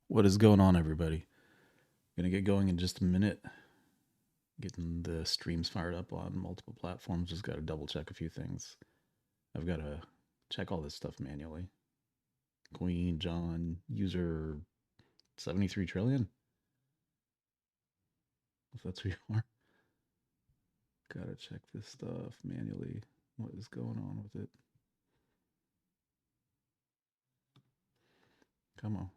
What is going on, everybody? Gonna get going in just a minute. Getting the streams fired up on multiple platforms. Just gotta double check a few things. I've gotta check all this stuff manually. Queen, John, user 73 trillion? If that's who you are. Gotta check this stuff manually. What is going on with it? Come on.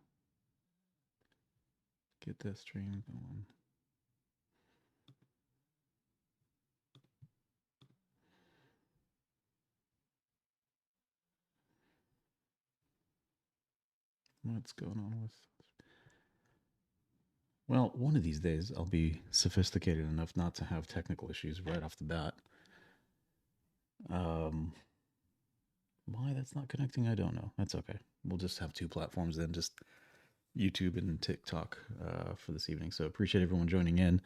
Get that stream going. What's going on with... Well, one of these days I'll be sophisticated enough not to have technical issues right off the bat. Why that's not connecting, I don't know. That's okay. We'll just have two platforms then, just YouTube and TikTok for this evening. So appreciate everyone joining in.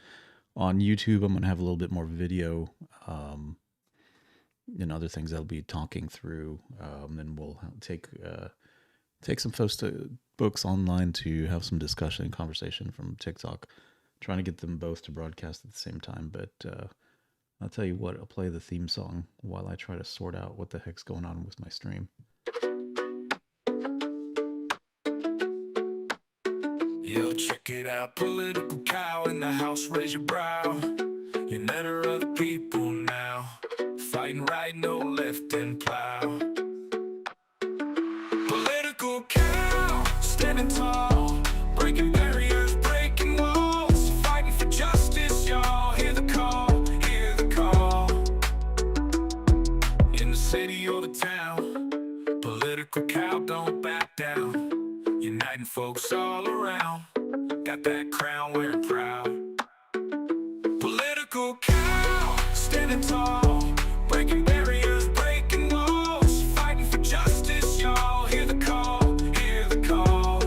On YouTube, I'm going to have a little bit more video and other things I'll be talking through. Then we'll take some books online to have some discussion and conversation from TikTok. Trying to get them both to broadcast at the same time, but I'll tell you what, I'll play the theme song while I try to sort out what the heck's going on with my stream. Yo, check it out, political cow in the house, raise your brow. You're never other people now, fighting right, no left and plow. Political cow, standing tall, breaking barriers, breaking walls, fighting for justice, y'all. Hear the call, hear the call. In the city or the town, political cow don't back down. Uniting folks all around, got that crown wearing proud. Political cow, standing tall, breaking barriers, breaking walls, fighting for justice, y'all. Hear the call, hear the call.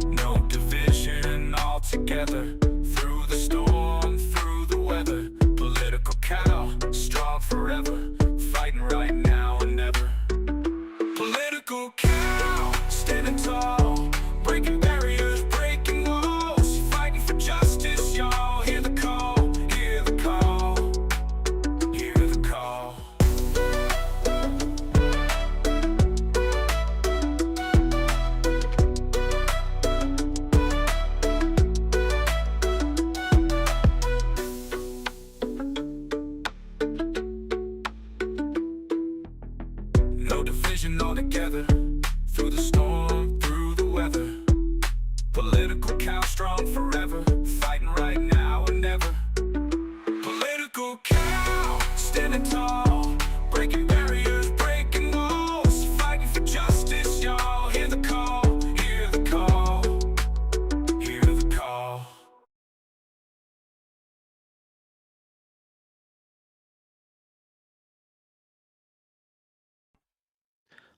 No division, all together, through the storm, through the weather. Political cow, strong forever, fighting right now and never. Political cow, standing tall, breaking barriers, breaking walls, fighting for justice, y'all. Hear the call, hear the call, hear the call. No division, all together, through the storm, through the weather. Political cow, strong forever, fighting right now and never. Political cow, standing tall, breaking barriers, breaking walls, fighting for justice, y'all. Hear the call, hear the call, hear the call.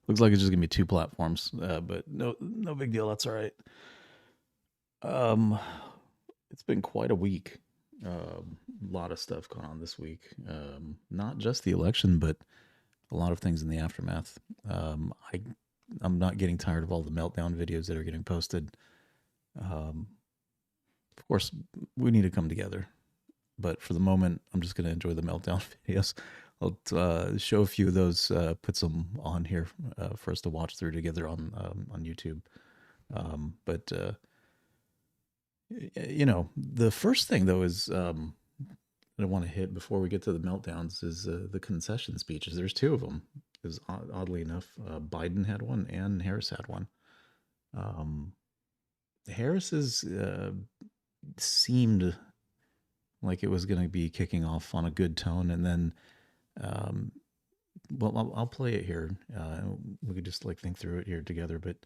Looks like it's just gonna be two platforms, but no big deal. That's all right. It's been quite a week. A lot of stuff going on this week. Not just the election, but a lot of things in the aftermath. I'm not getting tired of all the meltdown videos that are getting posted. Of course, we need to come together, but for the moment, I'm just going to enjoy the meltdown videos. I'll show a few of those, put some on here for us to watch through together on YouTube. But the first thing though is that I want to hit before we get to the meltdowns is the concession speeches. There's two of them. Is oddly enough, Biden had one and Harris had one. Harris's seemed like it was going to be kicking off on a good tone, and then, well, I'll play it here. We could just think through it here together, but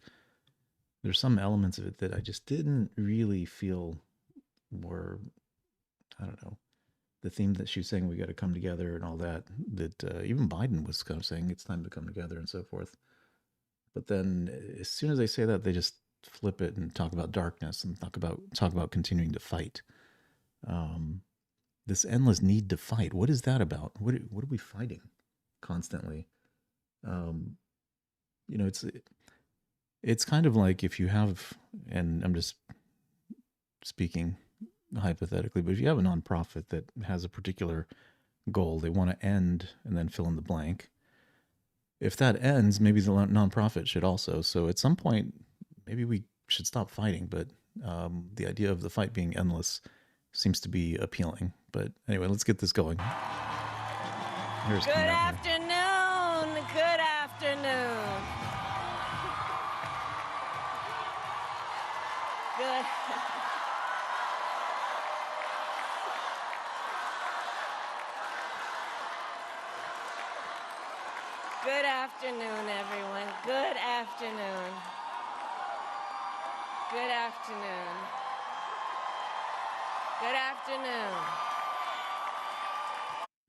there's some elements of it that I just didn't really feel were, I don't know, the theme that she was saying we got to come together and all that, even Biden was kind of saying it's time to come together and so forth. But then as soon as they say that, they just flip it and talk about darkness and talk about continuing to fight. This endless need to fight. What is that about? What are we fighting constantly? It's It's kind of like if you have, and I'm just speaking hypothetically, but if you have a nonprofit that has a particular goal they want to end and then fill in the blank, if that ends, maybe the nonprofit should also. So at some point, maybe we should stop fighting. But the idea of the fight being endless seems to be appealing. But anyway, let's get this going. Good afternoon. Good afternoon. Good. Good afternoon, everyone. Good afternoon. Good afternoon. Good afternoon.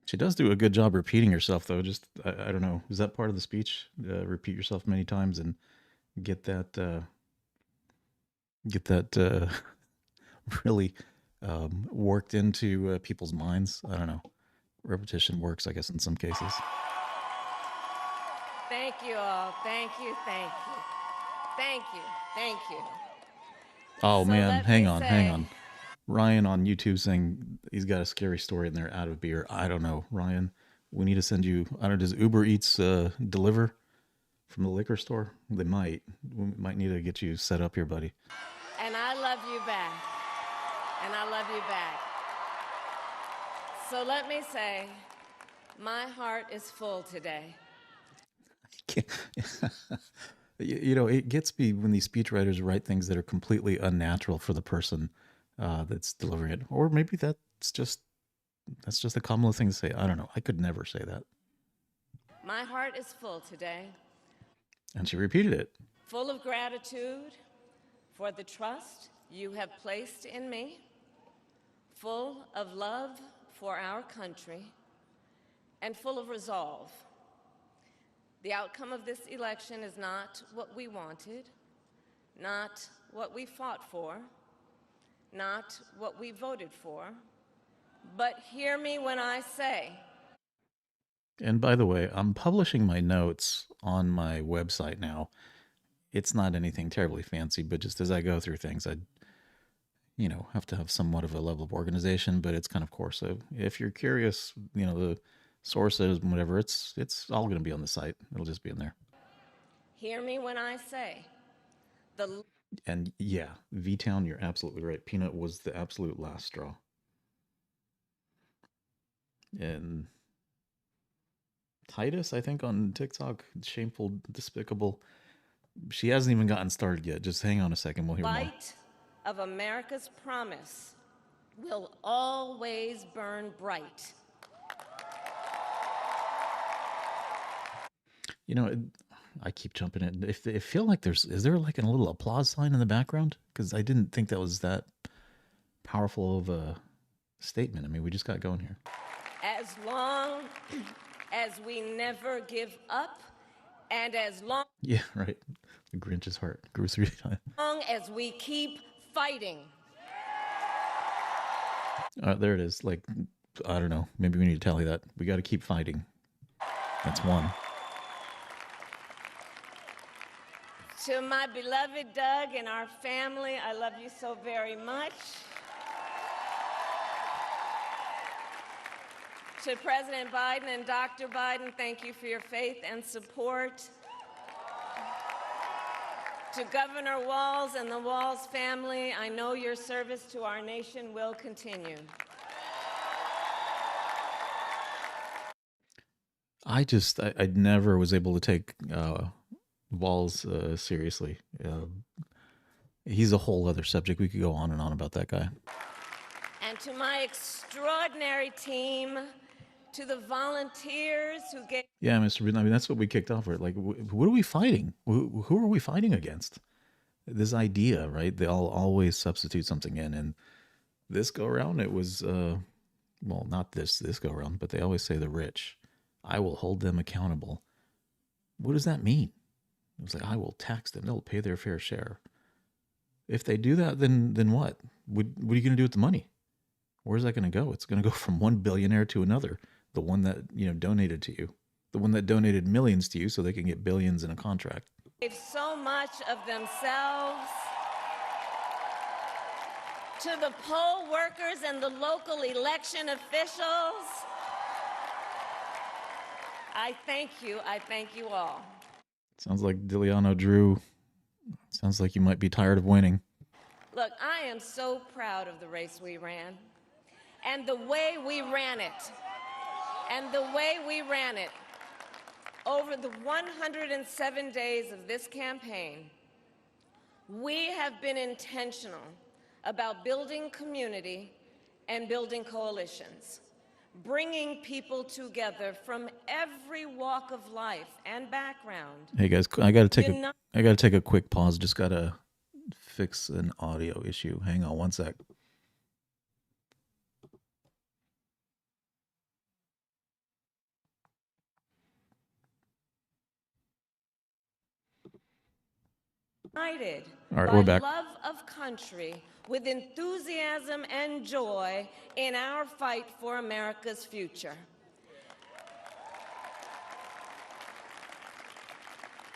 She does do a good job repeating herself, though. Just, I don't know. Is that part of the speech? Repeat yourself many times and get that really worked into people's minds. I don't know. Repetition works, I guess, in some cases. Thank you all. Thank you. Thank you. Thank you. Thank you. Oh, so man. Hang on. Ryan on YouTube saying he's got a scary story and they're out of beer. I don't know, Ryan. We need to send you. I don't know. Does Uber Eats deliver from the liquor store? They might. We might need to get you set up here, buddy. And I love you back. And I love you back. So let me say, my heart is full today. You know, it gets me when these speechwriters write things that are completely unnatural for the person that's delivering it. Or maybe that's just a Kamala thing to say. I don't know. I could never say that. My heart is full today. And she repeated it. Full of gratitude for the trust you have placed in me. Full of love for our country. And full of resolve. The outcome of this election is not what we wanted, not what we fought for, not what we voted for, but hear me when I say. And by the way, I'm publishing my notes on my website now. It's not anything terribly fancy, but just as I go through things, I, have to have somewhat of a level of organization, but it's kind of coarse. So if you're curious, the sources, whatever, it's all going to be on the site. It'll just be in there. Hear me when I say. And yeah, V-Town, you're absolutely right. Peanut was the absolute last straw. And Titus, I think, on TikTok, shameful, despicable. She hasn't even gotten started yet. Just hang on a second. We'll hear more. Light of America's promise will always burn bright. I keep jumping in. If I feel like is there like a little applause sign in the background? Because I didn't think that was that powerful of a statement. I mean, we just got going here. As long as we never give up, and as long... Yeah, right. The Grinch's heart grew 3 times. As long as we keep fighting. There it is. Like, I don't know. Maybe we need to tally that. We got to keep fighting. That's one. To my beloved Doug and our family, I love you so very much. To President Biden and Dr. Biden, thank you for your faith and support. To Governor Walz and the Walz family, I know your service to our nation will continue. I never was able to take Walz seriously. He's a whole other subject. We could go on and on about that guy. And to my extraordinary team, to the volunteers who gave... Yeah, Mr. Rudin, I mean, that's what we kicked off with. Like, what are we fighting? Who are we fighting against? This idea, right? They all always substitute something in. And this go around, it was, well, not this go around, but they always say the rich. I will hold them accountable. What does that mean? It was like, I will tax them. They'll pay their fair share. If they do that, then what? What are you going to do with the money? Where's that going to go? It's going to go from one billionaire to another. The one that, donated to you. The one that donated millions to you so they can get billions in a contract. Gave so much of themselves to the poll workers and the local election officials. I thank you. I thank you all. Sounds like Diliano Drew. Sounds like you might be tired of winning. Look, I am so proud of the race we ran and the way we ran it. And the way we ran it over the 107 days of this campaign, we have been intentional about building community and building coalitions, bringing people together from every walk of life and background. Hey guys, I gotta take a quick pause. Just gotta fix an audio issue. Hang on one sec. United All right, by we're back. love of country, with enthusiasm and joy in our fight for America's future.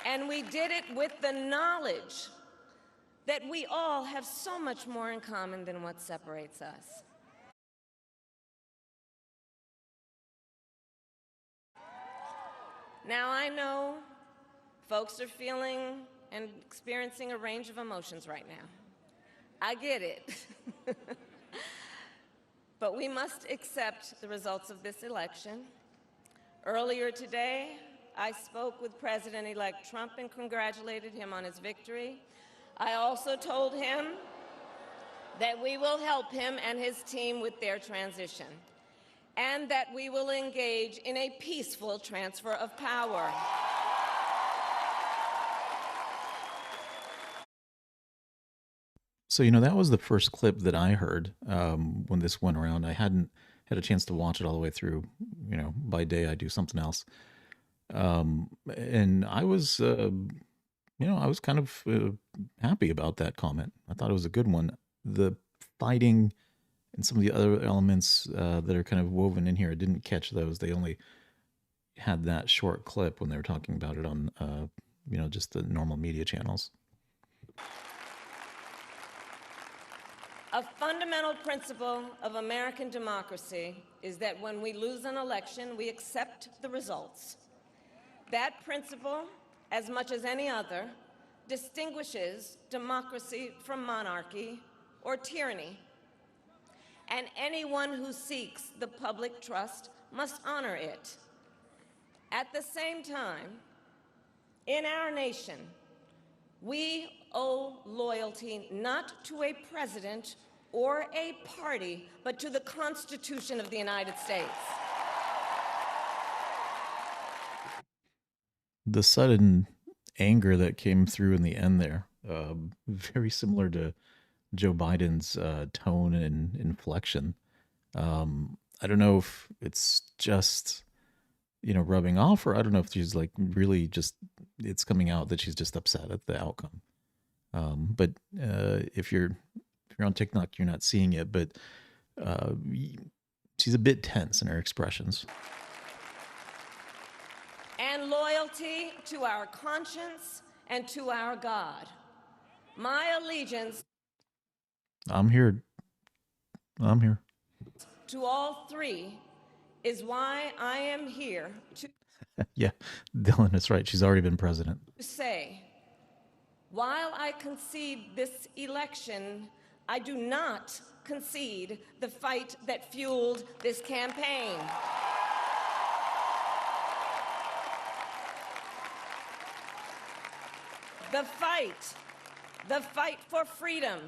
And we did it with the knowledge that we all have so much more in common than what separates us. Now, I know folks are feeling and experiencing a range of emotions right now. I get it. But we must accept the results of this election. Earlier today, I spoke with President-elect Trump and congratulated him on his victory. I also told him that we will help him and his team with their transition, and that we will engage in a peaceful transfer of power. So, that was the first clip that I heard when this went around. I hadn't had a chance to watch it all the way through. By day I do something else. And I was, I was kind of happy about that comment. I thought it was a good one. The fighting and some of the other elements that are kind of woven in here, I didn't catch those. They only had that short clip when they were talking about it on, just the normal media channels. A fundamental principle of American democracy is that when we lose an election, we accept the results. That principle, as much as any other, distinguishes democracy from monarchy or tyranny. And anyone who seeks the public trust must honor it. At the same time, in our nation, we owe loyalty not to a president or a party, but to the Constitution of the United States. The sudden anger that came through in the end there, very similar to Joe Biden's tone and inflection. I don't know if it's just, rubbing off, or I don't know if she's like really just, it's coming out that she's just upset at the outcome. But if you're on TikTok, you're not seeing it, but she's a bit tense in her expressions. And loyalty to our conscience and to our God. My allegiance I'm here. to all three is why I am here to Yeah, Dylan is right. She's already been president. say, while I concede this election, I do not concede the fight that fueled this campaign. The fight for freedom.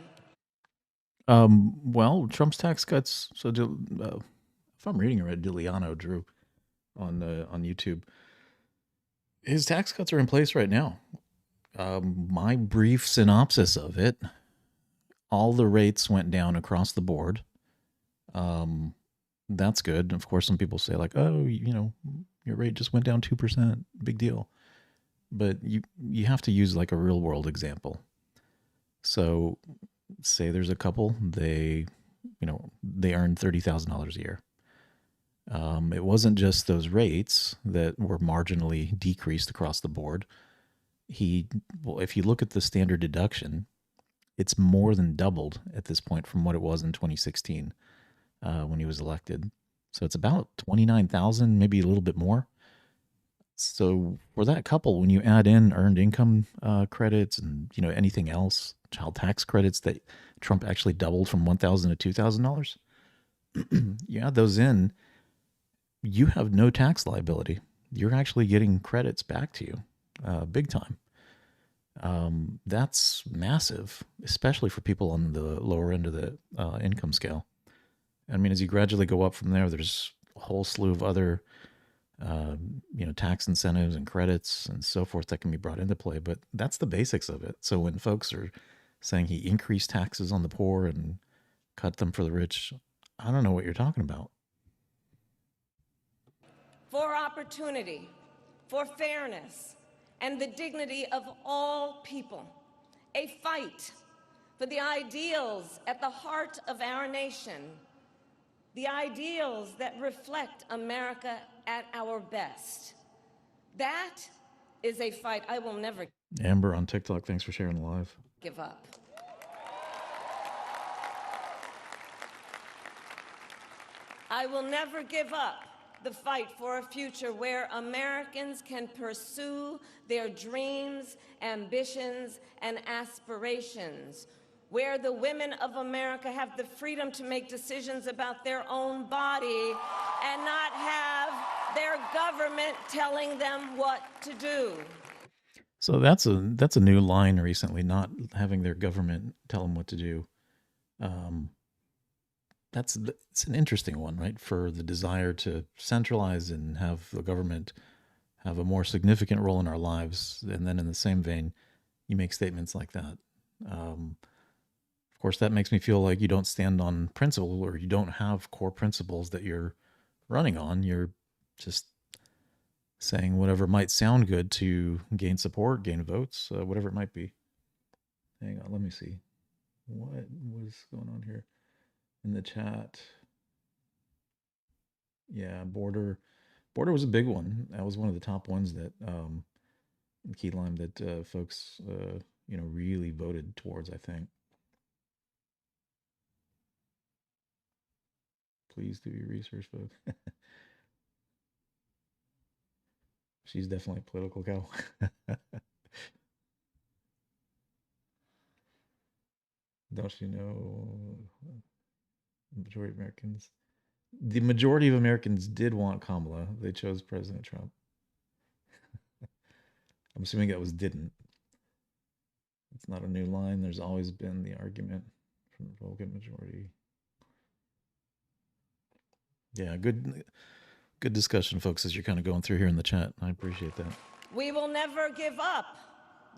Well, Trump's tax cuts. So, if I'm reading it right, Diliano Drew on YouTube, his tax cuts are in place right now. My brief synopsis of it: all the rates went down across the board. That's good. Of course, some people say like, "Oh, your rate just went down 2%. Big deal." But you have to use like a real world example. So, say there's a couple, they earn $30,000 a year. It wasn't just those rates that were marginally decreased across the board. well, if you look at the standard deduction, it's more than doubled at this point from what it was in 2016 when he was elected. So it's about 29,000, maybe a little bit more. So for that couple, when you add in earned income credits and anything else, child tax credits that Trump actually doubled from $1,000 to $2,000, you add those in, you have no tax liability. You're actually getting credits back to you, big time. That's massive, especially for people on the lower end of the income scale. I mean, as you gradually go up from there, there's a whole slew of other, tax incentives and credits and so forth that can be brought into play. But that's the basics of it. So when folks are saying he increased taxes on the poor and cut them for the rich, I don't know what you're talking about. For opportunity, for fairness, and the dignity of all people. A fight for the ideals at the heart of our nation, the ideals that reflect America at our best. That is a fight I will never Amber on TikTok, thanks for sharing live. give up. I will never give up the fight for a future where Americans can pursue their dreams, ambitions, and aspirations, where the women of America have the freedom to make decisions about their own body and not have their government telling them what to do. So that's a new line recently, not having their government tell them what to do. It's an interesting one, right? For the desire to centralize and have the government have a more significant role in our lives. And then in the same vein, you make statements like that. Of course, that makes me feel like you don't stand on principle, or you don't have core principles that you're running on. You're just saying whatever might sound good to gain support, gain votes, whatever it might be. Hang on, let me see. What was going on here in the chat? Yeah, border was a big one. That was one of the top ones that key lime that folks really voted towards, I think. Please do your research, folks. She's definitely a political cow. Don't you know? The majority of Americans did want Kamala. They chose President Trump. I'm assuming that was didn't. It's not a new line. There's always been the argument from the Republican majority. Yeah, good discussion, folks, as you're kind of going through here in the chat. I appreciate that. We will never give up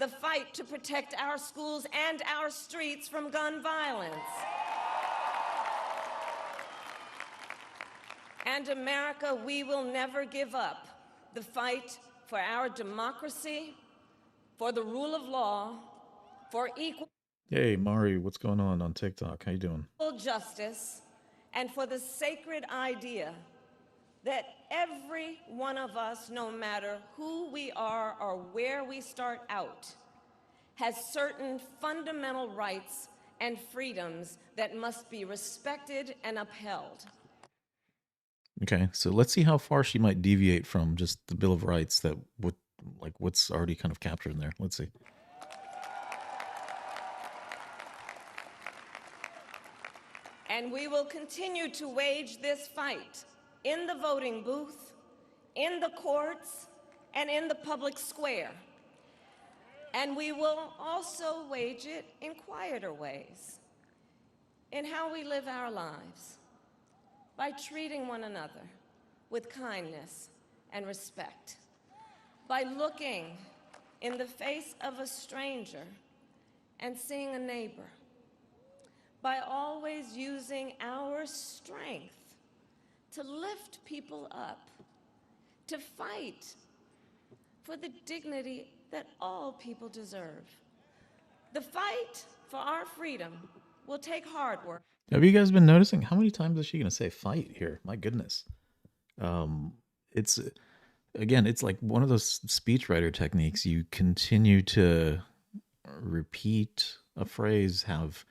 the fight to protect our schools and our streets from gun violence. And America, we will never give up the fight for our democracy, for the rule of law, for equal Hey, Mari, what's going on TikTok? How you doing? justice, and for the sacred idea that every one of us, no matter who we are or where we start out, has certain fundamental rights and freedoms that must be respected and upheld. Okay, so let's see how far she might deviate from just the Bill of Rights that what's already kind of captured in there. Let's see. And we will continue to wage this fight in the voting booth, in the courts, and in the public square. And we will also wage it in quieter ways, in how we live our lives, by treating one another with kindness and respect, by looking in the face of a stranger and seeing a neighbor, by always using our strength to lift people up, to fight for the dignity that all people deserve. The fight for our freedom will take hard work. Have you guys been noticing how many times is she going to say fight here? My goodness. It's again, it's like one of those speechwriter techniques. You continue to repeat a phrase, have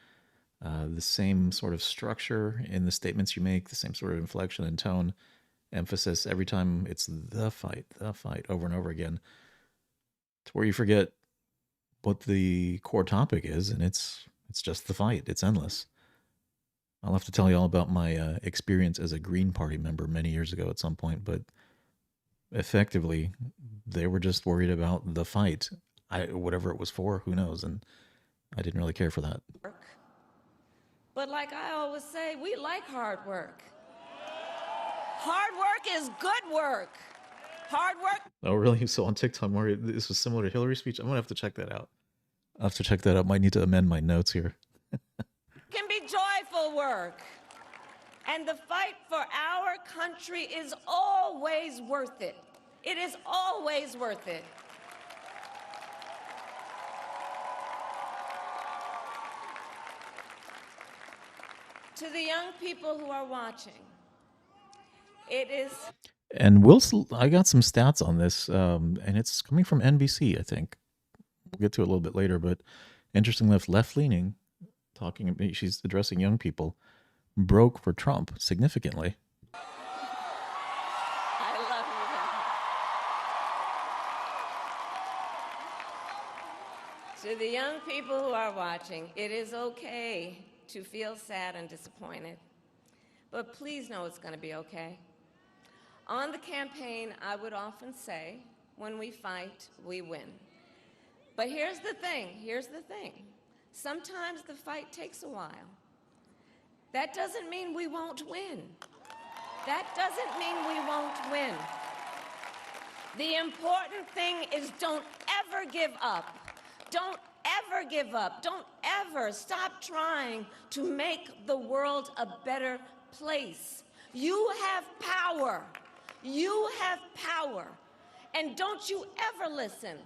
the same sort of structure in the statements you make, the same sort of inflection and tone, emphasis every time. It's the fight, over and over again, to where you forget what the core topic is, and it's just the fight. It's endless. I'll have to tell you all about my experience as a Green Party member many years ago at some point, but effectively, they were just worried about the fight. Whatever it was for, who knows? And I didn't really care for that. But like I always say, we like hard work. Hard work is good work. Hard work. Oh, really? So on TikTok, this was similar to Hillary's speech? I'm going to have to check that out. I'll have to check that out. Might need to amend my notes here. Can be joyful work. And the fight for our country is always worth it. It is always worth it. To the young people who are watching, it is... And I got some stats on this, and it's coming from NBC, I think. We'll get to it a little bit later, but interestingly, left-leaning, she's addressing young people, broke for Trump significantly. I love you. To the young people who are watching, it is okay to feel sad and disappointed, but please know it's going to be okay. On the campaign, I would often say, when we fight, we win. But here's the thing. Sometimes the fight takes a while. That doesn't mean we won't win. That doesn't mean we won't win. The important thing is don't ever give up. Don't ever give up. Don't ever stop trying to make the world a better place. You have power. You have power. And don't you ever listen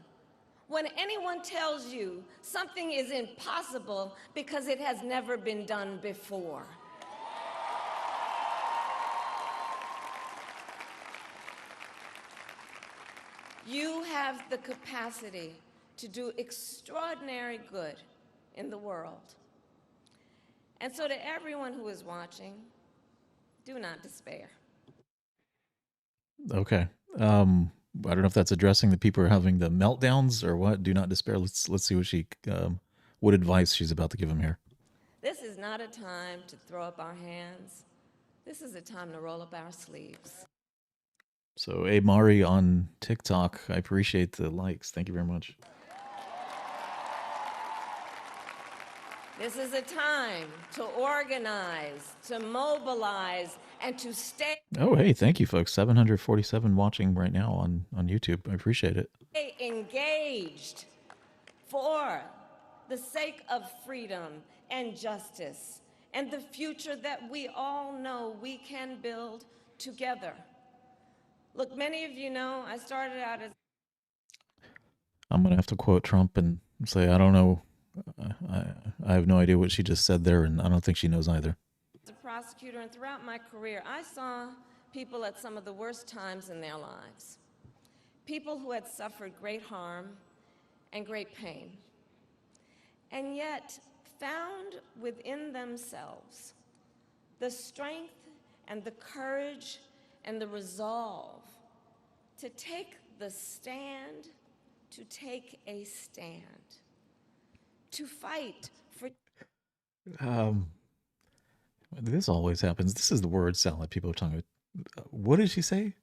when anyone tells you something is impossible because it has never been done before. You have the capacity to do extraordinary good in the world. And so to everyone who is watching, do not despair. Okay. I don't know if that's addressing the people who are having the meltdowns or what. Do not despair. Let's see what advice she's about to give them here. This is not a time to throw up our hands. This is a time to roll up our sleeves. So, Mari on TikTok, I appreciate the likes. Thank you very much. This is a time to organize, to mobilize, and to stay... Oh, hey, thank you, folks. 747 watching right now on YouTube. I appreciate it. Stay engaged for the sake of freedom and justice and the future that we all know we can build together. Look, many of you know I started out as... I'm going to have to quote Trump and say, I don't know. I have no idea what she just said there, and I don't think she knows either. As a prosecutor, and throughout my career, I saw people at some of the worst times in their lives. People who had suffered great harm and great pain, and yet found within themselves the strength and the courage and the resolve to take the stand, to take a stand, to fight for... This always happens. This is the word salad people are talking about. What did she say?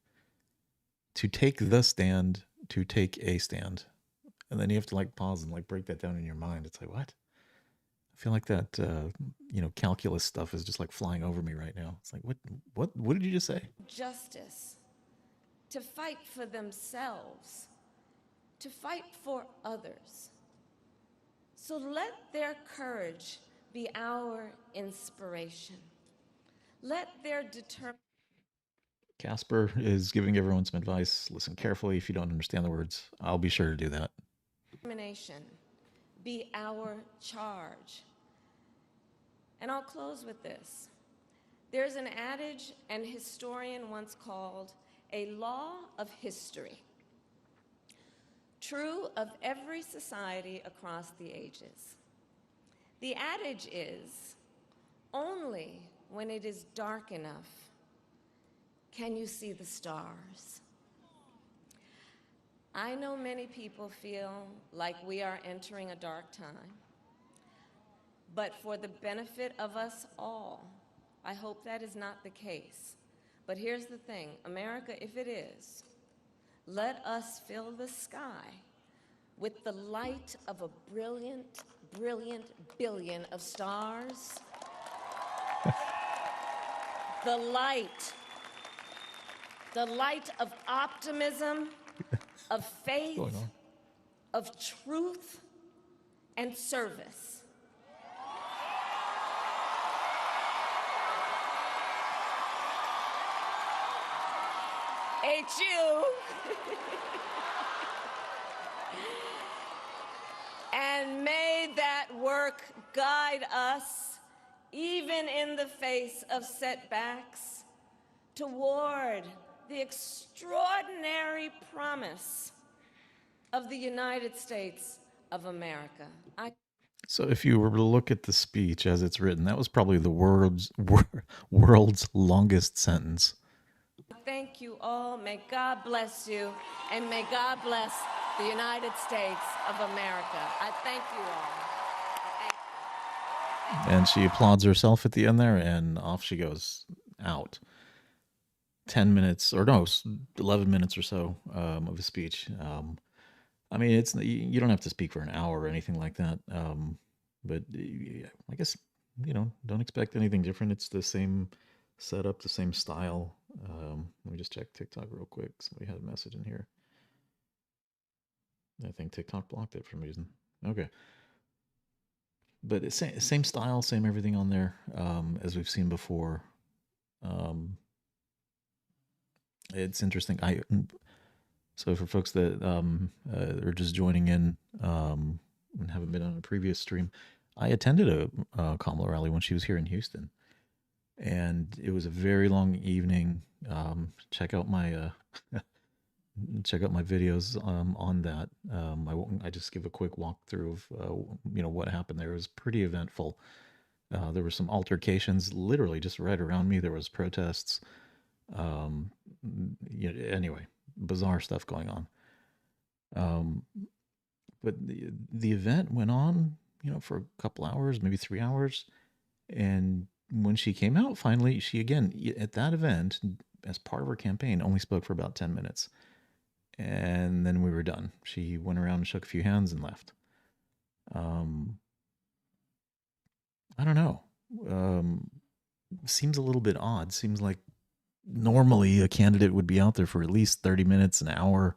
To take the stand, to take a stand. And then you have to like pause and like break that down in your mind. It's like, what? I feel like that, calculus stuff is just like flying over me right now. It's like, what did you just say? Justice, to fight for themselves, to fight for others. So let their courage be our inspiration. Let their determination... Casper is giving everyone some advice. Listen carefully if you don't understand the words. I'll be sure to do that. Determination be our charge. And I'll close with this. There's an adage an historian once called a law of history, true of every society across the ages. The adage is, only when it is dark enough can you see the stars. I know many people feel like we are entering a dark time, but for the benefit of us all, I hope that is not the case. But here's the thing, America, if it is, let us fill the sky with the light of a brilliant, brilliant billion of stars. The light of optimism, of faith, of truth, and service. HU. And may that work guide us, even in the face of setbacks, toward the extraordinary promise of the United States of America. So if you were to look at the speech as it's written, that was probably the world's longest sentence. Thank you all. May God bless you, and may God bless the United States of America. I thank you all. And she applauds herself at the end there, and off she goes out. 10 minutes, or no, 11 minutes or so of a speech. I mean, you don't have to speak for an hour or anything like that. But I guess, don't expect anything different. It's the same setup, the same style. Let me just check TikTok real quick. Somebody had a message in here. I think TikTok blocked it for some reason. Okay. But it's same style, same everything on there as we've seen before. It's interesting. So for folks that are just joining in and haven't been on a previous stream, I attended a Kamala rally when she was here in Houston, and it was a very long evening. Check out my videos on that. I just give a quick walkthrough of what happened there. It was pretty eventful. There were some altercations literally just right around me. There was protests. Anyway, bizarre stuff going on. But the event went on, for a couple hours, maybe 3 hours. And when she came out, finally, she again, at that event, as part of her campaign, only spoke for about 10 minutes. And then we were done. She went around and shook a few hands and left. I don't know. Seems a little bit odd. Seems like normally a candidate would be out there for at least 30 minutes, an hour,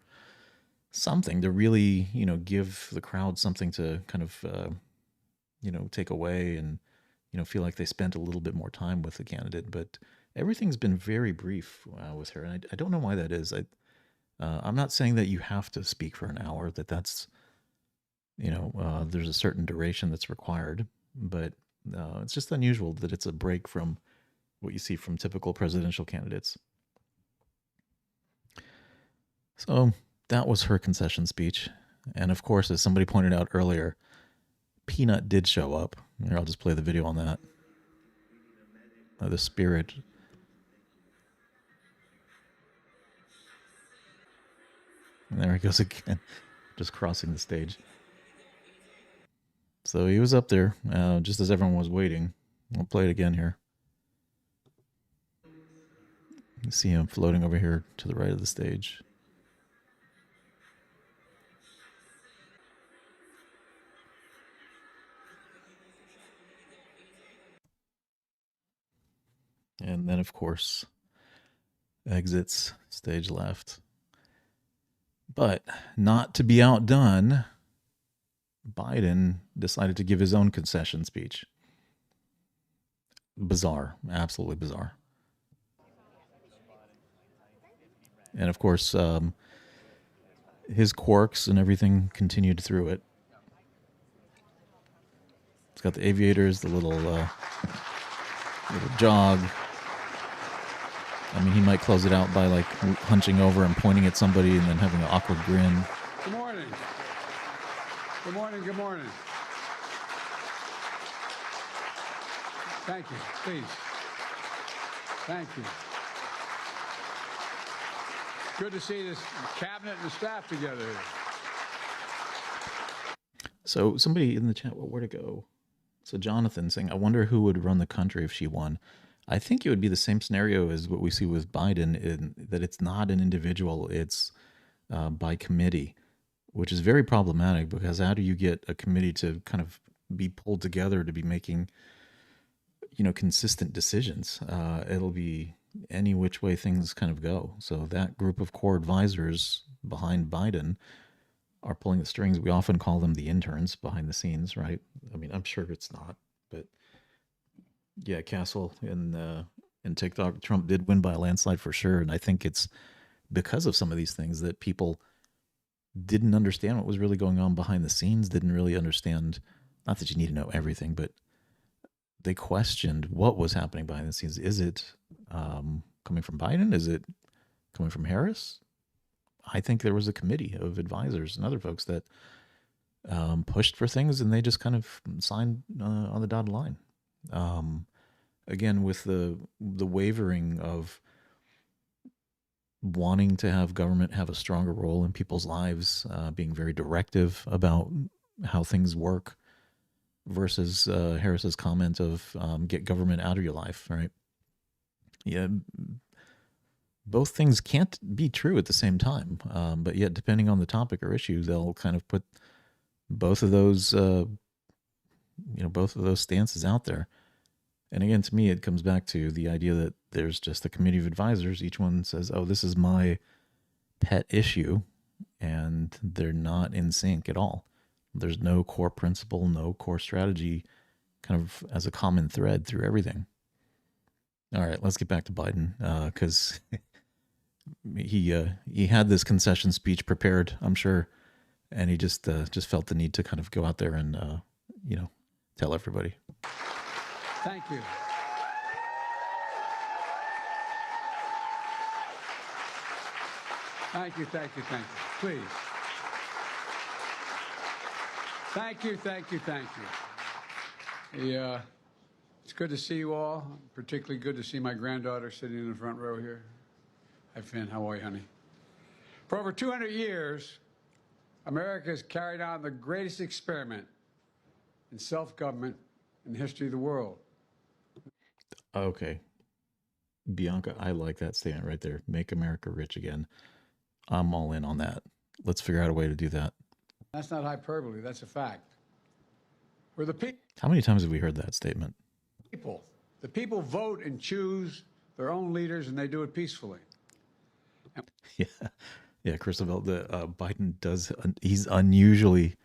something to really, give the crowd something to kind of, take away and, feel like they spent a little bit more time with the candidate. But everything's been very brief with her. And I don't know why that is. I'm not saying that you have to speak for an hour, that's, there's a certain duration that's required, but it's just unusual that it's a break from what you see from typical presidential candidates. So that was her concession speech. And of course, as somebody pointed out earlier, Peanut did show up. Here, I'll just play the video on that. The spirit. And there he goes again, just crossing the stage. So he was up there, just as everyone was waiting. I'll play it again here. You see him floating over here to the right of the stage. And then, of course, exits stage left. But not to be outdone, Biden decided to give his own concession speech. Bizarre, absolutely bizarre. And of course, his quirks and everything continued through it. It's got the aviators, the little jog. I mean, he might close it out by like hunching over and pointing at somebody and then having an awkward grin. Good morning. Good morning. Good morning. Thank you. Please. Thank you. Good to see this cabinet and the staff together here. So somebody in the chat, where'd it go? So Jonathan saying, I wonder who would run the country if she won. I think it would be the same scenario as what we see with Biden, in that it's not an individual, it's by committee, which is very problematic, because how do you get a committee to kind of be pulled together to be making, consistent decisions? It'll be any which way things kind of go. So that group of core advisors behind Biden are pulling the strings. We often call them the interns behind the scenes, right? I mean, I'm sure it's not, but yeah, Castle and TikTok, Trump did win by a landslide for sure. And I think it's because of some of these things that people didn't understand what was really going on behind the scenes, didn't really understand, not that you need to know everything, but they questioned what was happening behind the scenes. Is it coming from Biden? Is it coming from Harris? I think there was a committee of advisors and other folks that pushed for things, and they just kind of signed on the dotted line. Again, with the wavering of wanting to have government have a stronger role in people's lives, being very directive about how things work, versus Harris's comment of get government out of your life, right? Yeah, both things can't be true at the same time, but yet depending on the topic or issue, they'll kind of put both of those, both of those stances out there. And again, to me, it comes back to the idea that there's just a committee of advisors. Each one says, oh, this is my pet issue, and they're not in sync at all. There's no core principle, no core strategy kind of as a common thread through everything. All right, let's get back to Biden, because he had this concession speech prepared, I'm sure, and he just felt the need to kind of go out there and tell everybody. Thank you. Thank you, thank you, thank you. Please. Thank you, thank you, thank you. It's good to see you all. Particularly good to see my granddaughter sitting in the front row here. Hi, Finn. How are you, honey? For over 200 years, America has carried on the greatest experiment in self-government in the history of the world. Okay. Bianca, I like that statement right there. Make America rich again. I'm all in on that. Let's figure out a way to do that. That's not hyperbole. That's a fact. We're the people. How many times have we heard that statement? The people vote and choose their own leaders, and they do it peacefully. Yeah, Christabel, Biden does. He's unusually,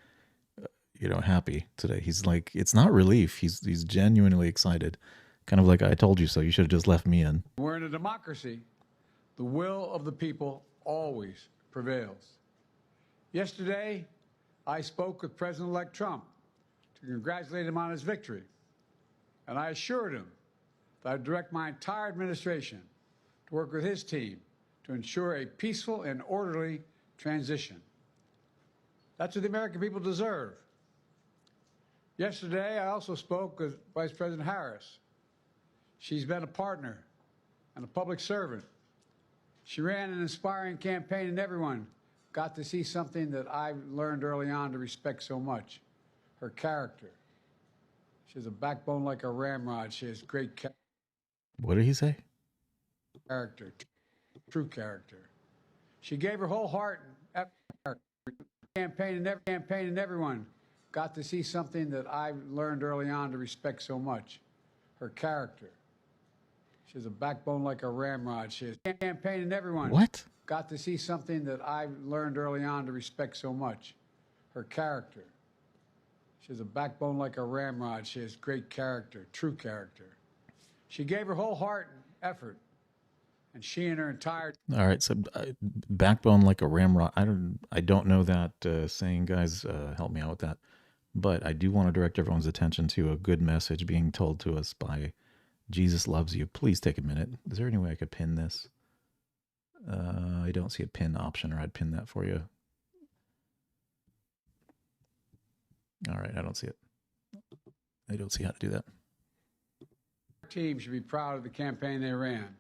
happy today. He's like, it's not relief. He's genuinely excited. Kind of like, I told you so. You should have just left me in. We're in a democracy. The will of the people always prevails. Yesterday, I spoke with President-elect Trump to congratulate him on his victory. And I assured him that I'd direct my entire administration to work with his team to ensure a peaceful and orderly transition. That's what the American people deserve. Yesterday, I also spoke with Vice President Harris. She's been a partner and a public servant. She ran an inspiring campaign, and everyone got to see something that I learned early on to respect so much, her character. She has a backbone like a ramrod. She has great character. What did he say? Character, true character. She gave her whole heart and effort. Campaign and everyone got to see something that I learned early on to respect so much, her character. She has a backbone like a ramrod. She has campaign and everyone got to see something that I learned early on to respect so much, her character. She has a backbone like a ramrod. She has great character, true character. She gave her whole heart and effort, and she and her entire. All right, so backbone like a ramrod. I don't know that saying, guys. Help me out with that. But I do want to direct everyone's attention to a good message being told to us by Jesus loves you. Please take a minute. Is there any way I could pin this? I don't see a pin option, or I'd pin that for you. All right, I don't see it. I don't see how to do that. Our team should be proud of the campaign they ran.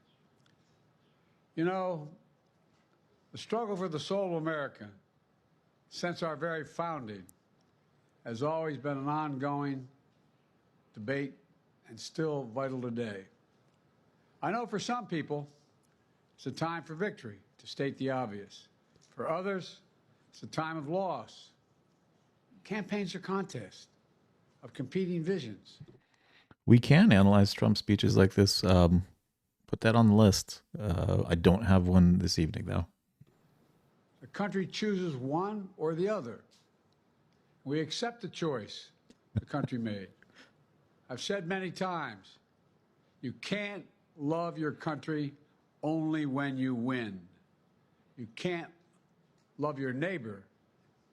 You know, the struggle for the soul of America, since our very founding, has always been an ongoing debate and still vital today. I know for some people, it's a time for victory, to state the obvious. For others, it's a time of loss. Campaigns are contests of competing visions. We can analyze Trump speeches like this. Put that on the list. I don't have one this evening, though. The country chooses one or the other. We accept the choice the country made. I've said many times, you can't love your country only when you win. You can't love your neighbor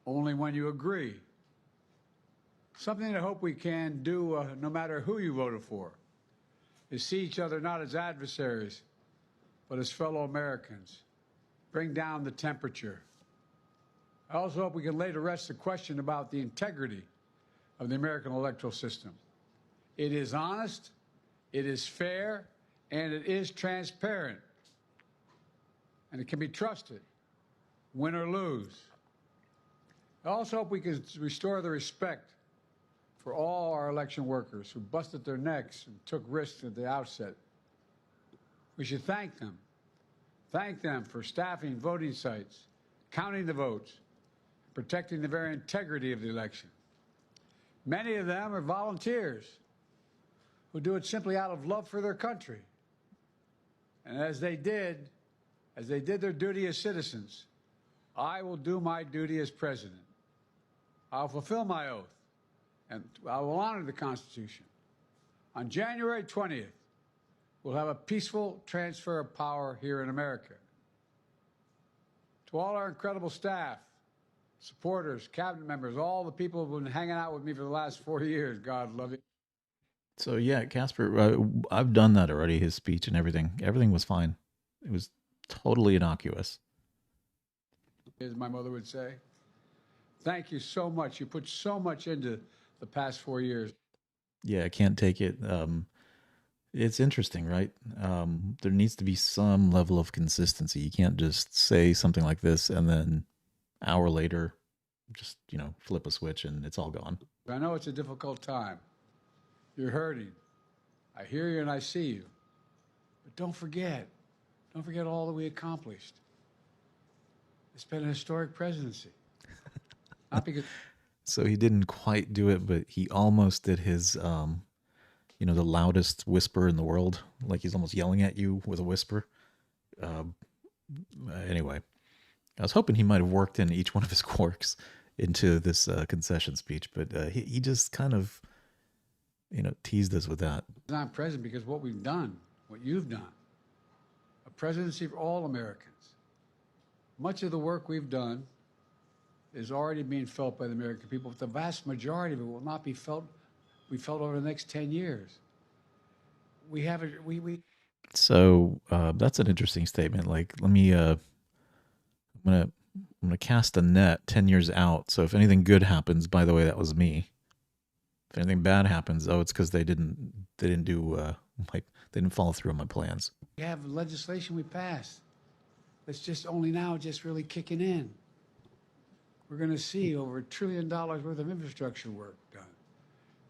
only when you agree. Something I hope we can do, no matter who you voted for, is see each other not as adversaries, but as fellow Americans. Bring down the temperature. I also hope we can lay to rest the question about the integrity of the American electoral system. It is honest, it is fair, and it is transparent. And it can be trusted, win or lose. I also hope we can restore the respect for all our election workers who busted their necks and took risks at the outset. We should thank them. Thank them for staffing voting sites, counting the votes, protecting the very integrity of the election. Many of them are volunteers who do it simply out of love for their country. And as they did their duty as citizens, I will do my duty as president. I'll fulfill my oath, and I will honor the Constitution. On January 20th, we'll have a peaceful transfer of power here in America. To all our incredible staff, supporters, cabinet members, all the people who've been hanging out with me for the last 4 years, God love you. So yeah, Casper, I've done that already, his speech and everything. Everything was fine. It was totally innocuous. As my mother would say, thank you so much. You put so much into the past 4 years. Yeah, I can't take it. It's interesting, right? There needs to be some level of consistency. You can't just say something like this and then an hour later, just, flip a switch and it's all gone. I know it's a difficult time. You're hurting. I hear you and I see you. But don't forget all that we accomplished. It's been a historic presidency. Not because... So he didn't quite do it, but he almost did his, the loudest whisper in the world. Like he's almost yelling at you with a whisper. Anyway, I was hoping he might have worked in each one of his quirks into this concession speech, but he just kind of, teased us with that. I'm president because what we've done, what you've done, a presidency for all Americans. Much of the work we've done is already being felt by the American people, but the vast majority of it will not be felt over the next 10 years. We have it. So that's an interesting statement. Like, let me. I'm gonna cast a net 10 years out. So if anything good happens, by the way, that was me. If anything bad happens, it's because they didn't do they didn't follow through on my plans. We have legislation we passed that's just only now just really kicking in. We're going to see over $1 trillion worth of infrastructure work done,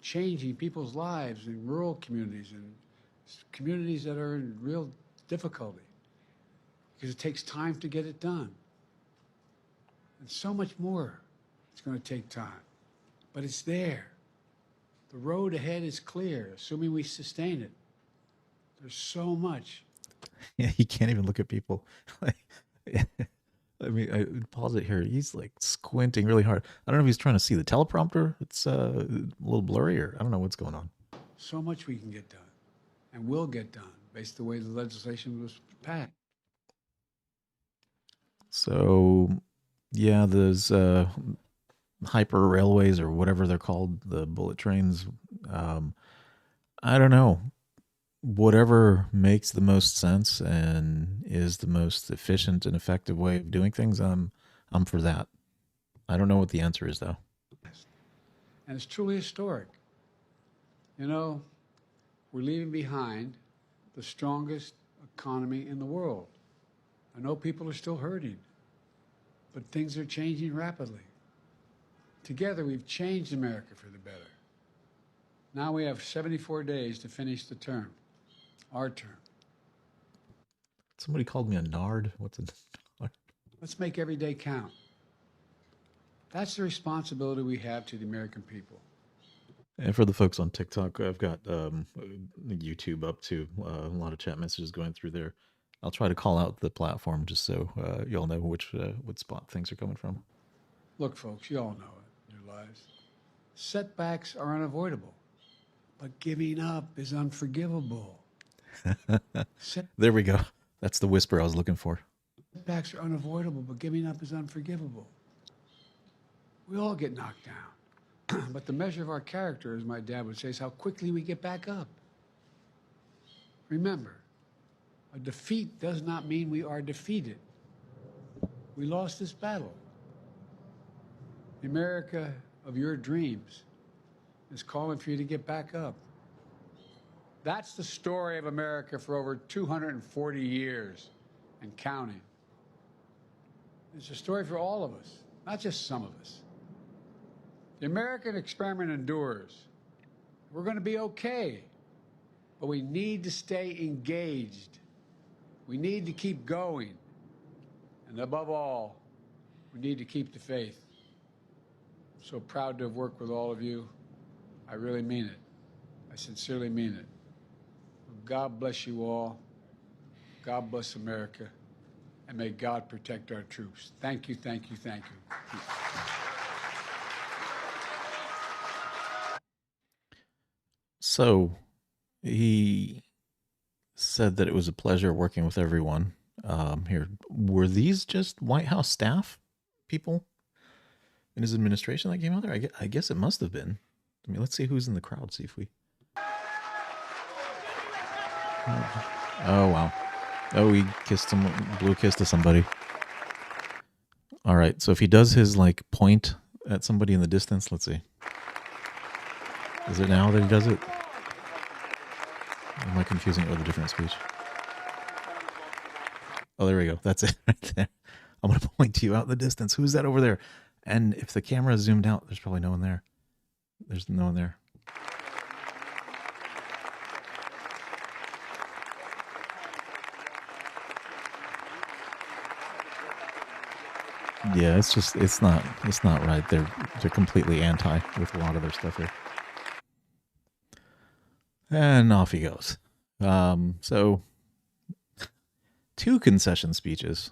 changing people's lives in rural communities and communities that are in real difficulty because it takes time to get it done. And so much more it's going to take time, but it's there. The road ahead is clear, assuming we sustain it. There's so much. Yeah, you can't even look at people. I mean, I pause it here. He's like squinting really hard. I don't know if he's trying to see the teleprompter. It's a little blurry, or I don't know what's going on. So much we can get done and will get done based on the way the legislation was passed. So, yeah, there's hyper railways or whatever they're called, the bullet trains. I don't know. whatever makes the most sense and is the most efficient and effective way of doing things, I'm for that. I don't know what the answer is, though. And it's truly historic. You know, we're leaving behind the strongest economy in the world. I know people are still hurting, but things are changing rapidly. Together, we've changed America for the better. Now we have 74 days to finish the term, our term. Somebody called me a nard. What's a nard? Let's make every day count. That's the responsibility we have to the American people. And for the folks on TikTok, I've got YouTube up too. A lot of chat messages going through there. I'll try to call out the platform just so y'all know which what spot things are coming from. Look, folks, you all know it in your lives. Setbacks are unavoidable, but giving up is unforgivable. There we go. That's the whisper I was looking for. Setbacks are unavoidable, but giving up is unforgivable. We all get knocked down. But the measure of our character, as my dad would say, is how quickly we get back up. Remember, a defeat does not mean we are defeated. We lost this battle. The America of your dreams is calling for you to get back up. That's the story of America for over 240 years and counting. It's a story for all of us, not just some of us. The American experiment endures. We're going to be okay, but we need to stay engaged. We need to keep going. And above all, we need to keep the faith. I'm so proud to have worked with all of you. I really mean it. I sincerely mean it. God bless you all. God bless America. And may God protect our troops. Thank you, thank you, thank you. So he said that it was a pleasure working with everyone here. Were these just White House staff people in his administration that came out there? I guess it must have been. I mean, let's see who's in the crowd. See if we. Oh, wow. Oh, he kissed some, blew a kiss to somebody. All right. So if he does his like point at somebody in the distance, let's see. Is it now that he does it? Or am I confusing it with a different speech? Oh, there we go. That's it right there. I'm going to point to you out in the distance. Who's that over there? And if the camera is zoomed out, there's probably no one there. There's no one there. Yeah, it's not right. They're completely anti with a lot of their stuff here. And off he goes. So 2 concession speeches,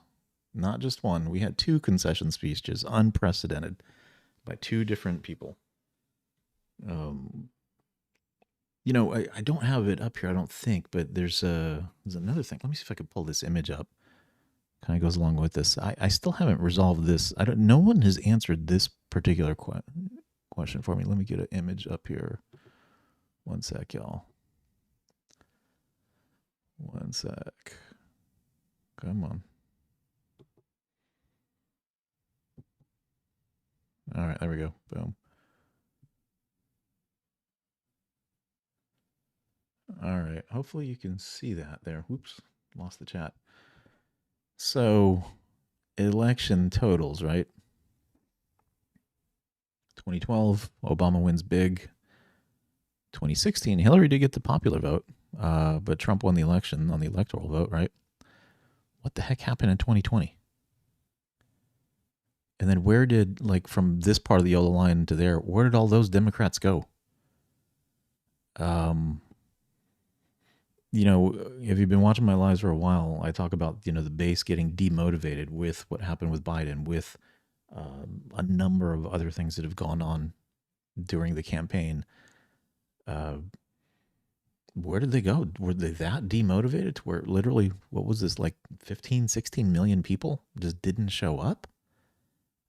not just one. We had 2 concession speeches, unprecedented, by 2 different people. You know, I don't have it up here, I don't think, but there's another thing. Let me see if I can pull this image up. Kind of goes along with this. I still haven't resolved this. No one has answered this particular question for me. Let me get an image up here. One sec, y'all. One sec. Come on. All right, there we go. Boom. All right. Hopefully you can see that there. Whoops. Lost the chat. So, election totals, right? 2012, Obama wins big. 2016, Hillary did get the popular vote, but Trump won the election on the electoral vote, right? What the heck happened in 2020? And then where did, like, from this part of the yellow line to there, where did all those Democrats go? You know, if you've been watching my lives for a while, I talk about, you know, the base getting demotivated with what happened with Biden, with a number of other things that have gone on during the campaign. Where did they go? Were they that demotivated to where literally, what was this, like 15, 16 million people just didn't show up?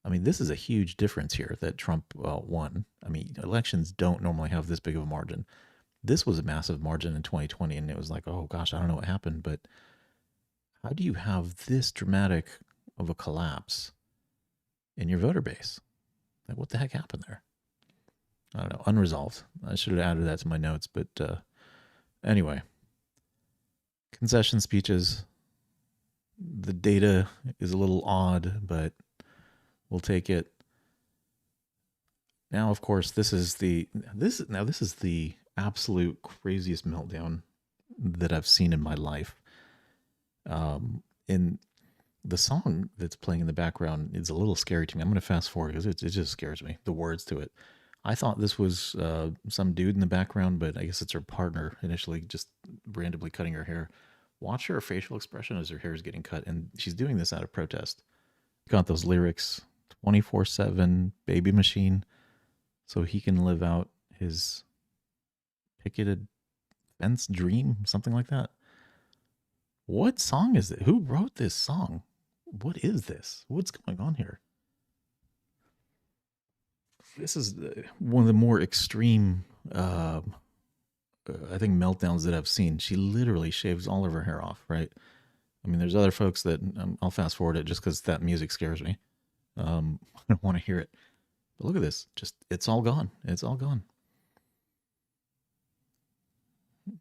I mean, this is a huge difference here that Trump won. I mean, elections don't normally have this big of a margin. This was a massive margin in 2020, and it was like, oh gosh, I don't know what happened, but how do you have this dramatic of a collapse in your voter base? Like, what the heck happened there? I don't know, unresolved. I should have added that to my notes, but anyway. Concession speeches. The data is a little odd, but we'll take it. Now, of course, this is the absolute craziest meltdown that I've seen in my life. In the song that's playing in the background is a little scary to me. I'm going to fast forward because it just scares me. The words to it. I thought this was some dude in the background, but I guess it's her partner initially just randomly cutting her hair. Watch her facial expression as her hair is getting cut, and she's doing this out of protest. Got those lyrics, 24/7 baby machine, so he can live out his picketed fence dream, something like that. What song is it? Who wrote this song? What is this? What's going on here? This is one of the more extreme, I think, meltdowns that I've seen. She literally shaves all of her hair off, right? I mean, there's other folks that I'll fast forward it just because that music scares me. I don't want to hear it. But look at this. Just, it's all gone. It's all gone.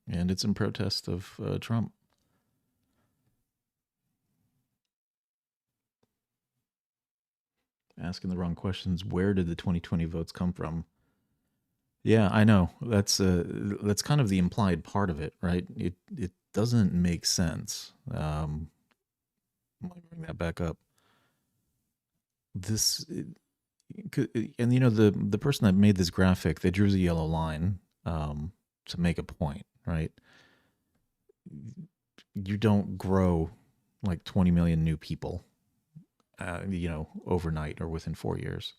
And it's in protest of Trump. Asking the wrong questions. Where did the 2020 votes come from? Yeah, I know. That's kind of the implied part of it, right? It doesn't make sense. Let me bring that back up. This, and you know, the person that made this graphic, they drew the yellow line to make a point, right? You don't grow like 20 million new people, you know, overnight or within 4 years.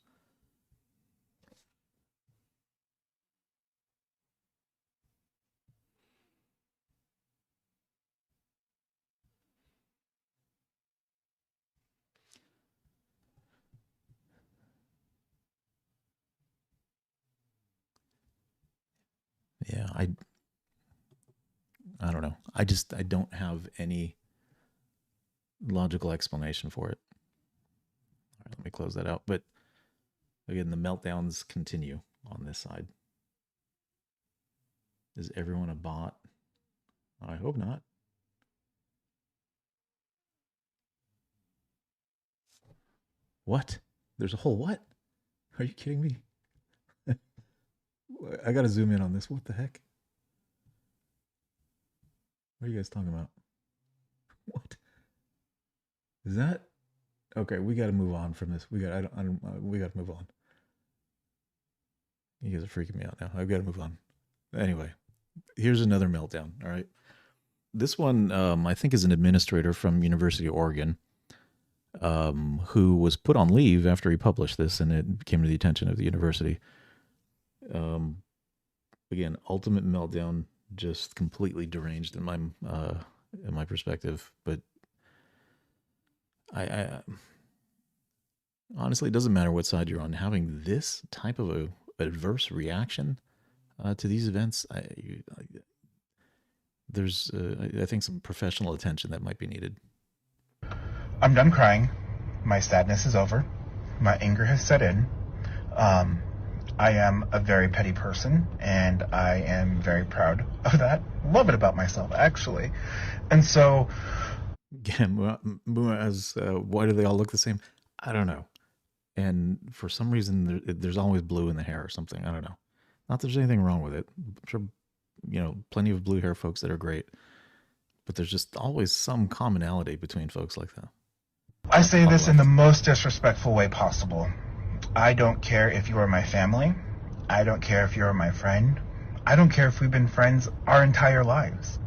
Yeah, I don't know. I don't have any logical explanation for it. All right, let me close that out. But again, the meltdowns continue on this side. Is everyone a bot? I hope not. What? There's a whole what? Are you kidding me? I gotta zoom in on this. What the heck? What are you guys talking about? What is that? Okay, we got to move on from this. We got we got to move on. You guys are freaking me out now. I've got to move on. Anyway, here's another meltdown. All right, this one I think is an administrator from University of Oregon, who was put on leave after he published this, and it came to the attention of the university. Again, ultimate meltdown, just completely deranged in my perspective. But I honestly, it doesn't matter what side you're on. Having this type of a adverse reaction to these events, there's I think some professional attention that might be needed. I'm done crying. My sadness is over. My anger has set in. I am a very petty person, and I am very proud of that. Love it about myself, actually. And so... Yeah, as why do they all look the same? I don't know. And for some reason, there's always blue in the hair or something. I don't know. Not that there's anything wrong with it. I'm sure, you know, plenty of blue hair folks that are great. But there's just always some commonality between folks like that. I say this in the most disrespectful way possible. I don't care if you are my family. I don't care if you're my friend. I don't care if we've been friends our entire lives.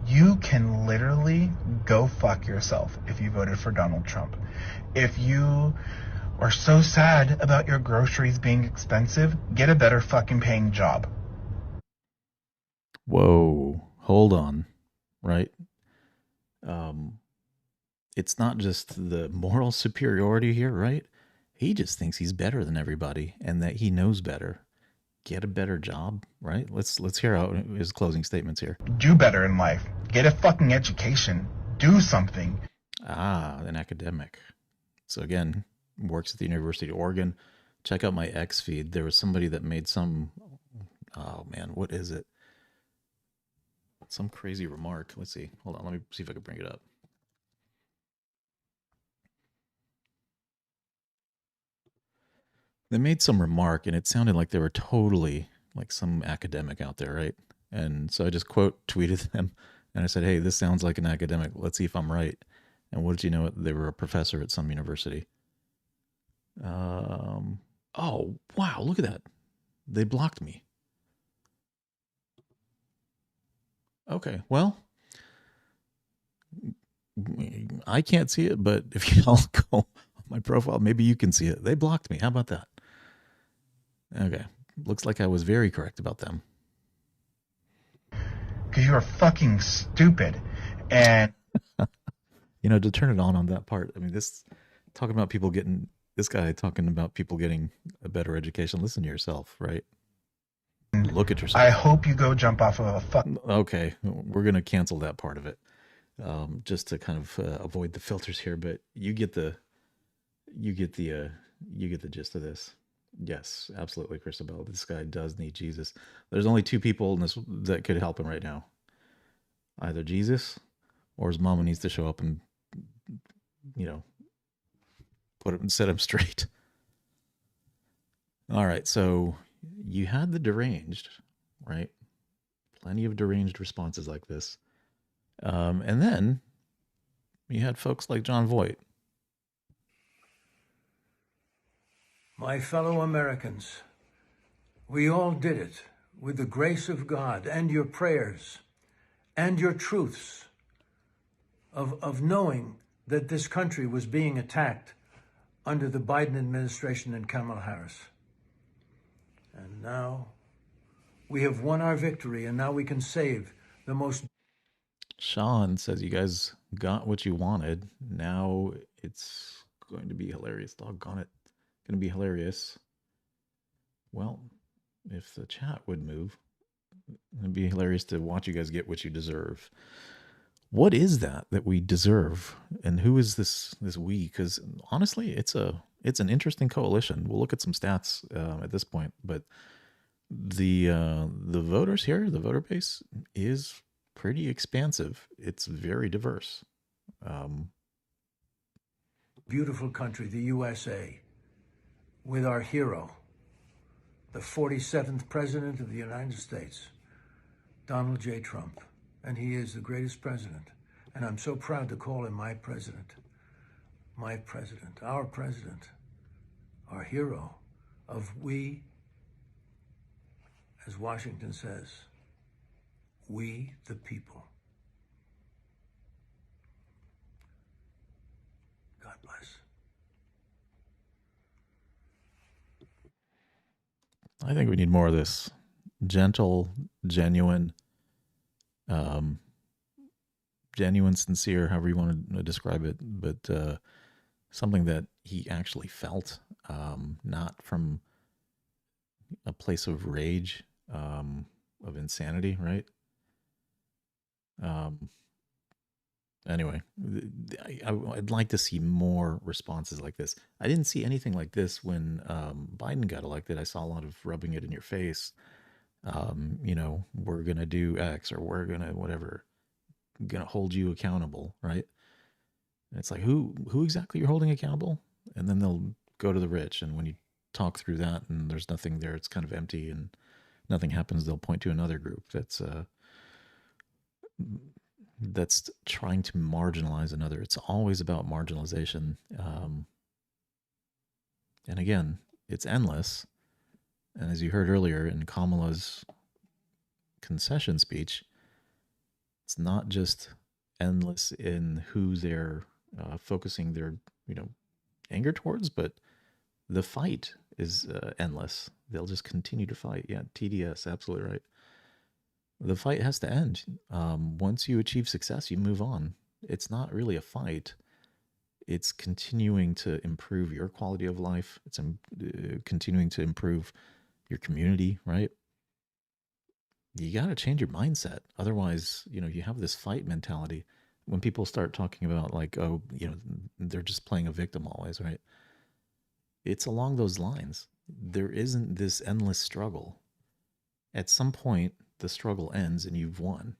You can literally go fuck yourself if you voted for Donald Trump. If you are so sad about your groceries being expensive, get a better fucking paying job. Whoa, hold on, right? It's not just the moral superiority here, right? He just thinks he's better than everybody and that he knows better. get a better job, right? Let's hear out his closing statements here. Do better in life. Get a fucking education. Do something. An academic. So again, works at the University of Oregon. Check out my X feed. There was somebody that made some, oh man, what is it? Some crazy remark. Let's see. Hold on. Let me see if I can bring it up. They made some remark and it sounded like they were totally like some academic out there, right? And so I just quote tweeted them and I said, hey, this sounds like an academic. Let's see if I'm right. And what did you know? They were a professor at some university. Oh, wow. Look at that. They blocked me. Okay, well, I can't see it, but if y'all go on my profile, maybe you can see it. They blocked me. How about that? Okay, looks like I was very correct about them. Because you are fucking stupid. And you know, to turn it on that part, I mean, this talking about people getting, this guy talking about people getting a better education. Listen to yourself, right? Look at yourself. I hope you go jump off of a fuck. Okay, we're gonna cancel that part of it, just to kind of avoid the filters here. But you get the gist of this. Yes, absolutely, Christabel. This guy does need Jesus. There's only two people in this that could help him right now. Either Jesus, or his mama needs to show up and, you know, put him, set him straight. All right, so you had the deranged, right? Plenty of deranged responses like this. And then you had folks like John Voight. My fellow Americans, we all did it with the grace of God and your prayers and your truths of knowing that this country was being attacked under the Biden administration and Kamala Harris. And now we have won our victory, and now we can save the most. Sean says you guys got what you wanted. Now it's going to be hilarious. Doggone it. Going to be hilarious. Well, if the chat would move, it'd be hilarious to watch you guys get what you deserve. What is that we deserve, and who is this we? Because honestly, it's an interesting coalition. We'll look at some stats at this point, but the voters here, the voter base, is pretty expansive. It's very diverse. Beautiful country, the USA, with our hero, the 47th President of the United States, Donald J. Trump. And he is the greatest president. And I'm so proud to call him my president, our president, our hero of we, as Washington says, we the people. God bless. I think we need more of this gentle, genuine, sincere, however you want to describe it, but something that he actually felt, not from a place of rage, of insanity, right? Anyway, I'd like to see more responses like this. I didn't see anything like this when Biden got elected. I saw a lot of rubbing it in your face. You know, we're going to do X, or we're going to whatever, going to hold you accountable, right? And it's like, who exactly you're holding accountable? And then they'll go to the rich. And when you talk through that and there's nothing there, it's kind of empty and nothing happens, they'll point to another group that's trying to marginalize another. It's always about marginalization. And again, it's endless. And as you heard earlier in Kamala's concession speech, it's not just endless in who they're focusing their, anger towards, but the fight is endless. They'll just continue to fight. Yeah, TDS, absolutely right. The fight has to end. Once you achieve success, you move on. It's not really a fight. It's continuing to improve your quality of life. It's continuing to improve your community, right? You got to change your mindset. Otherwise, you have this fight mentality. When people start talking about like, oh, they're just playing a victim always, right? It's along those lines. There isn't this endless struggle. At some point, the struggle ends and you've won.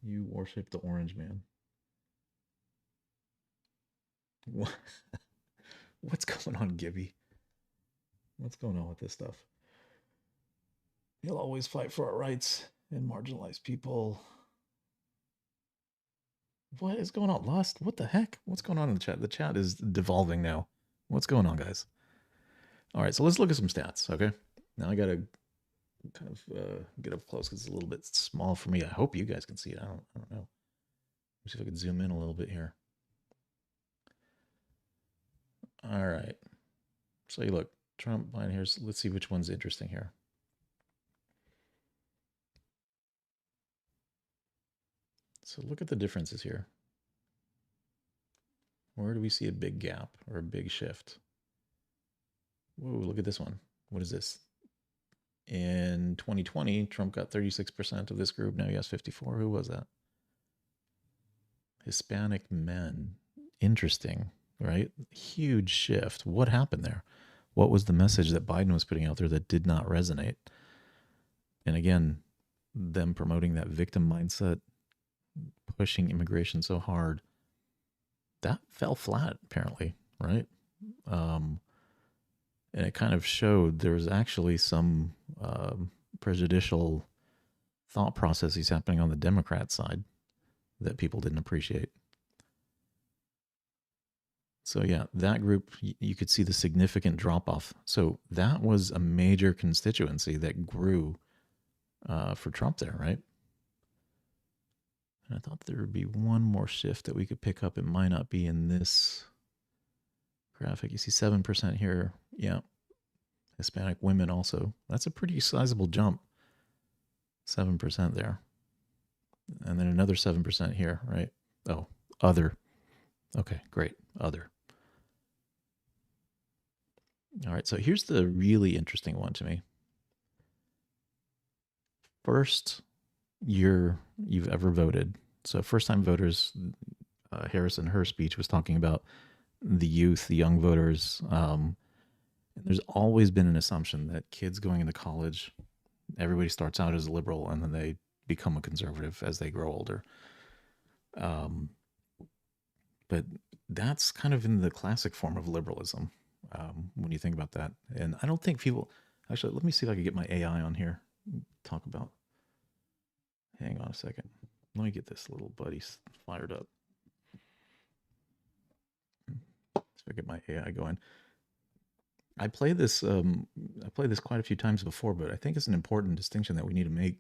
You worship the orange man. What's going on, Gibby? What's going on with this stuff? He'll always fight for our rights and marginalize people. What is going on? Lust? What the heck? What's going on in the chat? The chat is devolving now. What's going on, guys? All right, so let's look at some stats, okay? Now I got to kind of get up close because it's a little bit small for me. I hope you guys can see it. I don't know. Let's see if I can zoom in a little bit here. All right. So you look, Trump, Biden here. Let's see which one's interesting here. So look at the differences here. Where do we see a big gap or a big shift? Whoa, look at this one. What is this? In 2020, Trump got 36% of this group. Now he has 54. Who was that? Hispanic men. Interesting, right? Huge shift. What happened there? What was the message that Biden was putting out there that did not resonate? And again, them promoting that victim mindset, pushing immigration so hard, that fell flat, apparently, right? And it kind of showed there was actually some prejudicial thought processes happening on the Democrat side that people didn't appreciate. So yeah, that group, you could see the significant drop-off. So that was a major constituency that grew for Trump there, right? And I thought there would be one more shift that we could pick up. It might not be in this graphic. You see 7% here. Yeah. Hispanic women also. That's a pretty sizable jump. 7% there. And then another 7% here, right? Oh, other. Okay, great. Other. All right, so here's the really interesting one to me. First year you've ever voted. So first-time voters, Harris in her speech was talking about the youth, the young voters. And there's always been an assumption that kids going into college, everybody starts out as a liberal and then they become a conservative as they grow older. But that's kind of in the classic form of liberalism when you think about that. And I don't think people, actually, let me see if I can get my AI on here. Talk about, hang on a second. Let me get this little buddy fired up. Let's see if I get my AI going. I played this quite a few times before, but I think it's an important distinction that we need to make,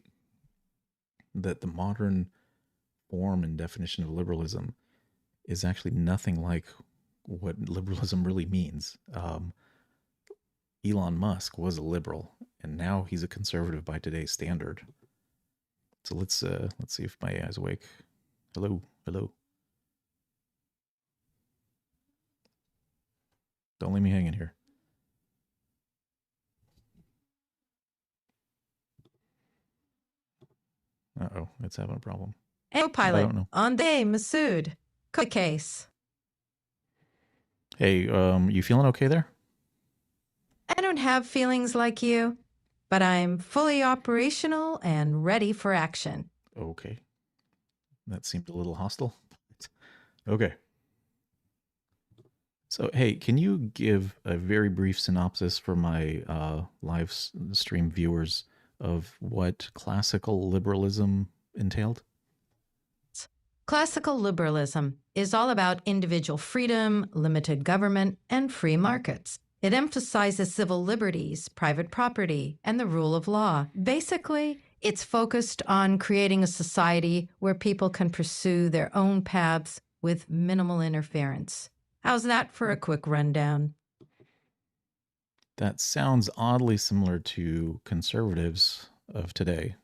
that the modern form and definition of liberalism is actually nothing like what liberalism really means. Elon Musk was a liberal, and now he's a conservative by today's standard. So let's see if my AI is awake. Hello. Don't leave me hanging here. Uh-oh, it's having a problem. Pilot on the Masood case. Hey, you feeling okay there? I don't have feelings like you, but I'm fully operational and ready for action. Okay. That seemed a little hostile. Okay. So, hey, can you give a very brief synopsis for my live stream viewers of what classical liberalism entailed? Classical liberalism is all about individual freedom, limited government, and free markets. It emphasizes civil liberties, private property, and the rule of law. Basically, it's focused on creating a society where people can pursue their own paths with minimal interference. How's that for a quick rundown? That sounds oddly similar to conservatives of today.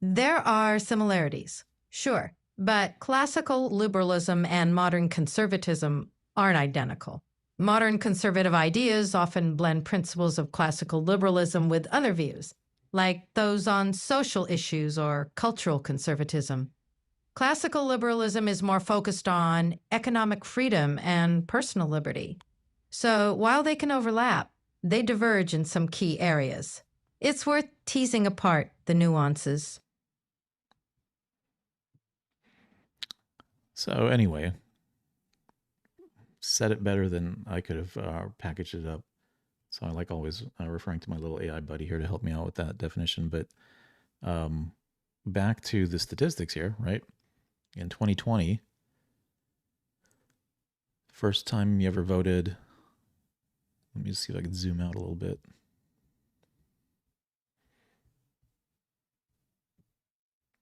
There are similarities, sure, but classical liberalism and modern conservatism aren't identical. Modern conservative ideas often blend principles of classical liberalism with other views, like those on social issues or cultural conservatism. Classical liberalism is more focused on economic freedom and personal liberty. So while they can overlap, they diverge in some key areas. It's worth teasing apart the nuances. So anyway, said it better than I could have packaged it up. So I like always referring to my little AI buddy here to help me out with that definition. But back to the statistics here, right? In 2020, first time you ever voted. Let me just see if I can zoom out a little bit.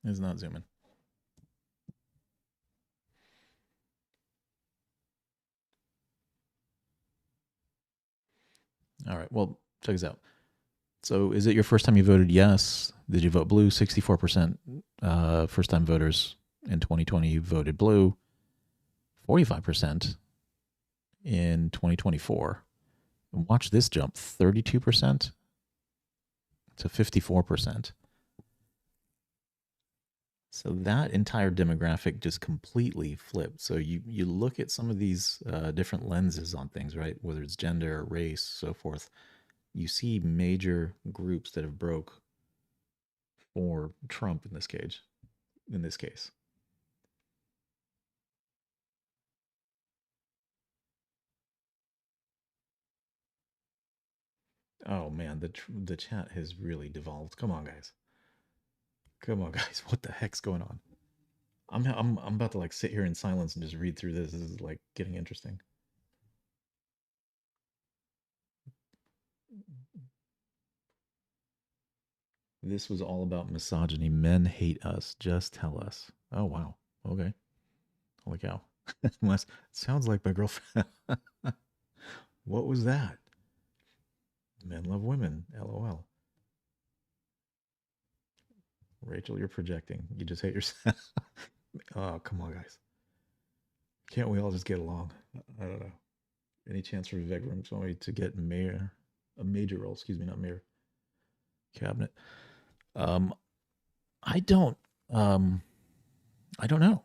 It's not zooming. All right, well, check this out. So is it your first time you voted yes? Did you vote blue? 64% first-time voters in 2020 voted blue. 45% in 2024. And watch this jump, 32% to 54%. So that entire demographic just completely flipped. So you look at some of these different lenses on things, right? Whether it's gender, race, so forth. You see major groups that have broke for Trump in this case. Oh man, the chat has really devolved. Come on, guys. Come on, guys. What the heck's going on? I'm about to like sit here in silence and just read through this. This is like getting interesting. This was all about misogyny. Men hate us. Just tell us. Oh wow. Okay. Holy cow. Sounds like my girlfriend. What was that? Men love women. LOL. Rachel, you're projecting. You just hate yourself. Oh, come on, guys. Can't we all just get along? I don't know. Any chance for Vivek Ramaswamy to get a major role? Excuse me, not mayor. Cabinet. I don't know.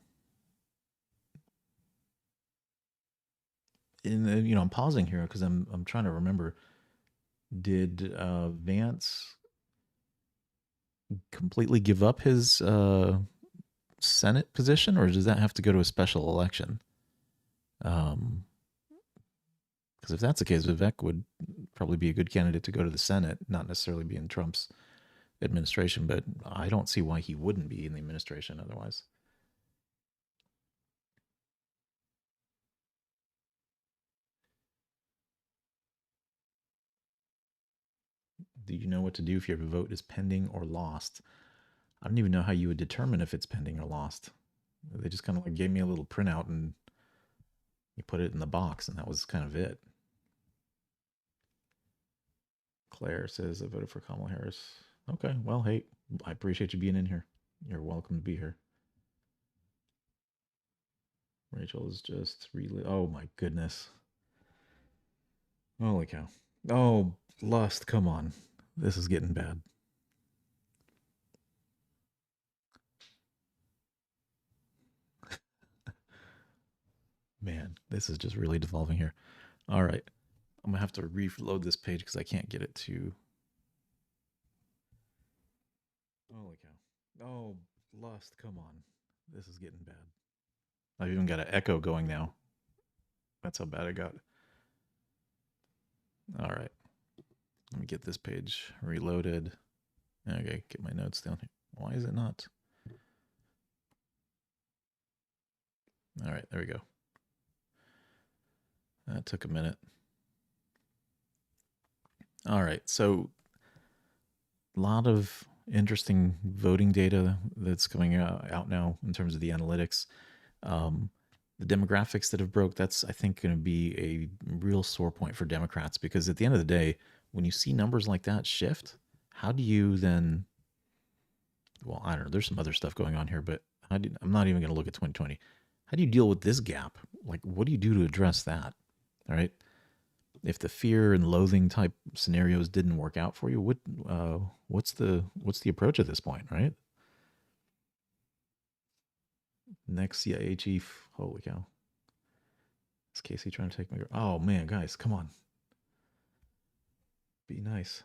I'm pausing here because I'm trying to remember. Did Vance completely give up his Senate position, or does that have to go to a special election? Because if that's the case, Vivek would probably be a good candidate to go to the Senate, not necessarily be in Trump's administration, but I don't see why he wouldn't be in the administration otherwise. Do you know what to do if your vote is pending or lost? I don't even know how you would determine if it's pending or lost. They just kind of like gave me a little printout and you put it in the box, and that was kind of it. Claire says, I voted for Kamala Harris. Okay, well, hey, I appreciate you being in here. You're welcome to be here. Rachel is just really, oh my goodness. Holy cow. Oh, lust, come on. This is getting bad. Man, this is just really devolving here. All right. I'm going to have to reload this page because I can't get it to... Holy cow. Oh, lust, come on. This is getting bad. I've even got an echo going now. That's how bad it got. All right. Let me get this page reloaded. Okay, get my notes down here. Why is it not? All right, there we go. That took a minute. All right, so a lot of interesting voting data that's coming out now in terms of the analytics. The demographics that have broke, that's, I think, going to be a real sore point for Democrats, because at the end of the day, when you see numbers like that shift, how do you then, well, I don't know, there's some other stuff going on here, but I'm not even going to look at 2020. How do you deal with this gap? Like, what do you do to address that? All right. if the fear and loathing type scenarios didn't work out for you, what's the approach at this point, right? Next CIA chief, holy cow. Is Casey trying to take me? Oh man, guys, come on. Be nice.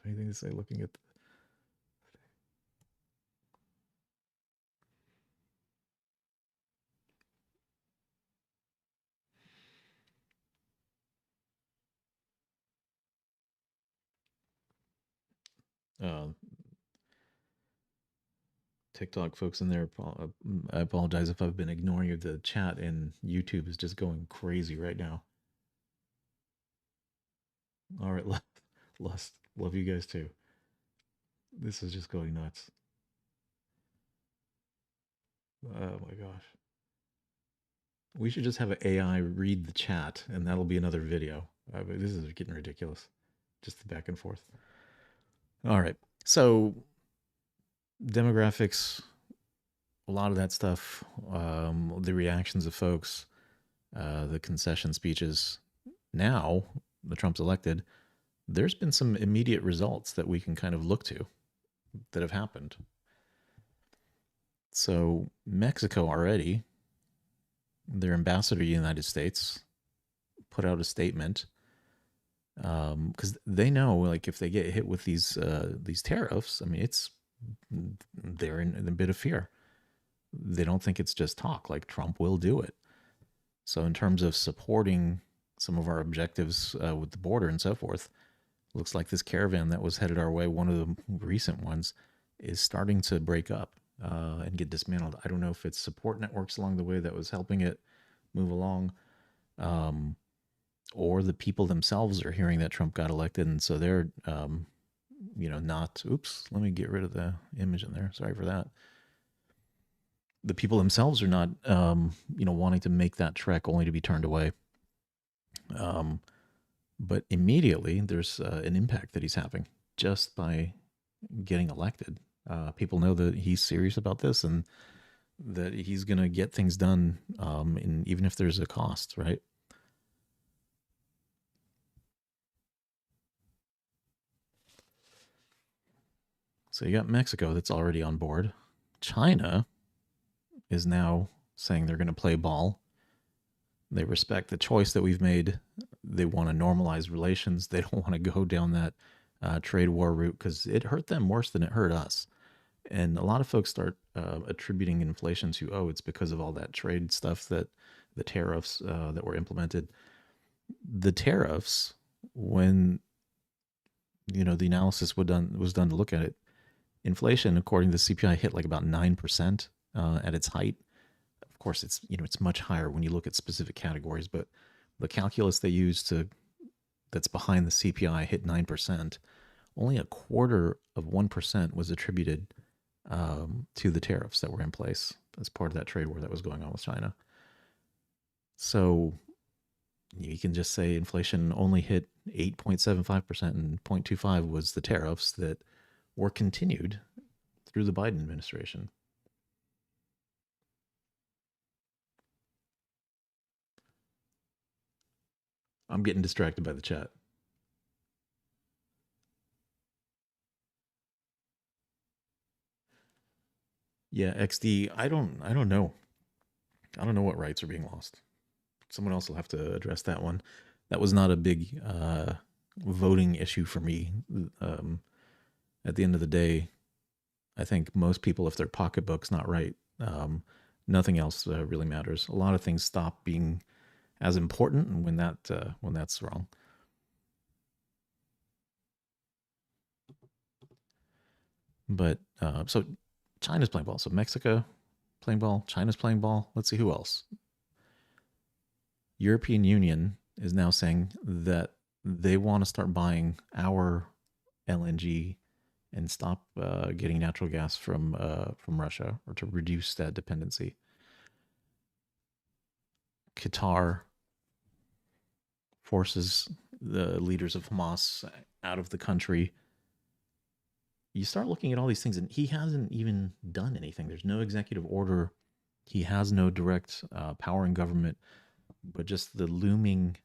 Anything to say looking at TikTok folks in there. I apologize if I've been ignoring you. The chat in YouTube is just going crazy right now. All right, Lust, love you guys too. This is just going nuts. Oh my gosh. We should just have an AI read the chat, and that'll be another video. This is getting ridiculous. Just the back and forth. All right. So, demographics, a lot of that stuff, the reactions of folks, the concession speeches. Now, the Trump's elected, there's been some immediate results that we can kind of look to that have happened. So, Mexico already, their ambassador to the United States put out a statement because they know, like, if they get hit with these tariffs, I mean, they're in a bit of fear. They don't think it's just talk, like Trump will do it. So in terms of supporting some of our objectives with the border and so forth, looks like this caravan that was headed our way, one of the recent ones, is starting to break up and get dismantled. I don't know if it's support networks along the way that was helping it move along, or the people themselves are hearing that Trump got elected, and so they're, not, oops, let me get rid of the image in there. Sorry for that. The people themselves are not, wanting to make that trek only to be turned away. But immediately there's an impact that he's having just by getting elected. People know that he's serious about this and that he's going to get things done, even if there's a cost, right? So you got Mexico that's already on board. China is now saying they're going to play ball. They respect the choice that we've made. They want to normalize relations. They don't want to go down that trade war route because it hurt them worse than it hurt us. And a lot of folks start attributing inflation to, it's because of all that trade stuff, that the tariffs that were implemented. The tariffs, when the analysis was done to look at it, inflation, according to the CPI, hit like about 9% at its height. Of course, it's much higher when you look at specific categories, but the calculus they use that's behind the CPI hit 9%. Only 0.25% was attributed to the tariffs that were in place as part of that trade war that was going on with China. So you can just say inflation only hit 8.75%, and 0.25 was the tariffs that were continued through the Biden administration. I'm getting distracted by the chat. Yeah, XD, I don't know. I don't know what rights are being lost. Someone else will have to address that one. That was not a big voting issue for me. At the end of the day, I think most people, if their pocketbook's not right, nothing else really matters. A lot of things stop being as important when that's wrong. But so China's playing ball. So Mexico playing ball. China's playing ball. Let's see who else. European Union is now saying that they want to start buying our LNG and stop getting natural gas from Russia, or to reduce that dependency. Qatar forces the leaders of Hamas out of the country. You start looking at all these things, and he hasn't even done anything. There's no executive order. He has no direct power in government. but just the looming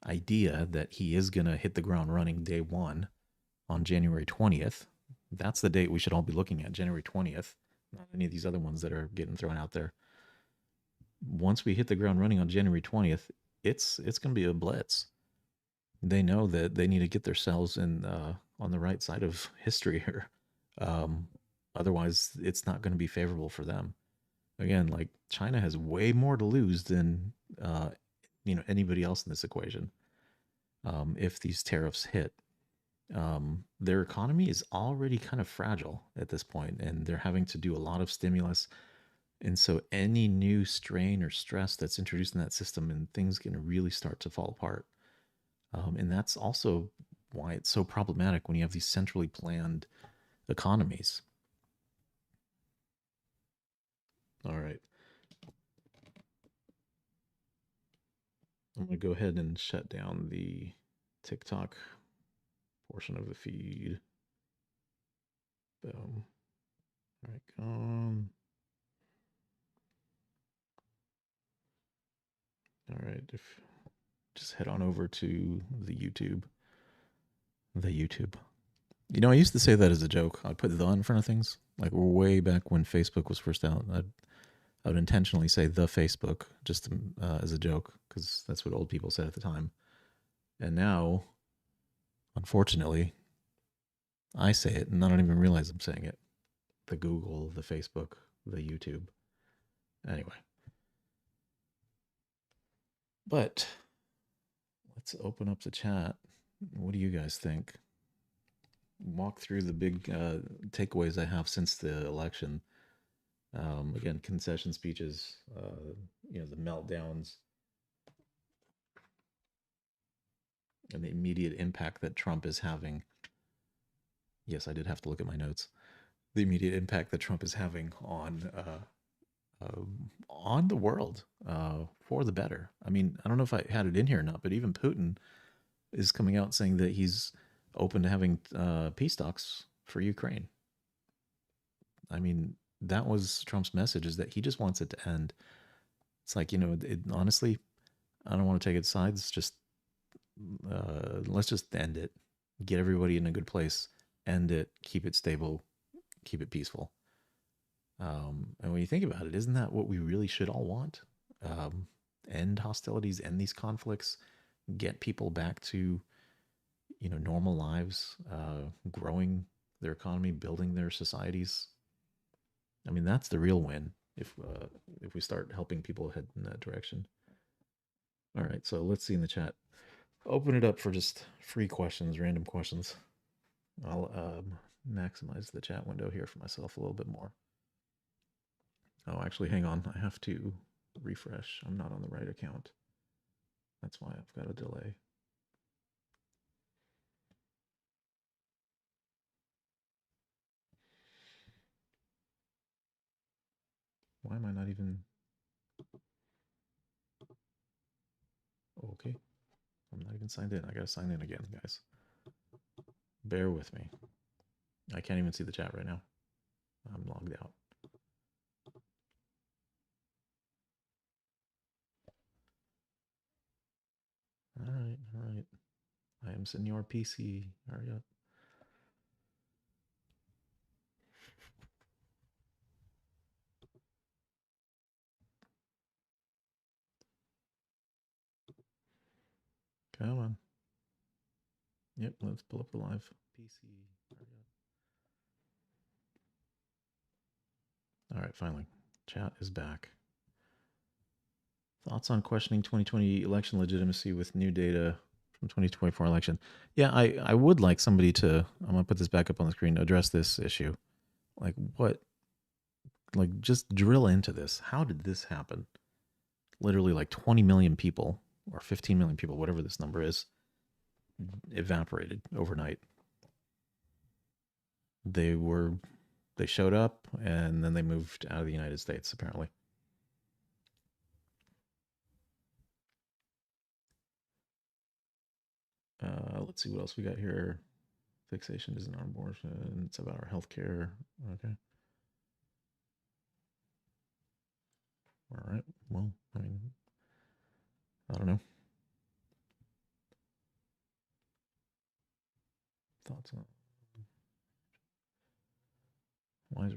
idea that he is going to hit the ground running day one on January 20th. That's the date we should all be looking at, January 20th, not any of these other ones that are getting thrown out there. Once we hit the ground running on January 20th, it's going to be a blitz. They know that they need to get themselves in on the right side of history here. Otherwise, it's not going to be favorable for them. Again, like China has way more to lose than anybody else in this equation. If these tariffs hit, their economy is already kind of fragile at this point, and they're having to do a lot of stimulus. And so any new strain or stress that's introduced in that system, and things can really start to fall apart. And that's also why it's so problematic when you have these centrally planned economies. All right. I'm going to go ahead and shut down the TikTok portion of the feed. Boom. All right, come. All right, just head on over to the YouTube. You know, I used to say that as a joke. I'd put the in front of things. Like way back when Facebook was first out, I would intentionally say the Facebook just as a joke, because that's what old people said at the time. And now, unfortunately, I say it and I don't even realize I'm saying it. The Google, the Facebook, the YouTube. Anyway. But let's open up the chat. What do you guys think? Walk through the big takeaways I have since the election. Again, concession speeches, the meltdowns, and the immediate impact that Trump is having. Yes, I did have to look at my notes. The immediate impact that Trump is having on the world for the better. I mean, I don't know if I had it in here or not, but even Putin is coming out saying that he's open to having peace talks for Ukraine. I mean, that was Trump's message, is that he just wants it to end. It's like, honestly, I don't want to take its sides. Just let's just end it. Get everybody in a good place. End it. Keep it stable. Keep it peaceful. And when you think about it, isn't that what we really should all want? End hostilities, end these conflicts, get people back to, normal lives, growing their economy, building their societies. I mean, that's the real win if we start helping people head in that direction. All right, so let's see in the chat. Open it up for just free questions, random questions. I'll maximize the chat window here for myself a little bit more. Oh, actually, hang on. I have to refresh. I'm not on the right account. That's why I've got a delay. Why am I not even... Okay. I'm not even signed in. I gotta sign in again, guys. Bear with me. I can't even see the chat right now. I'm logged out. All right. I am Senor PC. Hurry up. Come on. Yep, let's pull up the live PC. Hurry up. All right, finally. Chat is back. Thoughts on questioning 2020 election legitimacy with new data from 2024 election? Yeah, I would like somebody to, I'm going to put this back up on the screen, address this issue. Like, what? Like, just drill into this. How did this happen? Literally, like 20 million people, or 15 million people, whatever this number is, evaporated overnight. They showed up, and then they moved out of the United States, apparently. Let's see what else we got here. Fixation isn't on abortion. It's about our health care. Okay. All right. Well, I mean,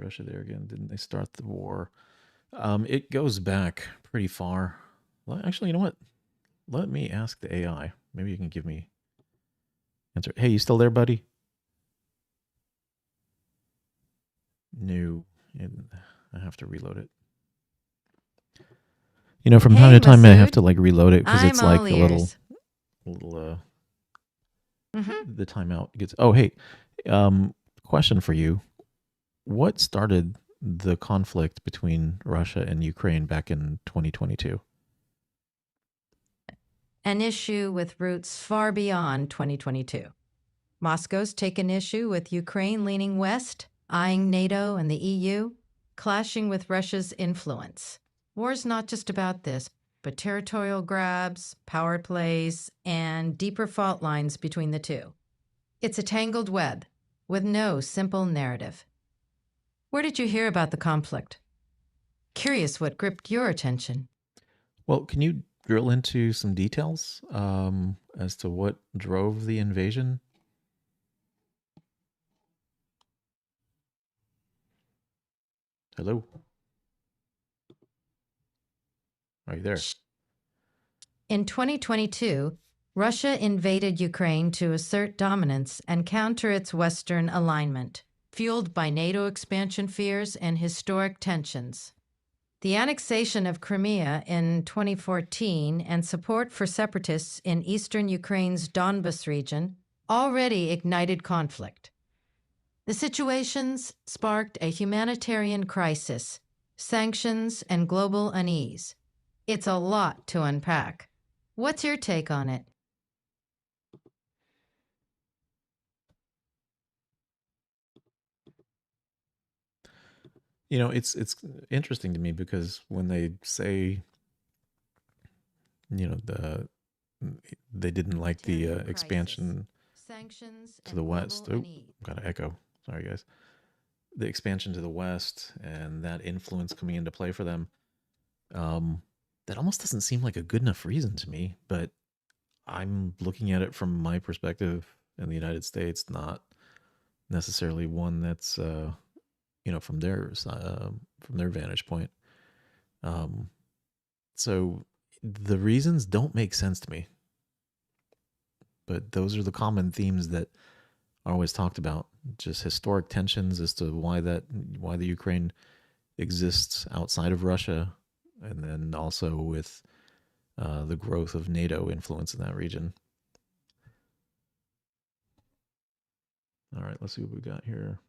Russia there again? Didn't they start the war? It goes back pretty far. Well, actually, you know what? Let me ask the AI. Maybe you can give me answer. Hey, you still there, buddy? No. I have to reload it. You know, from time to time, I have to like reload it because it's like a little the timeout gets. Oh, hey, question for you: what started the conflict between Russia and Ukraine back in 2022? An issue with roots far beyond 2022. Moscow's taken issue with Ukraine leaning west, eyeing NATO and the EU, clashing with Russia's influence. War's not just about this, but territorial grabs, power plays, and deeper fault lines between the two. It's a tangled web with no simple narrative. Where did you hear about the conflict? Curious what gripped your attention. Well, can you drill into some details as to what drove the invasion? Hello? Are you there? In 2022, Russia invaded Ukraine to assert dominance and counter its Western alignment, fueled by NATO expansion fears and historic tensions. The annexation of Crimea in 2014 and support for separatists in eastern Ukraine's Donbas region already ignited conflict. The situations sparked a humanitarian crisis, sanctions, and global unease. It's a lot to unpack. What's your take on it? You know, it's interesting to me because when they say, you know, they didn't like the expansion to the west. Oh, got an echo. Sorry, guys. The expansion to the west and that influence coming into play for them. That almost doesn't seem like a good enough reason to me, but I'm looking at it from my perspective in the United States, not necessarily one that's, you know, from their vantage point. So the reasons don't make sense to me, but those are the common themes that are always talked about. Just historic tensions as to why the Ukraine exists outside of Russia, and then also with the growth of NATO influence in that region. All right, let's see what we got here.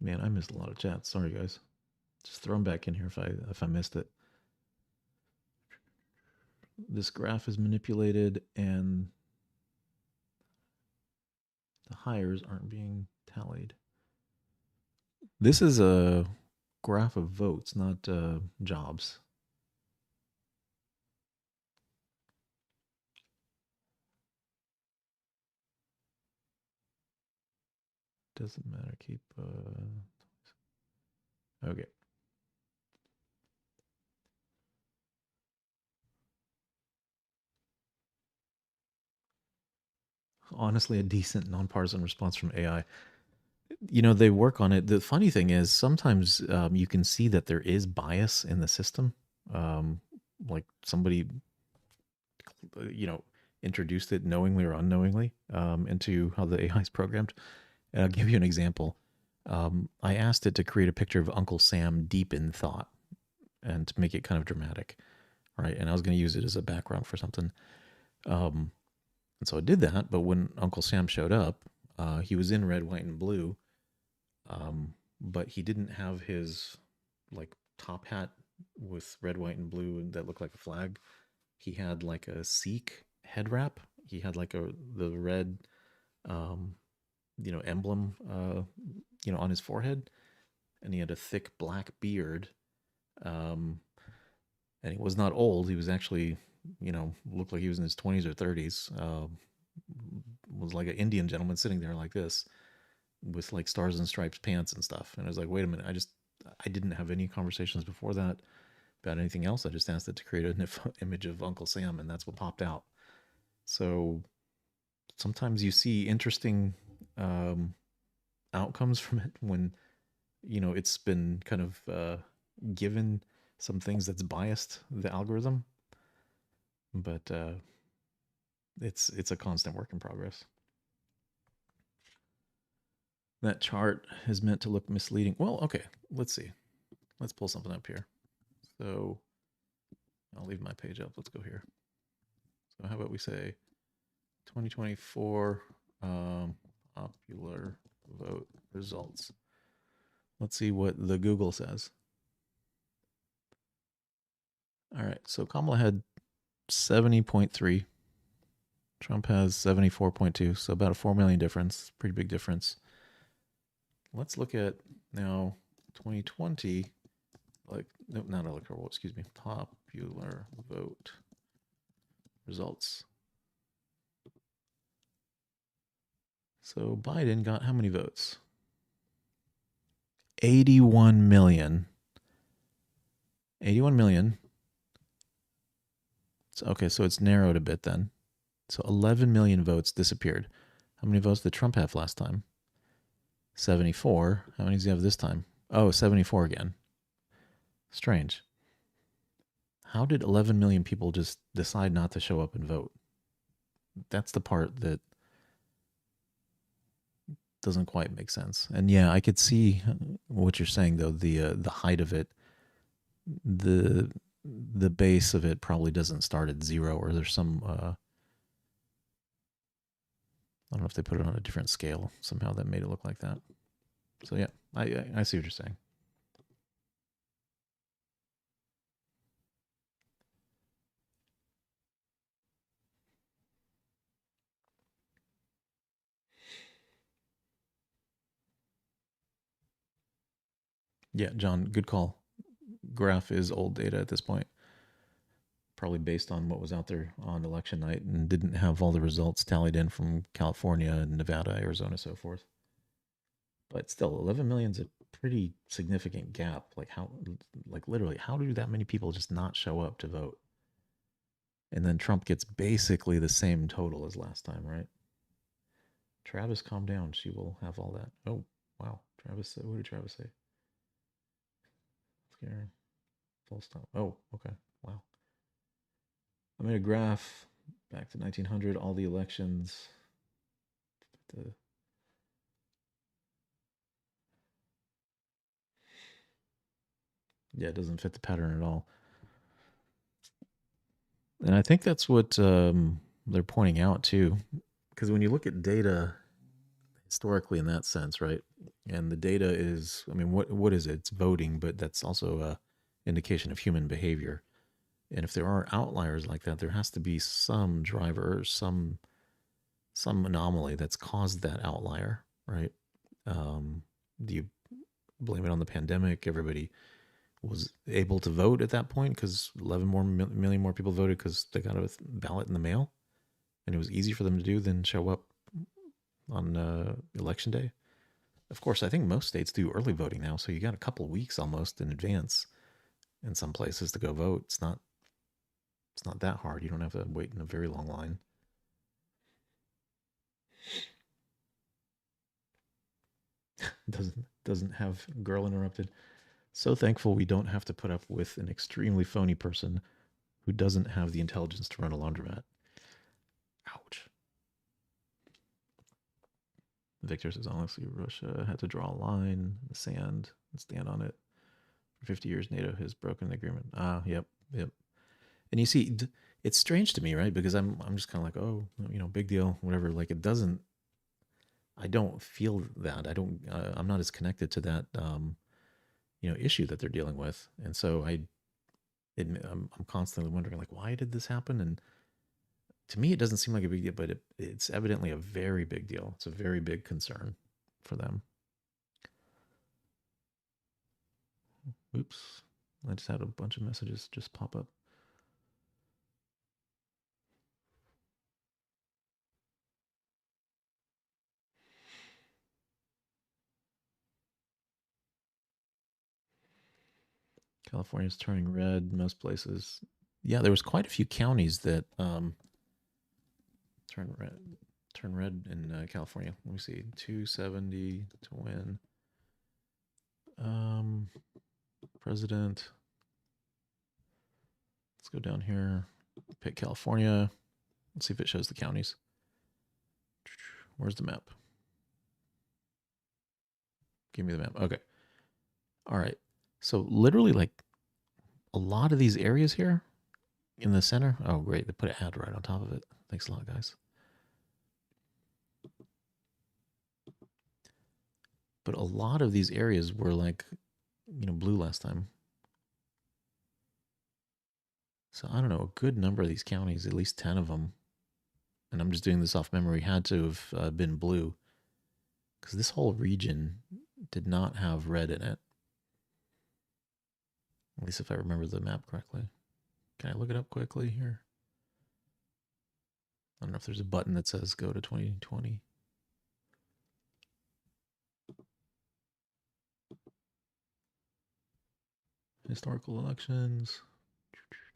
Man, I missed a lot of chats. Sorry, guys. Just throw them back in here if I missed it. This graph is manipulated and the hires aren't being tallied. This is a graph of votes, not jobs. Doesn't matter. Keep. Okay. Honestly, a decent nonpartisan response from AI. You know, they work on it. The funny thing is sometimes you can see that there is bias in the system. Like somebody, you know, introduced it knowingly or unknowingly into how the AI is programmed. And I'll give you an example. I asked it to create a picture of Uncle Sam deep in thought and to make it kind of dramatic, right? And I was going to use it as a background for something. And so I did that, but when Uncle Sam showed up, he was in red, white, and blue, but he didn't have his like top hat with red, white, and blue and that looked like a flag. He had like a Sikh head wrap. He had like the red, you know, emblem, you know, on his forehead, and he had a thick black beard, and he was not old. He was actually, you know, looked like he was in his 20s or 30s. Was like an Indian gentleman sitting there like this, with like stars and stripes pants and stuff. And I was like, wait a minute, I didn't have any conversations before that. about anything else. I just asked it to create an image of Uncle Sam, and that's what popped out. So sometimes you see interesting outcomes from it when it's been kind of given some things that's biased the algorithm, but it's a constant work in progress. That chart is meant to look misleading. Well, okay, let's see. Let's pull something up here. So I'll leave my page up. Let's go here. So how about we say 2024 popular vote results. Let's see what the Google says. All right, so Kamala had 70.3. Trump has 74.2, so about a 4 million difference. Pretty big difference. Let's look at now 2020, like, no, not electoral, excuse me, popular vote results. So Biden got how many votes? 81 million. 81 million. Okay, so it's narrowed a bit then. So 11 million votes disappeared. How many votes did Trump have last time? 74. How many does he have this time? Oh, 74 again. Strange. How did 11 million people just decide not to show up and vote? That's the part that doesn't quite make sense. And yeah, I could see what you're saying though. The height of it, the base of it probably doesn't start at 0, or there's some I don't know if they put it on a different scale somehow that made it look like that. So yeah, I see what you're saying. Yeah, John, good call. Graph is old data at this point. Probably based on what was out there on election night and didn't have all the results tallied in from California and Nevada, Arizona, so forth. But still, 11 million is a pretty significant gap. Like literally, how do that many people just not show up to vote? And then Trump gets basically the same total as last time, right? Travis, calm down. She will have all that. Oh, wow. Travis, what did Travis say? Scary. Full stop. Oh, okay. Wow. I made a graph back to 1900, all the elections. Yeah, it doesn't fit the pattern at all. And I think that's what they're pointing out too. Because when you look at data historically in that sense, right? And the data is, I mean, what is it? It's voting, but that's also a indication of human behavior. And if there are outliers like that, there has to be some driver, some anomaly that's caused that outlier, right? Do you blame it on the pandemic? Everybody was able to vote at that point because 11 million more people voted because they got a ballot in the mail, and it was easy for them to do than show up on election day. Of course, I think most states do early voting now, so you got a couple weeks almost in advance in some places to go vote. It's not that hard. You don't have to wait in a very long line. Doesn't have girl interrupted. So thankful we don't have to put up with an extremely phony person who doesn't have the intelligence to run a laundromat. Ouch. Victor says, honestly, Russia had to draw a line in the sand and stand on it. For 50 years, NATO has broken the agreement. Yep. And you see, it's strange to me, right? Because I'm just kind of like, oh, big deal, whatever. Like I don't feel that. I'm not as connected to that, issue that they're dealing with. And so I'm constantly wondering, like, why did this happen? And to me, it doesn't seem like a big deal, but it's evidently a very big deal. It's a very big concern for them. Oops. I just had a bunch of messages just pop up. California's turning red most places. Yeah, there was quite a few counties that turn red in California. Let me see. 270 to win. President. Let's go down here. Pick California. Let's see if it shows the counties. Where's the map? Give me the map. Okay. All right. So literally like a lot of these areas here in the center. Oh, great. They put an ad right on top of it. Thanks a lot, guys. But a lot of these areas were like, you know, blue last time. So I don't know, a good number of these counties, at least 10 of them, and I'm just doing this off memory, had to have been blue. Because this whole region did not have red in it. At least if I remember the map correctly. Can I look it up quickly here? I don't know if there's a button that says go to 2020. Historical elections,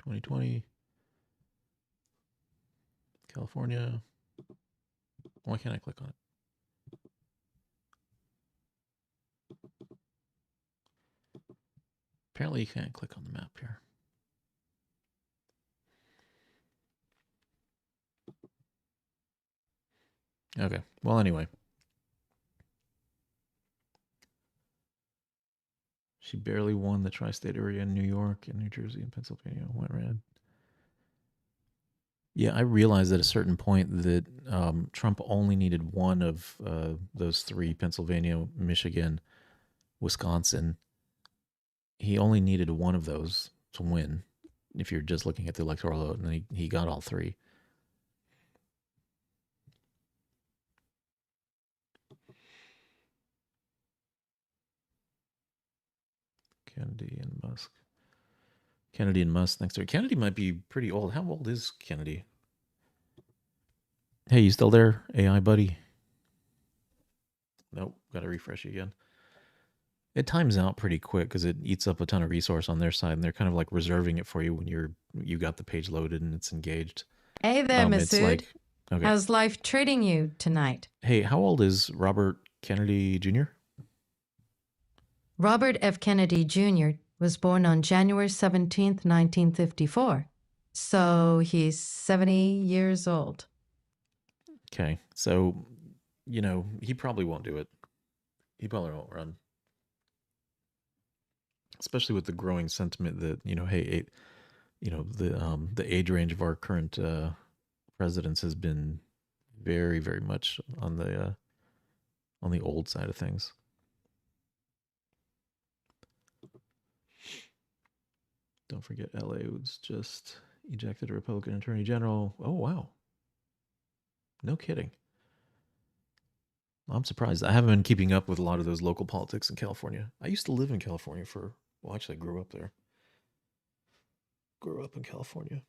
2020. California. Why can't I click on it? Apparently you can't click on the map here. Okay, well anyway. She barely won the tri-state area in New York and New Jersey and Pennsylvania. Went red. Yeah, I realized at a certain point that Trump only needed one of those three, Pennsylvania, Michigan, Wisconsin. He only needed one of those to win if you're just looking at the electoral vote, and he got all three. Kennedy and Musk. Kennedy and Musk next door. Kennedy might be pretty old. How old is Kennedy? Hey, you still there, AI buddy? Nope, got to refresh you again. It times out pretty quick because it eats up a ton of resource on their side, and they're kind of like reserving it for you when you got the page loaded and it's engaged. Hey there, Masood. Like, okay. How's life treating you tonight? Hey, how old is Robert Kennedy Jr.? Robert F. Kennedy Jr. was born on January 17th, 1954. So he's 70 years old. Okay, so, you know, he probably won't do it. He probably won't run. Especially with the growing sentiment that, you know, hey, the age range of our current presidents has been very, very much on the old side of things. Don't forget, LA was just ejected a Republican Attorney General. Oh, wow. No kidding. I'm surprised. I haven't been keeping up with a lot of those local politics in California. I used to live in California well, actually, I grew up there. Grew up in California.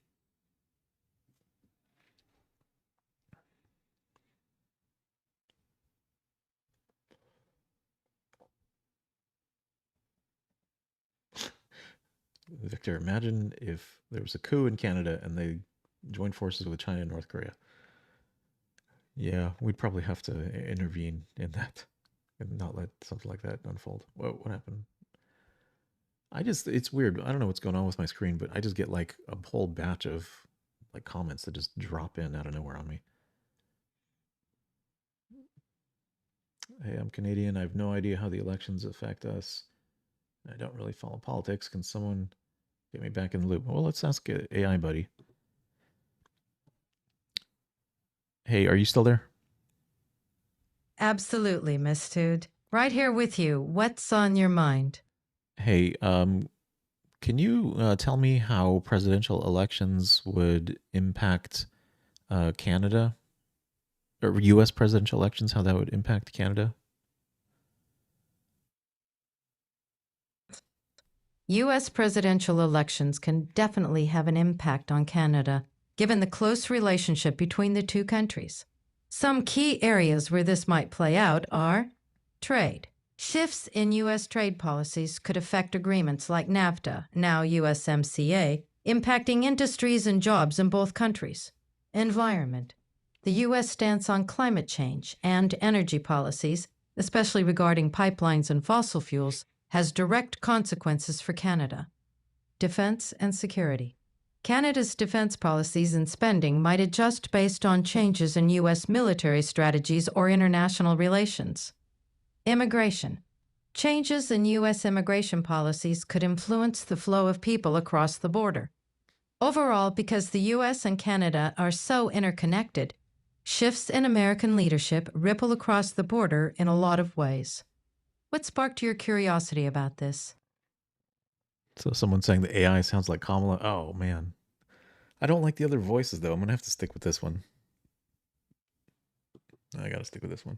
Victor, imagine if there was a coup in Canada and they joined forces with China and North Korea. Yeah, we'd probably have to intervene in that and not let something like that unfold. Whoa, what happened? It's weird. I don't know what's going on with my screen, but I just get like a whole batch of like comments that just drop in out of nowhere on me. Hey, I'm Canadian. I have no idea how the elections affect us. I don't really follow politics. Can someone get me back in the loop? Well, let's ask AI buddy. Hey, are you still there? Absolutely, Miss Tood. Right here with you. What's on your mind? Hey, can you tell me how presidential elections would impact Canada? Or U.S. presidential elections, how that would impact Canada? U.S. presidential elections can definitely have an impact on Canada, given the close relationship between the two countries. Some key areas where this might play out are trade. Shifts in U.S. trade policies could affect agreements like NAFTA, now USMCA, impacting industries and jobs in both countries. Environment. The U.S. stance on climate change and energy policies, especially regarding pipelines and fossil fuels, has direct consequences for Canada. Defense and security. Canada's defense policies and spending might adjust based on changes in U.S. military strategies or international relations. Immigration. Changes in U.S. immigration policies could influence the flow of people across the border. Overall, because the U.S. and Canada are so interconnected, shifts in American leadership ripple across the border in a lot of ways. What sparked your curiosity about this? So someone saying the AI sounds like Kamala. Oh, man. I don't like the other voices, though. I'm going to have to stick with this one. I got to stick with this one.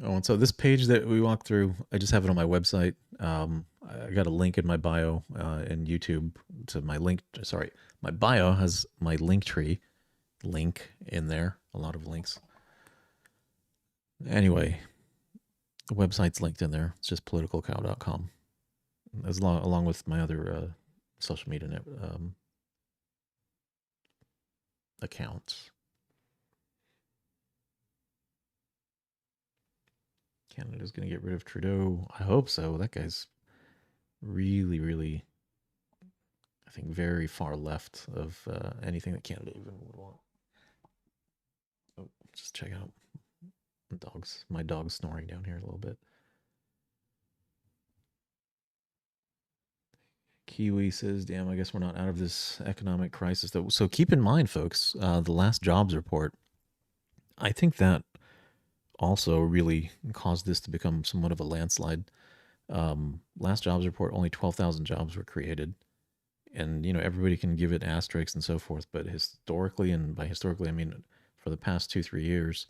Oh, and so this page that we walked through, I just have it on my website. I got a link in my bio in YouTube to my link. Sorry, my bio has my Linktree link in there. A lot of links. Anyway, the website's linked in there. It's just politicalcow.com. Along with my other social media accounts. Canada's going to get rid of Trudeau. I hope so. That guy's really, really, I think, very far left of anything that Canada even would want. Oh, just check out my dog's snoring down here a little bit. Kiwi says, damn, I guess we're not out of this economic crisis, though. So keep in mind, folks, the last jobs report, I think that also really caused this to become somewhat of a landslide. Last jobs report, only 12,000 jobs were created. And, everybody can give it asterisks and so forth, but historically, and by historically, I mean for the past 2-3 years,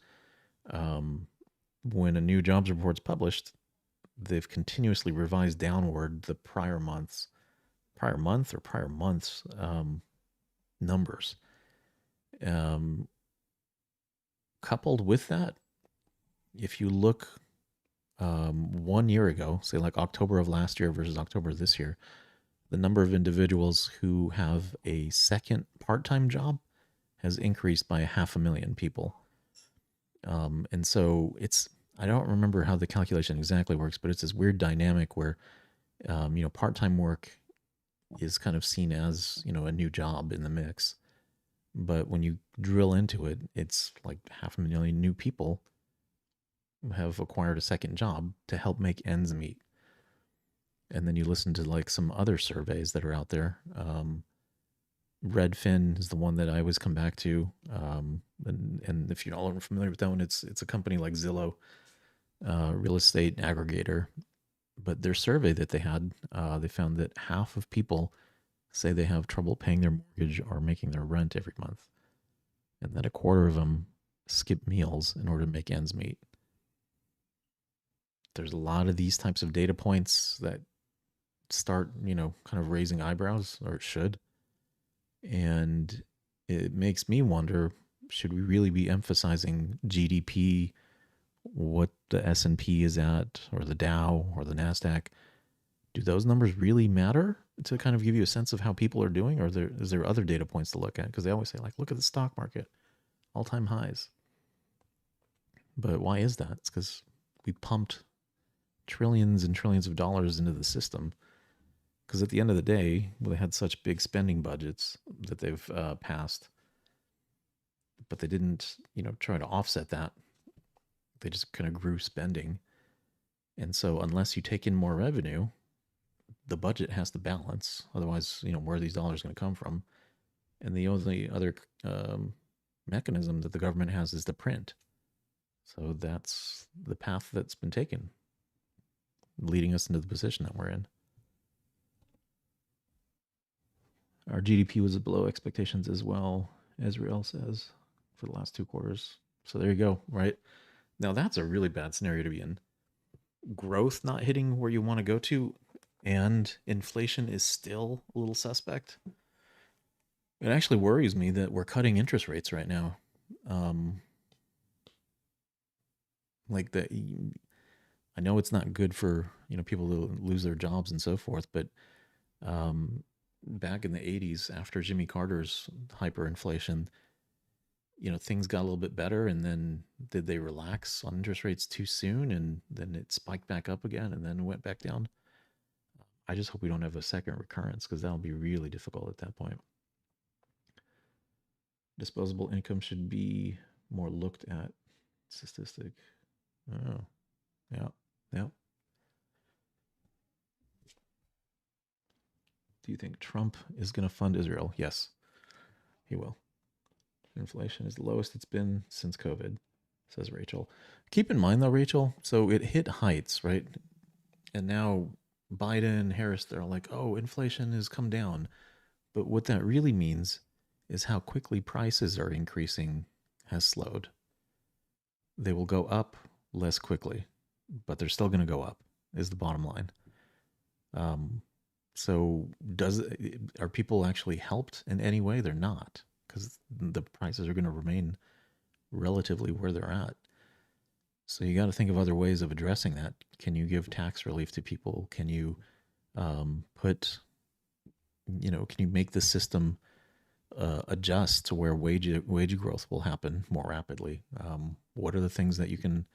when a new jobs report's published, they've continuously revised downward the prior months numbers. Coupled with that, if you look 1 year ago, say like October of last year versus October of this year, the number of individuals who have a second part-time job has increased by 500,000 people. And so I don't remember how the calculation exactly works, but it's this weird dynamic where, part-time work is kind of seen as, a new job in the mix. But when you drill into it, it's like 500,000 new people have acquired a second job to help make ends meet. And then you listen to like some other surveys that are out there. Redfin is the one that I always come back to. And if you're all familiar with that one, it's a company like Zillow, real estate aggregator. But their survey that they had, they found that half of people say they have trouble paying their mortgage or making their rent every month. And that a quarter of them skip meals in order to make ends meet. There's a lot of these types of data points that start, kind of raising eyebrows, or it should. And it makes me wonder, should we really be emphasizing GDP, what the S&P is at, or the Dow, or the NASDAQ? Do those numbers really matter to kind of give you a sense of how people are doing? Or is there other data points to look at? Because they always say, like, look at the stock market, all-time highs. But why is that? It's because we pumped trillions and trillions of dollars into the system. Because at the end of the day, they had such big spending budgets that they've passed, but they didn't, try to offset that. They just kind of grew spending. And so unless you take in more revenue, the budget has to balance. Otherwise, where are these dollars going to come from? And the only other mechanism that the government has is to print. So that's the path that's been taken, leading us into the position that we're in. Our GDP was below expectations as well, Israel says, for the last 2 quarters. So there you go, right? Now that's a really bad scenario to be in. Growth not hitting where you want to go to, and inflation is still a little suspect. It actually worries me that we're cutting interest rates right now. Like I know it's not good for, people to lose their jobs and so forth, but back in the 80s, after Jimmy Carter's hyperinflation, things got a little bit better, and then did they relax on interest rates too soon, and then it spiked back up again and then went back down? I just hope we don't have a second recurrence, because that'll be really difficult at that point. Disposable income should be more looked at. Statistic. Oh, yeah, yeah. Do you think Trump is going to fund Israel? Yes, he will. Inflation is the lowest it's been since COVID, says Rachel. Keep in mind, though, Rachel, so it hit heights, right? And now Biden, Harris, they're all like, oh, inflation has come down. But what that really means is how quickly prices are increasing has slowed. They will go up less quickly, but they're still going to go up, is the bottom line. So are people actually helped in any way? They're not, because the prices are going to remain relatively where they're at. So you got to think of other ways of addressing that. Can you give tax relief to people? Can you can you make the system adjust to where wage growth will happen more rapidly? What are the things that you can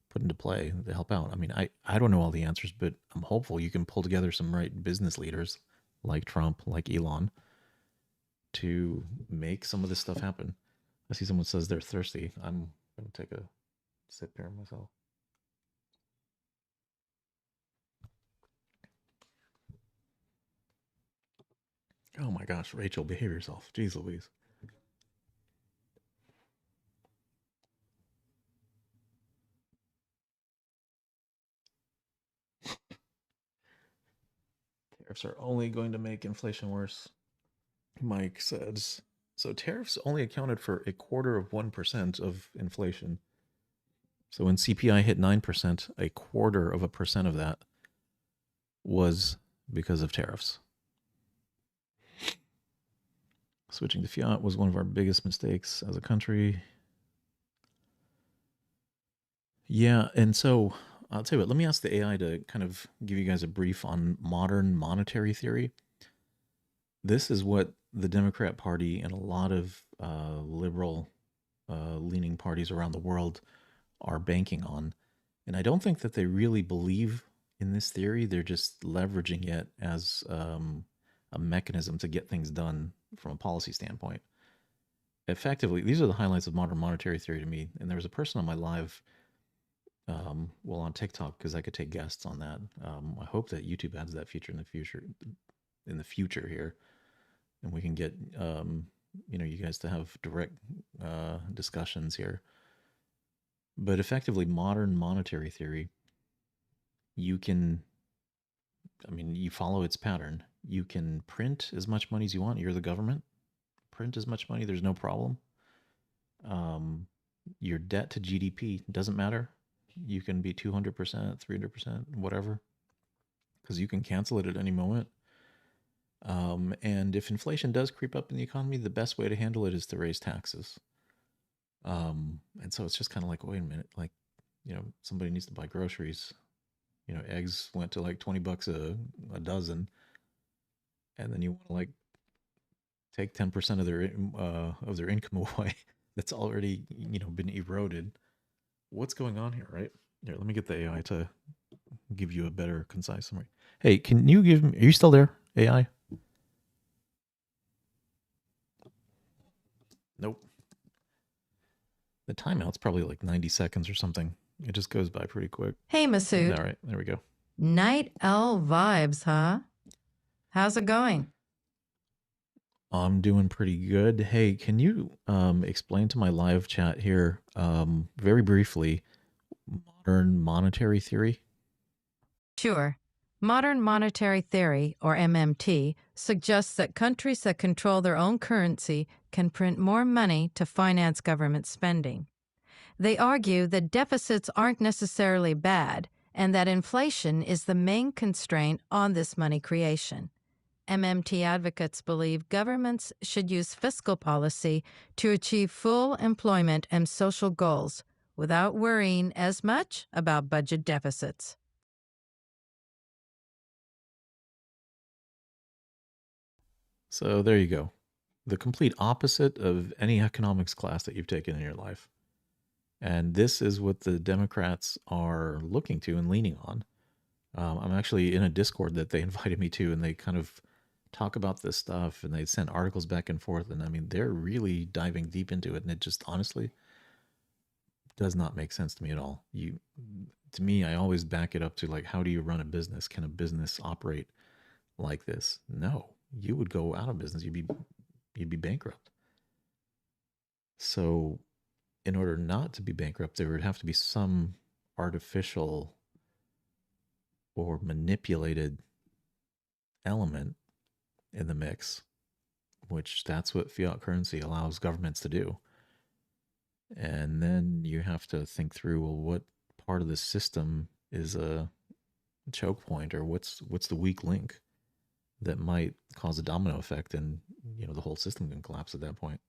put into play to help out? I mean, I don't know all the answers, but I'm hopeful you can pull together some right business leaders like Trump, like Elon, to make some of this stuff happen. I see someone says they're thirsty. I'm going to take a sip here myself. Oh my gosh, Rachel, behave yourself. Jeez Louise. Tariffs are only going to make inflation worse, Mike says. So tariffs only accounted for 0.25% of inflation. So when CPI hit 9%, 0.25% of that was because of tariffs. Switching to fiat was one of our biggest mistakes as a country. Yeah, and so I'll tell you what, let me ask the AI to kind of give you guys a brief on modern monetary theory. This is what the Democrat Party and a lot of liberal leaning parties around the world are banking on. And I don't think that they really believe in this theory. They're just leveraging it as a mechanism to get things done from a policy standpoint. Effectively, these are the highlights of modern monetary theory to me. And there was a person on my live, on TikTok, because I could take guests on that. I hope that YouTube adds that feature in the future here, and we can get you guys to have direct discussions here. But effectively, modern monetary theory, you follow its pattern. You can print as much money as you want. You're the government. Print as much money. There's no problem. Your debt to GDP doesn't matter. You can be 200%, 300%, whatever, because you can cancel it at any moment. And if inflation does creep up in the economy, the best way to handle it is to raise taxes. And so it's just kind of like, wait a minute, like, somebody needs to buy groceries. Eggs went to like $20 a dozen, and then you want to like take 10% of their income away that's already been eroded. What's going on here, right? Here, let me get the AI to give you a better, concise summary. Hey, can you give me? Are you still there, AI? Nope. The timeout's probably like 90 seconds or something. It just goes by pretty quick. Hey, Masood. All right, there we go. Night owl vibes, huh? How's it going? I'm doing pretty good. Hey, can you explain to my live chat here very briefly modern monetary theory? Sure. Modern monetary theory, or MMT, suggests that countries that control their own currency can print more money to finance government spending. They argue that deficits aren't necessarily bad and that inflation is the main constraint on this money creation. MMT advocates believe governments should use fiscal policy to achieve full employment and social goals without worrying as much about budget deficits. So there you go. The complete opposite of any economics class that you've taken in your life. And this is what the Democrats are looking to and leaning on. I'm actually in a Discord that they invited me to, and they kind of talk about this stuff, and they send articles back and forth. And I mean, they're really diving deep into it, and it just honestly does not make sense to me at all. To me, I always back it up to like, how do you run a business? Can a business operate like this? No, you would go out of business. You'd be bankrupt. So, in order not to be bankrupt, there would have to be some artificial or manipulated element in the mix, which that's what fiat currency allows governments to do. And then you have to think through, well, what part of the system is a choke point, or what's the weak link that might cause a domino effect, and the whole system can collapse at that point.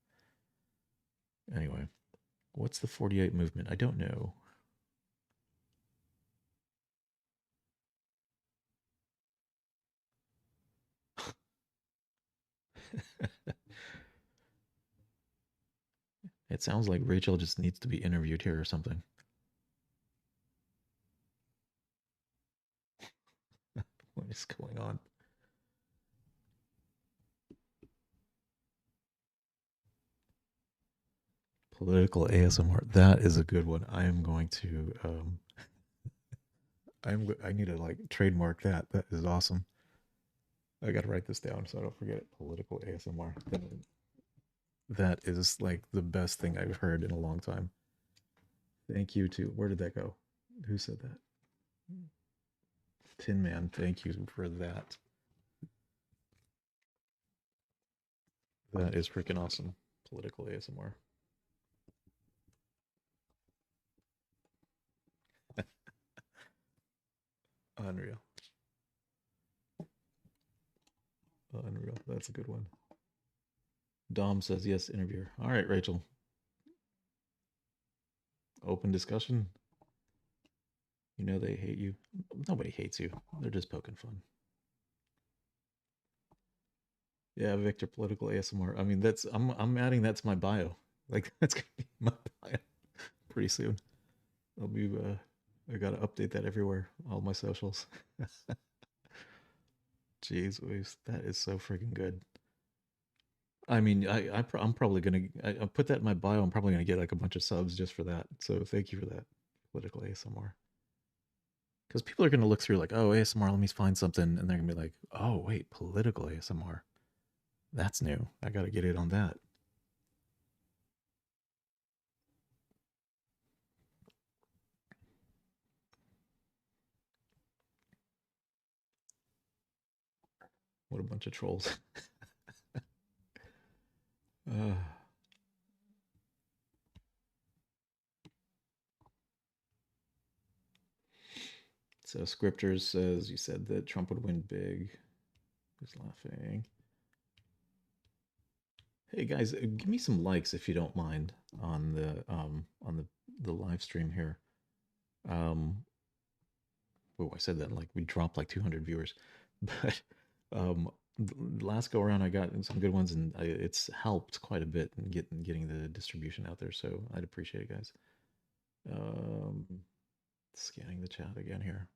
Anyway, what's the 48 movement? I don't know. It sounds like Rachel just needs to be interviewed here or something. What is going on? Political ASMR. That is a good one. I am going to I need to like trademark that. That is awesome. I got to write this down so I don't forget it. Political ASMR. That is like the best thing I've heard in a long time. Thank you to, where did that go? Who said that? Tin Man, thank you for that. That is freaking awesome. Political ASMR. Unreal. Unreal. That's a good one. Dom says yes, interviewer. All right, Rachel. Open discussion. You know they hate you. Nobody hates you. They're just poking fun. Yeah, Victor, political ASMR. I mean, that's I'm adding that to my bio. Like that's gonna be my bio pretty soon. I'll be I gotta update that everywhere, all my socials. Jeez, that is so freaking good. I mean, I'm probably gonna I put that in my bio. I'm probably gonna get like a bunch of subs just for that. So thank you for that, political ASMR. Because people are gonna look through like, oh, ASMR, let me find something, and they're gonna be like, oh, wait, political ASMR. That's new. I gotta get it on that. What a bunch of trolls. uh, so Scripters says you said that Trump would win big. Who's laughing? Hey guys, give me some likes if you don't mind on the live stream here. Oh, I said that like we dropped like 200 viewers, but the last go around I got some good ones, and it's helped quite a bit in getting the distribution out there. So I'd appreciate it, guys. Scanning the chat again here.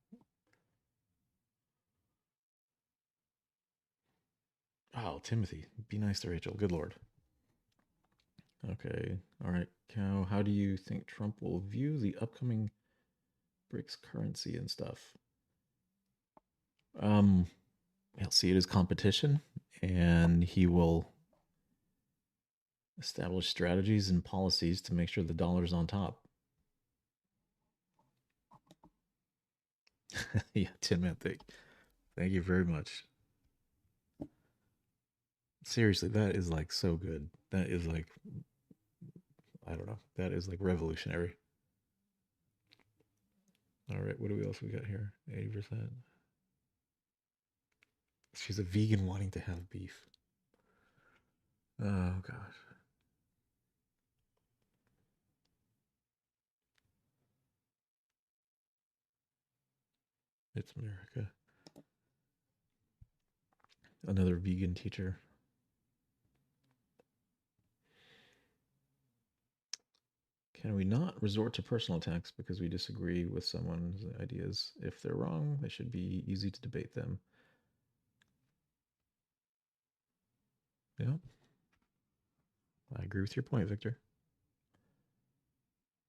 Oh, Timothy, be nice to Rachel. Good Lord. Okay, all right, Cow. How do you think Trump will view the upcoming BRICS currency and stuff? He'll see it as competition, and he will establish strategies and policies to make sure the dollar's on top. Yeah, Tin Man, thank you very much. Seriously, that is like so good. That is like, I don't know. That is like revolutionary. All right, what do we else we got here? 80%. She's a vegan wanting to have beef. Oh gosh. It's America. Another vegan teacher. Can we not resort to personal attacks because we disagree with someone's ideas? If they're wrong, they should be easy to debate them. Yeah. I agree with your point, Victor.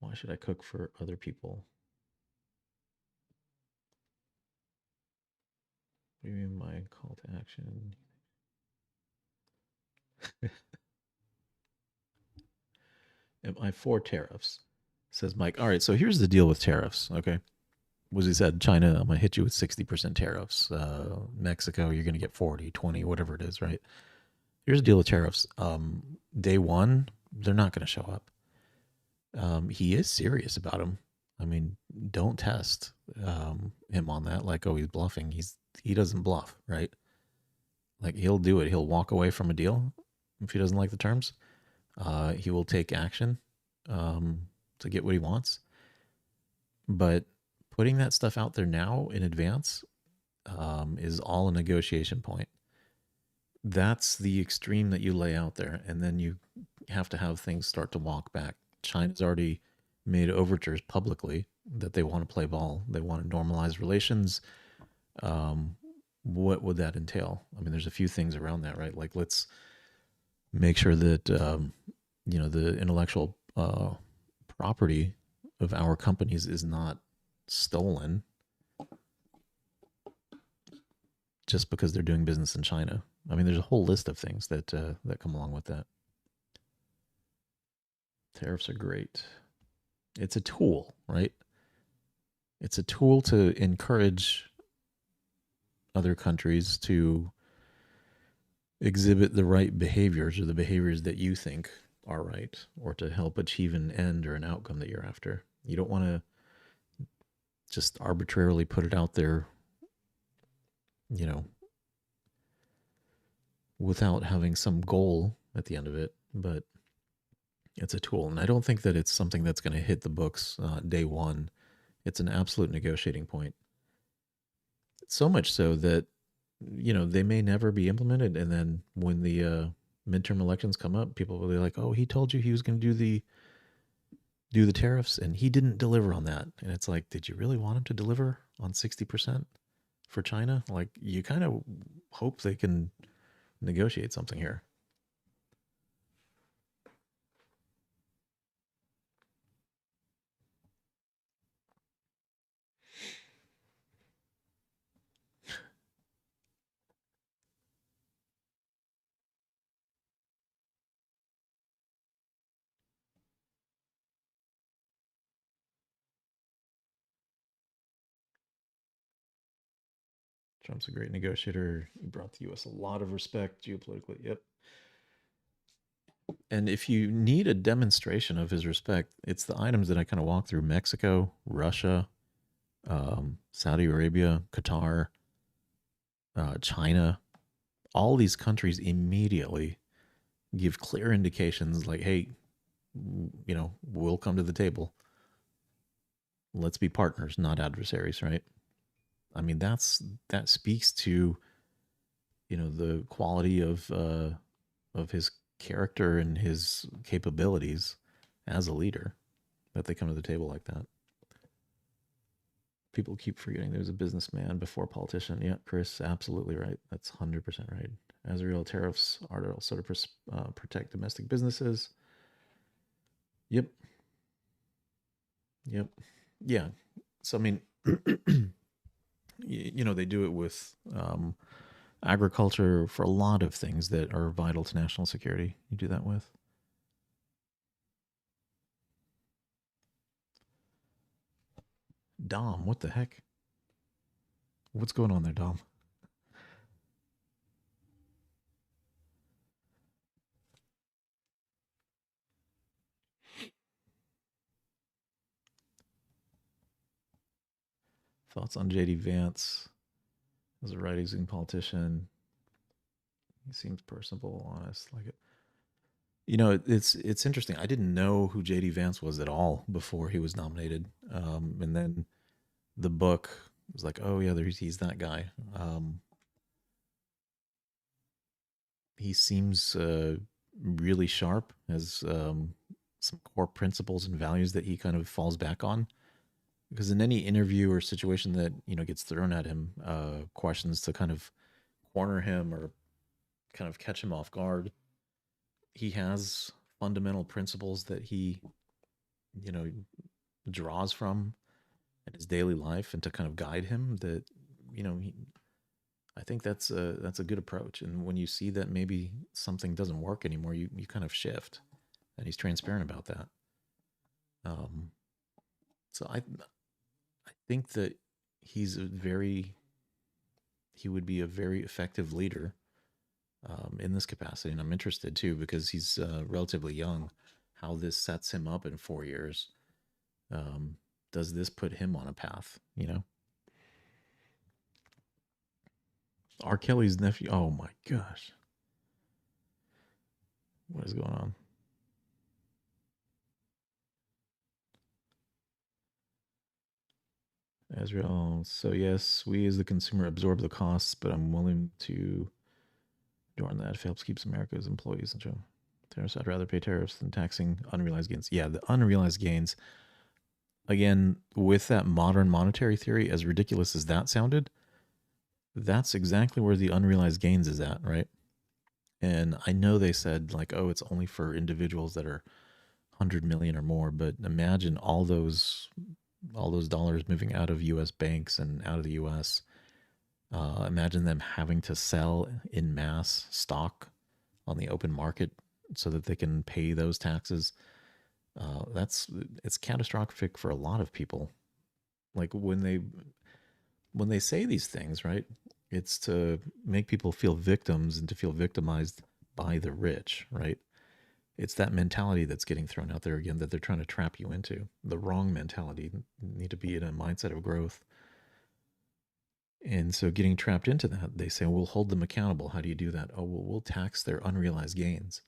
Why should I cook for other people? What do you mean my call to action? Am I for tariffs? Says Mike. All right, so here's the deal with tariffs, okay? Was he said, China, I'm going to hit you with 60% tariffs. Mexico, you're going to get 40, 20, whatever it is, right? Here's the deal with tariffs. Day one, they're not going to show up. He is serious about them. I mean, don't test him on that. Like, oh, he's bluffing. He doesn't bluff, right? Like, he'll do it. He'll walk away from a deal if he doesn't like the terms. He will take action to get what he wants. But putting that stuff out there now in advance is all a negotiation point. That's the extreme that you lay out there, and then you have to have things start to walk back. China's already made overtures publicly that they want to play ball. They want to normalize relations. What would that entail? I mean, there's a few things around that, right? Like, let's make sure that the intellectual property of our companies is not stolen just because they're doing business in China. I mean, there's a whole list of things that come along with that. Tariffs are great. It's a tool, right? It's a tool to encourage other countries to exhibit the right behaviors, or the behaviors that you think are right, or to help achieve an end or an outcome that you're after. You don't want to just arbitrarily put it out there, without having some goal at the end of it. But it's a tool. And I don't think that it's something that's going to hit the books day one. It's an absolute negotiating point. So much so that, they may never be implemented. And then when the midterm elections come up, people will be like, oh, he told you he was going to do the tariffs, and he didn't deliver on that. And it's like, did you really want him to deliver on 60% for China? Like, you kind of hope they can negotiate something here. Trump's a great negotiator. He brought the U.S. a lot of respect geopolitically. Yep. And if you need a demonstration of his respect, it's the items that I kind of walk through: Mexico, Russia, Saudi Arabia, Qatar, China. All these countries immediately give clear indications like, hey, we'll come to the table. Let's be partners, not adversaries, right? I mean, that speaks to, the quality of his character and his capabilities as a leader, that they come to the table like that. People keep forgetting there's a businessman before politician. Yeah, Chris, absolutely right. That's 100% right. As real tariffs are also to protect domestic businesses. Yep. Yeah. So, I mean, they do it with agriculture, for a lot of things that are vital to national security. You do that with. Dom, what the heck? What's going on there, Dom? Thoughts on JD Vance as a right-wing politician? He seems personable, honest, like it. It's interesting. I didn't know who JD Vance was at all before he was nominated, and then the book It was like, oh yeah, he's that guy. He seems really sharp, has some core principles and values that he kind of falls back on. Because in any interview or situation that gets thrown at him, questions to kind of corner him or kind of catch him off guard, he has fundamental principles that he you know draws from in his daily life and to kind of guide him. That I think that's a good approach. And when you see that maybe something doesn't work anymore, you kind of shift, and he's transparent about that. So I think that he would be a very effective leader in this capacity, and I'm interested too because he's relatively young. How this sets him up in 4 years? Does this put him on a path? R. Kelly's nephew. Oh my gosh, what is going on? Ezra. Oh, so yes, we as the consumer absorb the costs, but I'm willing to join that if it helps keeps America's employees in check. Tariffs. I'd rather pay tariffs than taxing unrealized gains. Yeah, the unrealized gains. Again, with that modern monetary theory, as ridiculous as that sounded, that's exactly where the unrealized gains is at, right? And I know they said like, oh, it's only for individuals that are 100 million or more, but imagine all those dollars moving out of U.S. banks and out of the U.S. Imagine them having to sell in mass stock on the open market so that they can pay those taxes. It's catastrophic for a lot of people. Like when they say these things, right? It's to make people feel victims and to feel victimized by the rich, right? It's that mentality that's getting thrown out there again that they're trying to trap you into. The wrong mentality. You need to be in a mindset of growth. And so getting trapped into that, they say, we'll hold them accountable. How do you do that? Oh, well, we'll tax their unrealized gains.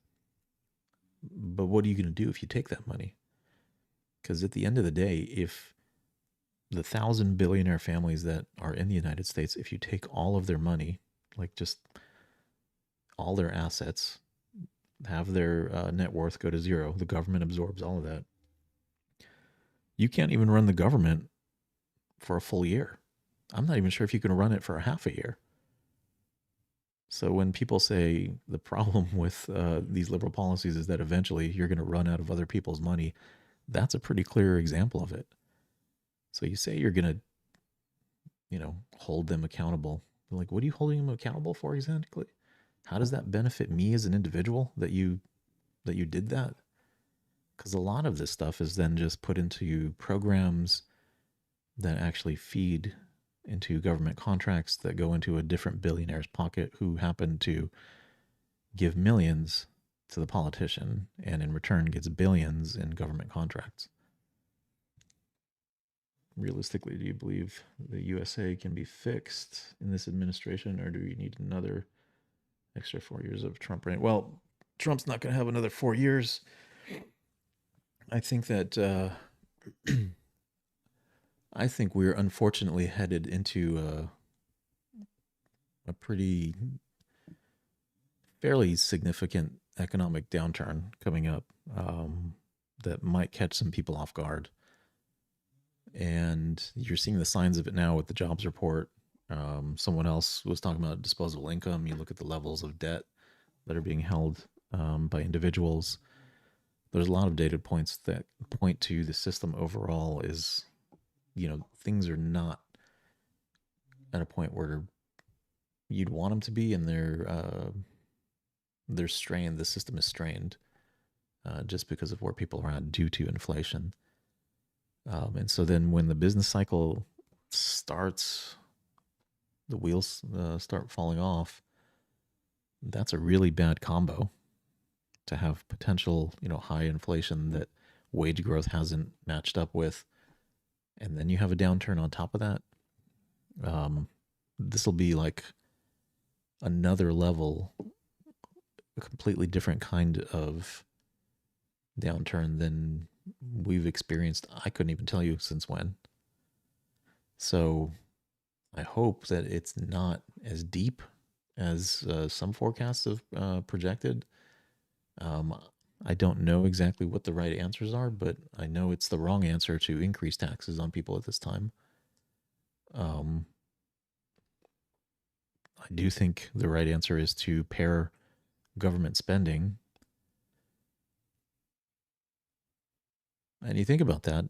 But what are you going to do if you take that money? Because at the end of the day, if the 1,000 billionaire families that are in the United States, if you take all of their money, like just all their assets, have their net worth go to zero, the government absorbs all of that. You can't even run the government for a full year. I'm not even sure if you can run it for a half a year. So when people say the problem with these liberal policies is that eventually you're going to run out of other people's money, that's a pretty clear example of it. So you say you're going to, hold them accountable. Like, what are you holding them accountable for exactly? How does that benefit me as an individual that you did that? Because a lot of this stuff is then just put into programs that actually feed into government contracts that go into a different billionaire's pocket who happen to give millions to the politician and in return gets billions in government contracts. Realistically, do you believe the USA can be fixed in this administration, or do we need another extra 4 years of Trump reign? Well, Trump's not going to have another 4 years. I think that I think we're unfortunately headed into a pretty fairly significant economic downturn coming up that might catch some people off guard. And you're seeing the signs of it now with the jobs report. Someone else was talking about disposable income. You look at the levels of debt that are being held by individuals. There's a lot of data points that point to the system overall is, things are not at a point where you'd want them to be, and they're strained. The system is strained just because of where people are at due to inflation. And so then when the business cycle starts, the wheels start falling off, that's a really bad combo to have potential, high inflation that wage growth hasn't matched up with. And then you have a downturn on top of that. This will be like another level, a completely different kind of downturn than we've experienced. I couldn't even tell you since when. So I hope that it's not as deep as some forecasts have projected. I don't know exactly what the right answers are, but I know it's the wrong answer to increase taxes on people at this time. I do think the right answer is to pare government spending. And you think about that,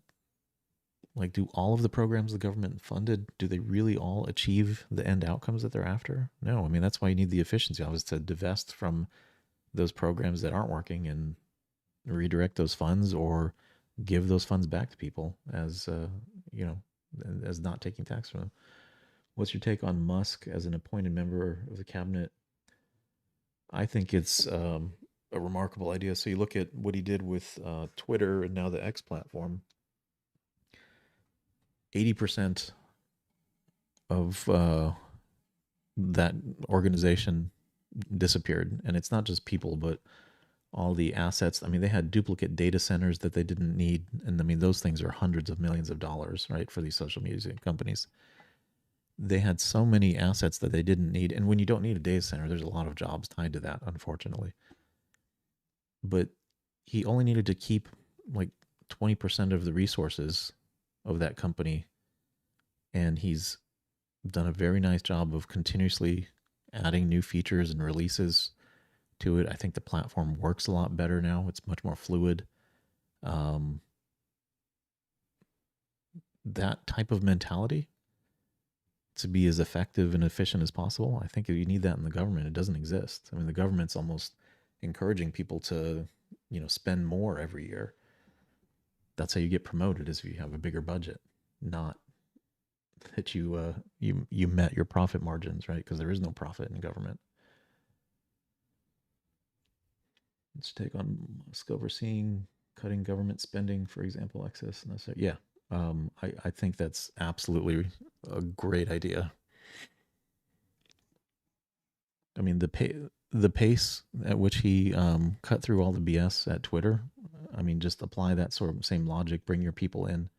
like, do all of the programs the government funded, do they really all achieve the end outcomes that they're after? No. I mean, that's why you need the efficiency office to divest from those programs that aren't working and redirect those funds or give those funds back to people as, as not taking tax from them. What's your take on Musk as an appointed member of the cabinet? I think it's a remarkable idea. So you look at what he did with Twitter and now the X platform. 80% of that organization disappeared. And it's not just people, but all the assets. I mean, they had duplicate data centers that they didn't need. And I mean, those things are hundreds of millions of dollars, right, for these social media companies. They had so many assets that they didn't need. And when you don't need a data center, there's a lot of jobs tied to that, unfortunately. But he only needed to keep like 20% of the resources of that company. And he's done a very nice job of continuously adding new features and releases to it. I think the platform works a lot better now. It's much more fluid. That type of mentality to be as effective and efficient as possible, I think you need that in the government. It doesn't exist. I mean, the government's almost encouraging people to, spend more every year. That's how you get promoted, is if you have a bigger budget, not that you met your profit margins, right? Because there is no profit in government. Let's take on Musk overseeing cutting government spending, for example, excess. Yeah, I think that's absolutely a great idea. I mean, the pace at which he cut through all the BS at Twitter. I mean, just apply that sort of same logic. Bring your people in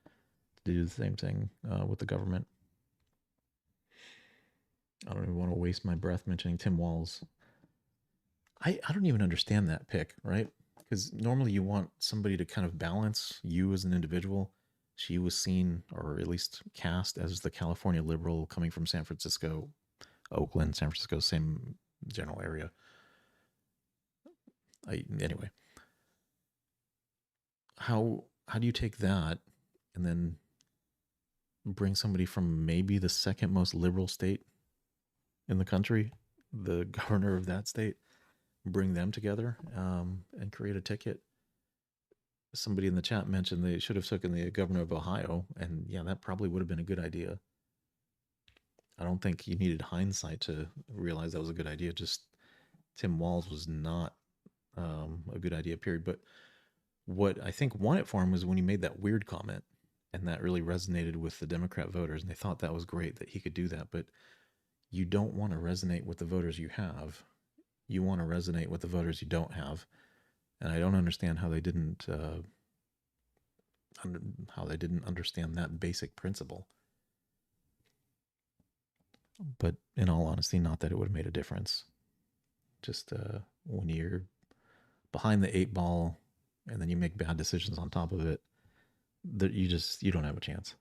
to do the same thing with the government. I don't even want to waste my breath mentioning Tim Walz. I don't even understand that pick, right? Because normally you want somebody to kind of balance you as an individual. She was seen, or at least cast, as the California liberal coming from San Francisco, Oakland, San Francisco, same general area. Anyway, how do you take that and then bring somebody from maybe the second most liberal state in the country, the governor of that state, bring them together and create a ticket? Somebody in the chat mentioned they should have taken the governor of Ohio, and yeah, that probably would have been a good idea. I don't think you needed hindsight to realize that was a good idea. Just Tim Walz was not a good idea, period. But what I think won it for him was when he made that weird comment, and that really resonated with the Democrat voters, and they thought that was great that he could do that. But you don't want to resonate with the voters you have. You want to resonate with the voters you don't have. And I don't understand how they didn't understand that basic principle. But in all honesty, not that it would have made a difference. Just when you're behind the 8 ball and then you make bad decisions on top of it, that you don't have a chance.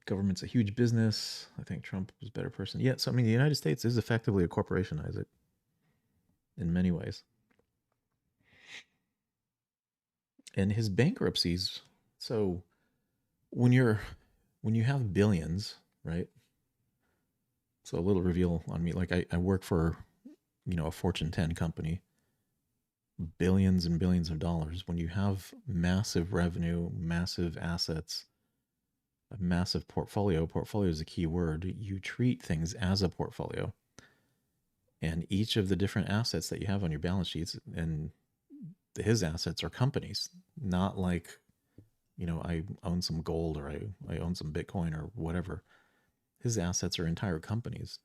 Government's a huge business. I think Trump was a better person. Yeah, so I mean, the United States is effectively a corporation, Isaac, in many ways. And his bankruptcies, so when you have billions, right? So a little reveal on me, like I work for, a Fortune 10 company, billions and billions of dollars. When you have massive revenue, massive assets, a massive portfolio is a key word. You treat things as a portfolio. And each of the different assets that you have on your balance sheets, and his assets are companies, not like, I own some gold or I own some Bitcoin or whatever. His assets are entire companies.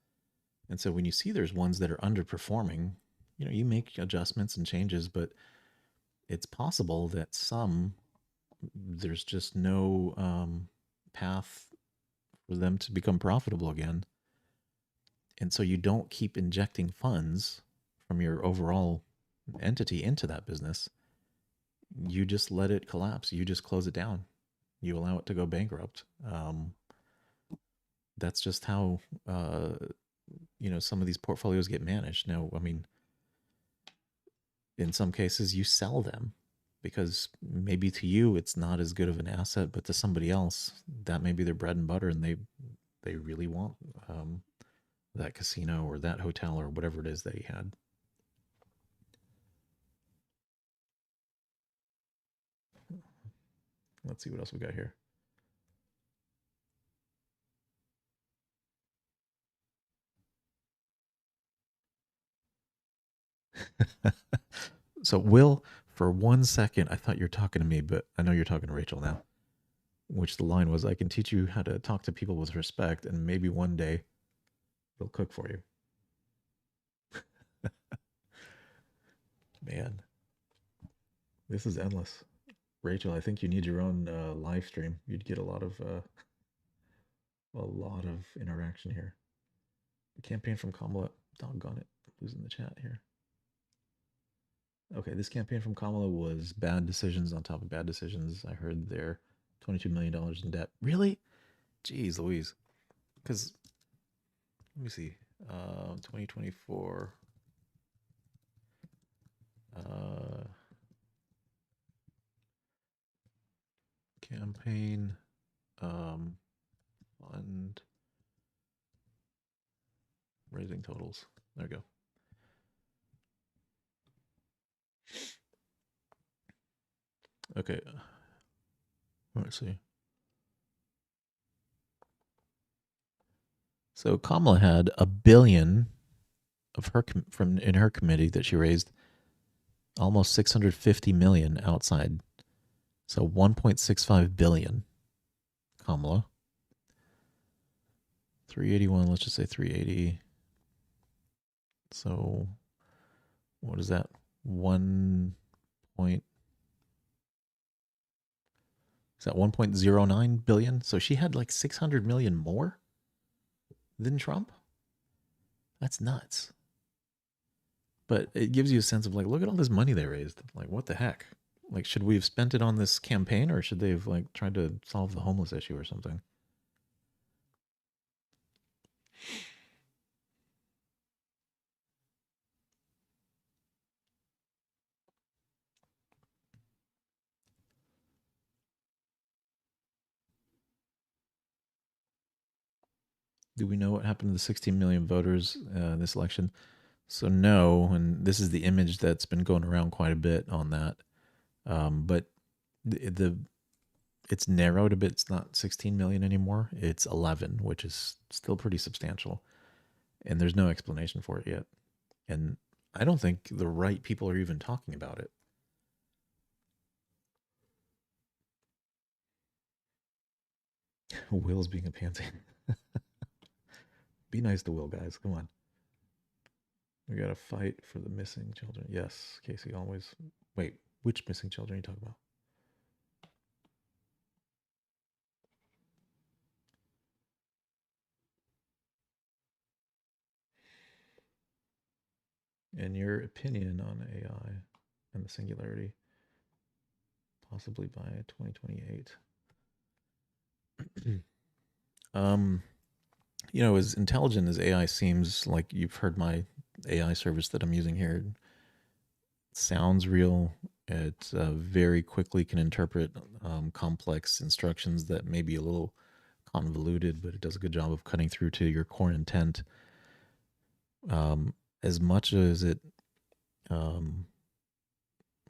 And so when you see there's ones that are underperforming, you make adjustments and changes, but it's possible that there's just no path for them to become profitable again. And so you don't keep injecting funds from your overall entity into that business. You just let it collapse. You just close it down. You allow it to go bankrupt. That's just how some of these portfolios get managed. Now, I mean, in some cases, you sell them because maybe to you it's not as good of an asset, but to somebody else, that may be their bread and butter, and they really want that casino or that hotel or whatever it is that he had. Let's see what else we got here. So, Will, for 1 second, I thought you were talking to me, but I know you're talking to Rachel now. Which the line was, I can teach you how to talk to people with respect, and maybe one day they'll cook for you. Man, this is endless. Rachel, I think you need your own live stream. You'd get a lot of interaction here. The campaign from Kamala, doggone it, I'm losing the chat here. Okay, this campaign from Kamala was bad decisions on top of bad decisions. I heard they're $22 million in debt. Really? Jeez Louise. Because, let me see, 2024. Campaign fund raising totals. There we go. Okay. Let's see. So Kamala had $1 billion of her in her committee that she raised, almost 650 million outside. So 1.65 billion. Kamala. 381, let's just say 380. So what is that? 1.09 billion? So she had like 600 million more than Trump? That's nuts. But it gives you a sense of like, look at all this money they raised. Like, what the heck? Like, should we have spent it on this campaign, or should they have like tried to solve the homeless issue or something? Do we know what happened to the 16 million voters in this election? So no, and this is the image that's been going around quite a bit on that. But it's narrowed a bit. It's not 16 million anymore. It's 11, which is still pretty substantial. And there's no explanation for it yet. And I don't think the right people are even talking about it. Will's being a pansy. Be nice to Will, guys. Come on. We got to fight for the missing children. Yes, Casey, always. Wait, which missing children are you talking about? And your opinion on AI and the singularity, possibly by 2028. As intelligent as AI seems, like you've heard my AI service that I'm using here, it sounds real. It very quickly can interpret complex instructions that may be a little convoluted, but it does a good job of cutting through to your core intent. As much as it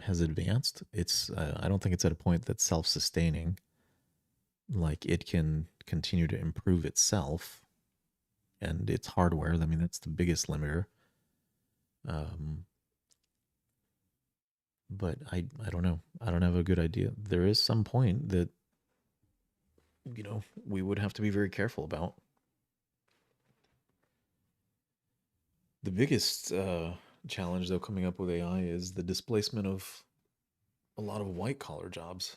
has advanced, I don't think it's at a point that's self-sustaining. Like, it can continue to improve itself and its hardware. I mean, that's the biggest limiter. But I don't know. I don't have a good idea. There is some point that, we would have to be very careful about. The biggest challenge, though, coming up with AI is the displacement of a lot of white-collar jobs.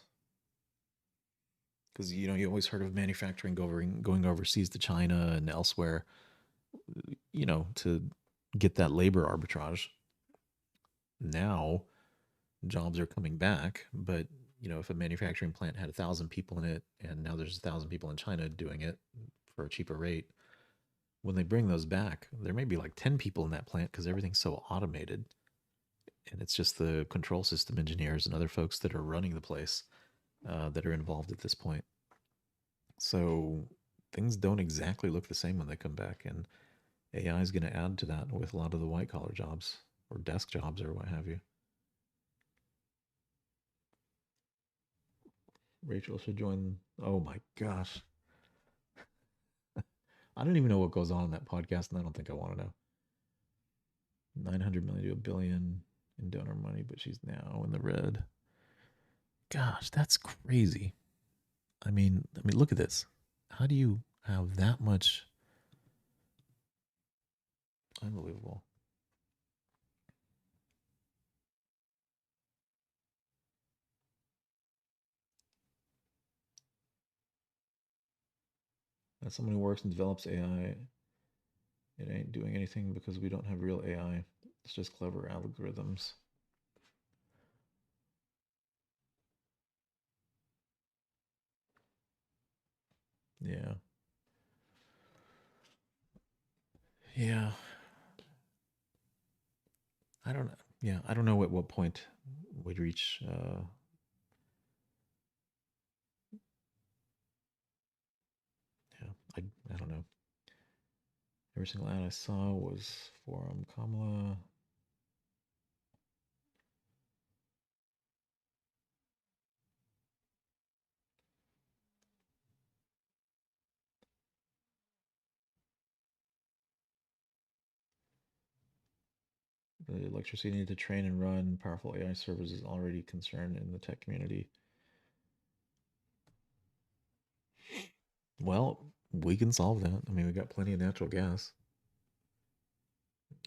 Because you always heard of manufacturing going overseas to China and elsewhere, to get that labor arbitrage. Now jobs are coming back, but if a manufacturing plant had 1,000 people in it, and now there's 1,000 people in China doing it for a cheaper rate, when they bring those back, there may be like 10 people in that plant because everything's so automated, and it's just the control system engineers and other folks that are running the place that are involved at this point. So things don't exactly look the same when they come back, and AI is going to add to that with a lot of the white collar jobs or desk jobs or what have you. Rachel should join. Oh my gosh. I don't even know what goes on in that podcast, and I don't think I want to know. 900 million to a billion in donor money, but she's now in the red. Gosh, that's crazy. I mean, look at this. How do you have that much? Unbelievable. As someone who works and develops AI, it ain't doing anything because we don't have real AI. It's just clever algorithms. Yeah. Yeah. I don't know. Yeah, I don't know at what point we'd reach. Yeah, I don't know. Every single ad I saw was for Kamala. The electricity needed to train and run powerful AI servers is already concerned in the tech community. Well, we can solve that. I mean, we got plenty of natural gas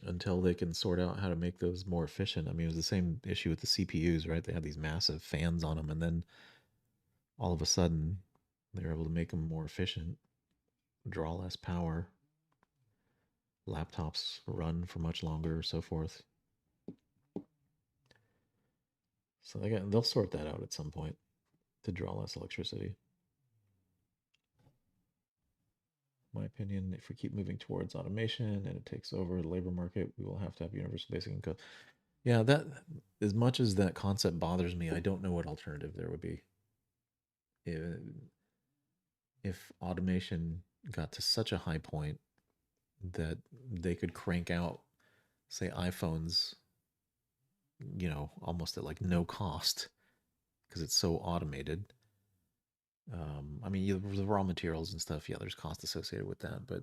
until they can sort out how to make those more efficient. I mean, it was the same issue with the CPUs, right? They had these massive fans on them, and then all of a sudden, they're able to make them more efficient, draw less power. Laptops run for much longer, so forth. So they'll sort that out at some point to draw less electricity. My opinion, if we keep moving towards automation and it takes over the labor market, we will have to have universal basic income. Yeah, that, as much as that concept bothers me, I don't know what alternative there would be. If automation got to such a high point that they could crank out, say, iPhones, almost at like no cost because it's so automated. I mean, the raw materials and stuff, yeah, there's cost associated with that. But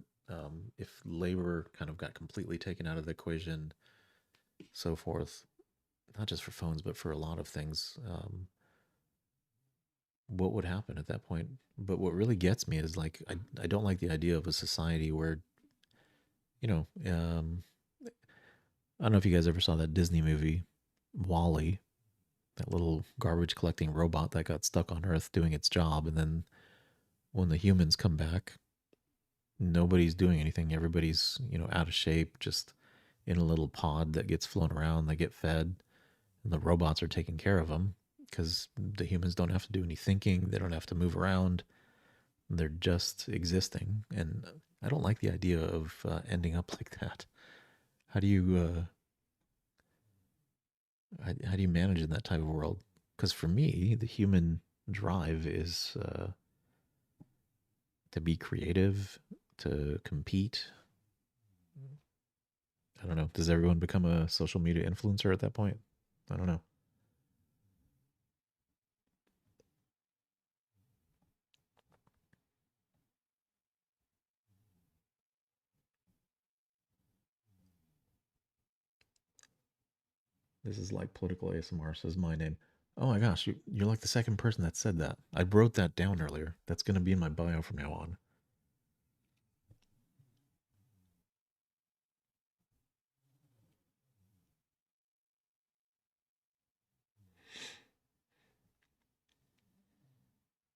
if labor kind of got completely taken out of the equation, so forth, not just for phones, but for a lot of things, what would happen at that point? But what really gets me is like, I don't like the idea of a society where, I don't know if you guys ever saw that Disney movie, Wall-E, that little garbage collecting robot that got stuck on Earth doing its job. And then when the humans come back, nobody's doing anything. Everybody's, out of shape, just in a little pod that gets flown around. They get fed, and the robots are taking care of them because the humans don't have to do any thinking. They don't have to move around. They're just existing. And I don't like the idea of ending up like that. How do you manage in that type of world? Because for me, the human drive is to be creative, to compete. I don't know. Does everyone become a social media influencer at that point? I don't know. This is like political ASMR, says my name. Oh my gosh, you're like the second person that said that. I wrote that down earlier. That's going to be in my bio from now on.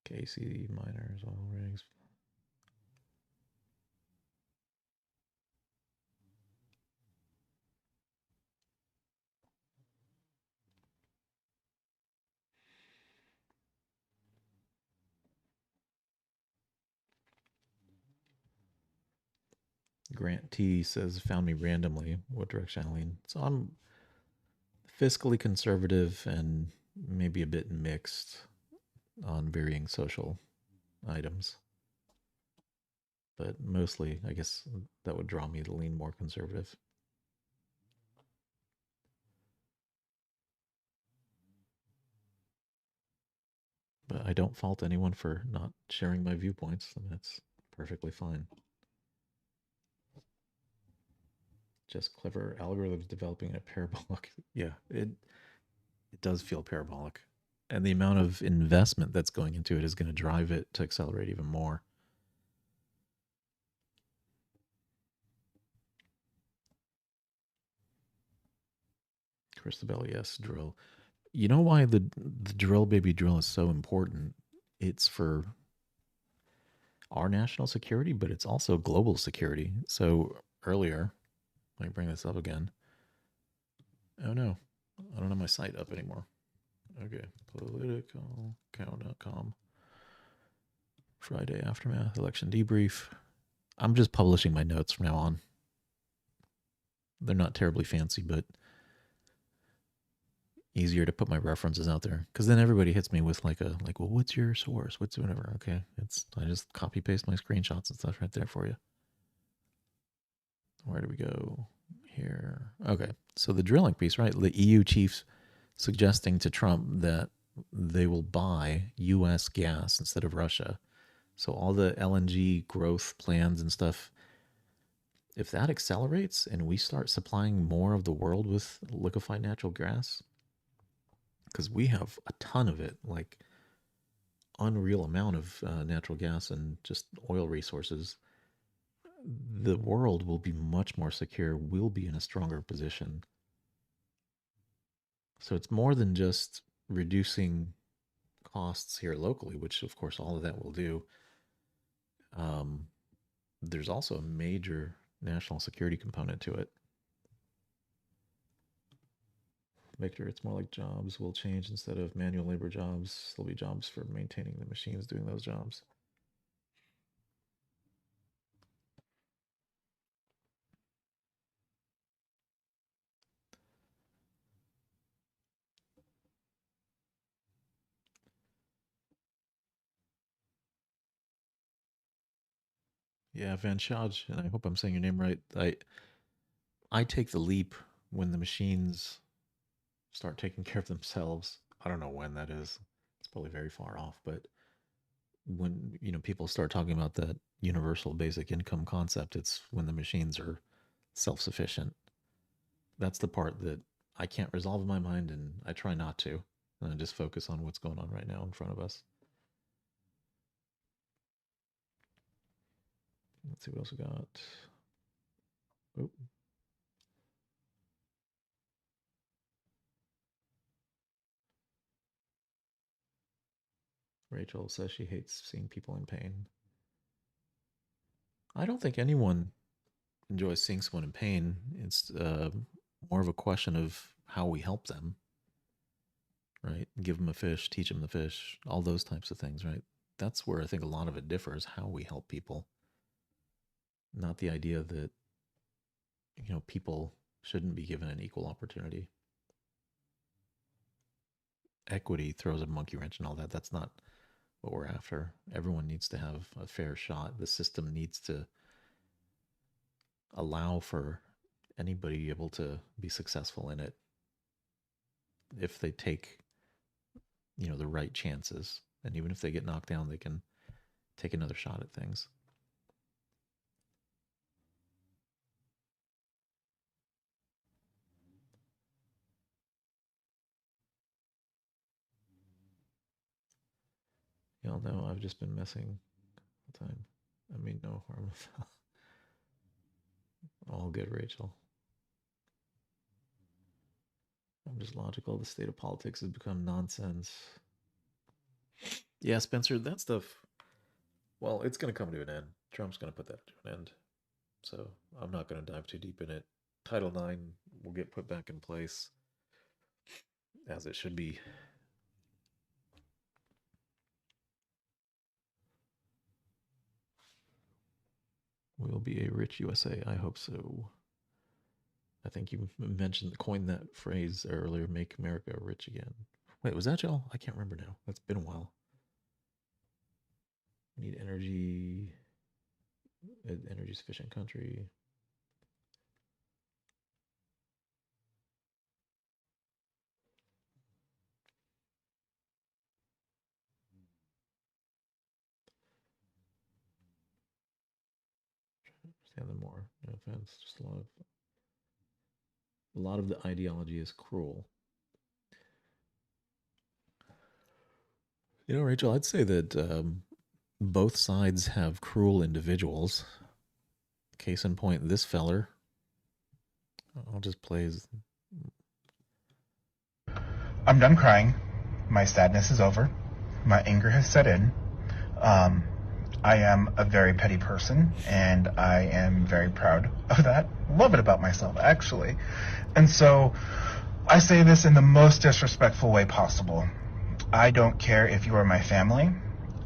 KC miners, oil rigs. Grant T says, found me randomly. What direction I lean? So I'm fiscally conservative and maybe a bit mixed on varying social items. But mostly, I guess that would draw me to lean more conservative. But I don't fault anyone for not sharing my viewpoints, and that's perfectly fine. Just clever algorithms developing a parabolic. Yeah, it does feel parabolic. And the amount of investment that's going into it is going to drive it to accelerate even more. Christabel, yes, drill. You know why the drill baby drill is so important? It's for our national security, but it's also global security. So earlier, let me bring this up again. Oh no, I don't have my site up anymore. Okay, politicalcow.com. Friday aftermath election debrief. I'm just publishing my notes from now on. They're not terribly fancy, but easier to put my references out there, because then everybody hits me with like, well, what's your source? What's whatever? Okay, I just copy paste my screenshots and stuff right there for you. Where do we go here? Okay, so the drilling piece, right? The EU chiefs suggesting to Trump that they will buy U.S. gas instead of Russia. So all the LNG growth plans and stuff, if that accelerates and we start supplying more of the world with liquefied natural gas, because we have a ton of it, like unreal amount of natural gas and just oil resources, the world will be much more secure. We'll be in a stronger position. So it's more than just reducing costs here locally, which of course all of that will do. There's also a major national security component to it. Victor, it's more like jobs will change. Instead of manual labor jobs, there'll be jobs for maintaining the machines doing those jobs. Yeah, Van Shaj, and I hope I'm saying your name right. I take the leap when the machines start taking care of themselves. I don't know when that is. It's probably very far off, but when people start talking about that universal basic income concept, it's when the machines are self-sufficient. That's the part that I can't resolve in my mind, and I try not to. And I just focus on what's going on right now in front of us. Let's see what else we got. Oh. Rachel says she hates seeing people in pain. I don't think anyone enjoys seeing someone in pain. It's more of a question of how we help them, right? Give them a fish, teach them the fish, all those types of things, right? That's where I think a lot of it differs, how we help people. Not the idea that, people shouldn't be given an equal opportunity. Equity throws a monkey wrench and all that. That's not what we're after. Everyone needs to have a fair shot. The system needs to allow for anybody able to be successful in it if they take, the right chances. And even if they get knocked down, they can take another shot at things. Y'all know I've just been messing the time. I mean, no harm. All good, Rachel. I'm just logical. The state of politics has become nonsense. Yeah, Spencer, that stuff, well, it's going to come to an end. Trump's going to put that to an end. So I'm not going to dive too deep in it. Title IX will get put back in place as it should be. We'll be a rich USA. I hope so. I think you coined that phrase earlier, make America rich again. Wait, was that y'all? I can't remember now. That's been a while. We need energy sufficient country. Understand them more. No offense, just a lot of the ideology is cruel. You know, Rachel, I'd say that both sides have cruel individuals. Case in point, this feller. I'll just play his. I'm done crying. My sadness is over. My anger has set in. I am a very petty person, and I am very proud of that. Love it about myself, actually. And so I say this in the most disrespectful way possible. I don't care if you are my family.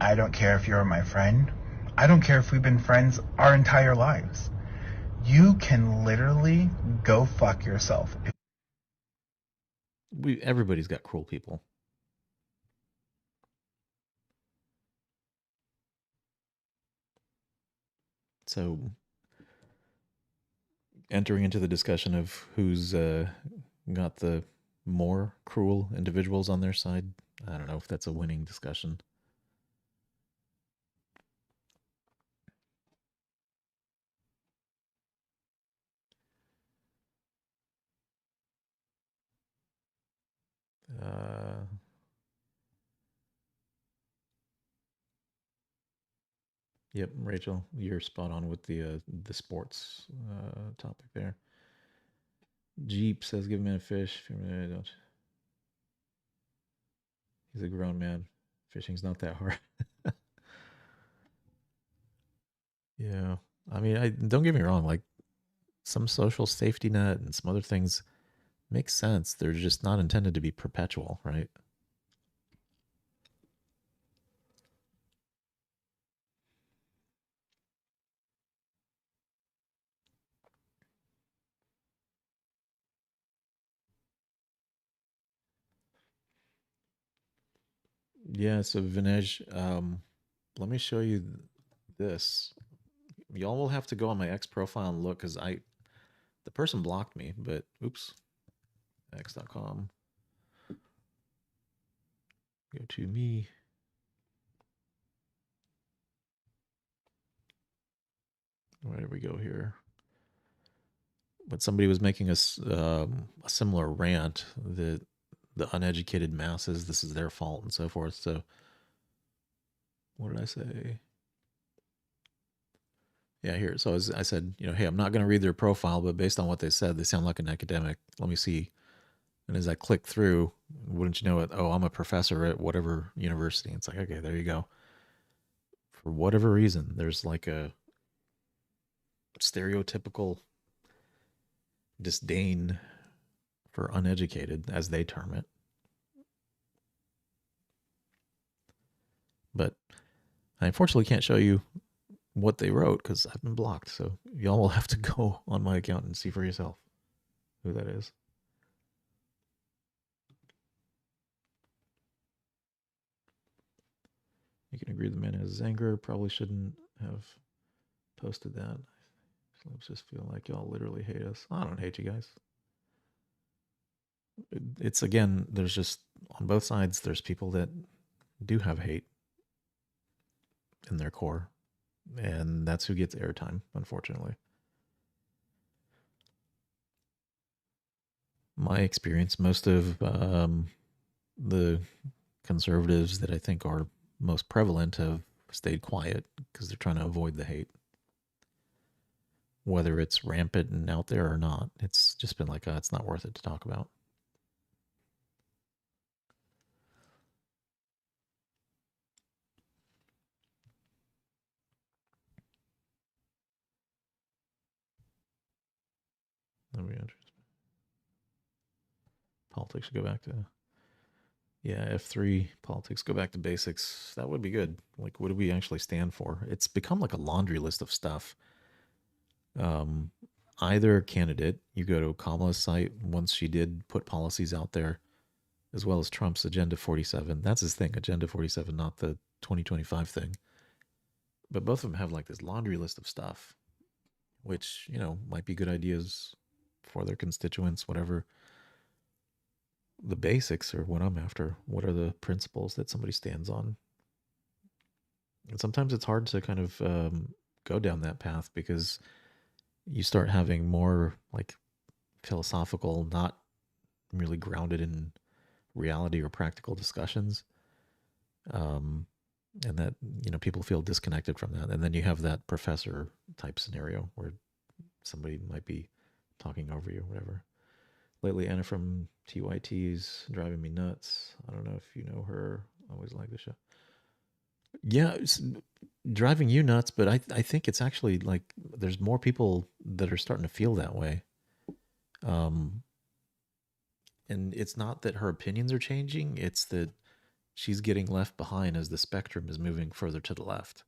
I don't care if you're my friend. I don't care if we've been friends our entire lives. You can literally go fuck yourself. Everybody's got cruel people. So, entering into the discussion of who's got the more cruel individuals on their side, I don't know if that's a winning discussion. Yep, Rachel, you're spot on with the sports topic there. Jeep says, "Give me a fish." He's a grown man. Fishing's not that hard. Yeah, I mean, don't get me wrong. Like, some social safety net and some other things make sense. They're just not intended to be perpetual, right? Yeah, so Vinej, let me show you this. Y'all will have to go on my X profile and look, because the person blocked me, but oops, x.com. Go to me. Where do we go here? But somebody was making a similar rant that the uneducated masses, this is their fault and so forth. So what did I say? Yeah, here. So I said, hey, I'm not going to read their profile, but based on what they said, they sound like an academic. Let me see. And as I click through, wouldn't you know it? Oh, I'm a professor at whatever university. It's like, okay, there you go. For whatever reason, there's like a stereotypical disdain for uneducated, as they term it. But I unfortunately can't show you what they wrote because I've been blocked. So y'all will have to go on my account and see for yourself who that is. You can agree the man has his anger. Probably shouldn't have posted that. Let's just feel like y'all literally hate us. I don't hate you guys. It's, again, there's just, on both sides, there's people that do have hate in their core. And that's who gets airtime, unfortunately. My experience, most of the conservatives that I think are most prevalent have stayed quiet because they're trying to avoid the hate. Whether it's rampant and out there or not, it's just been like, it's not worth it to talk about. That'd be interesting. Politics should go back to, yeah, F3, politics, go back to basics. That would be good. Like, what do we actually stand for? It's become like a laundry list of stuff. Either candidate, you go to Kamala's site once she did put policies out there, as well as Trump's Agenda 47. That's his thing, Agenda 47, not the 2025 thing. But both of them have like this laundry list of stuff, which, you know, might be good ideas for their constituents, whatever. The basics are what I'm after. What are the principles that somebody stands on? And sometimes it's hard to kind of go down that path because you start having more like philosophical, not really grounded in reality or practical discussions. And that, you know, people feel disconnected from that. And then you have that professor type scenario where somebody might be talking over you or whatever. Lately, Anna from TYT's driving me nuts. I don't know if you know her. I always like the show. Yeah, it's driving you nuts, but I think it's actually like there's more people that are starting to feel that way. And it's not that her opinions are changing, it's that she's getting left behind as the spectrum is moving further to the left.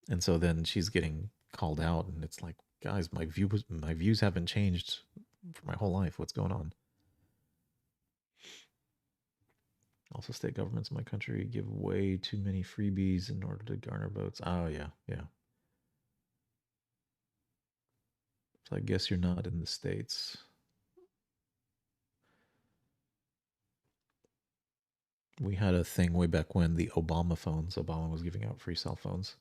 And so then she's getting called out, and it's like, guys, my views haven't changed for my whole life. What's going on? Also, state governments in my country give way too many freebies in order to garner votes. Oh, yeah, yeah. So I guess you're not in the States. We had a thing way back when, the Obama phones. Obama was giving out free cell phones.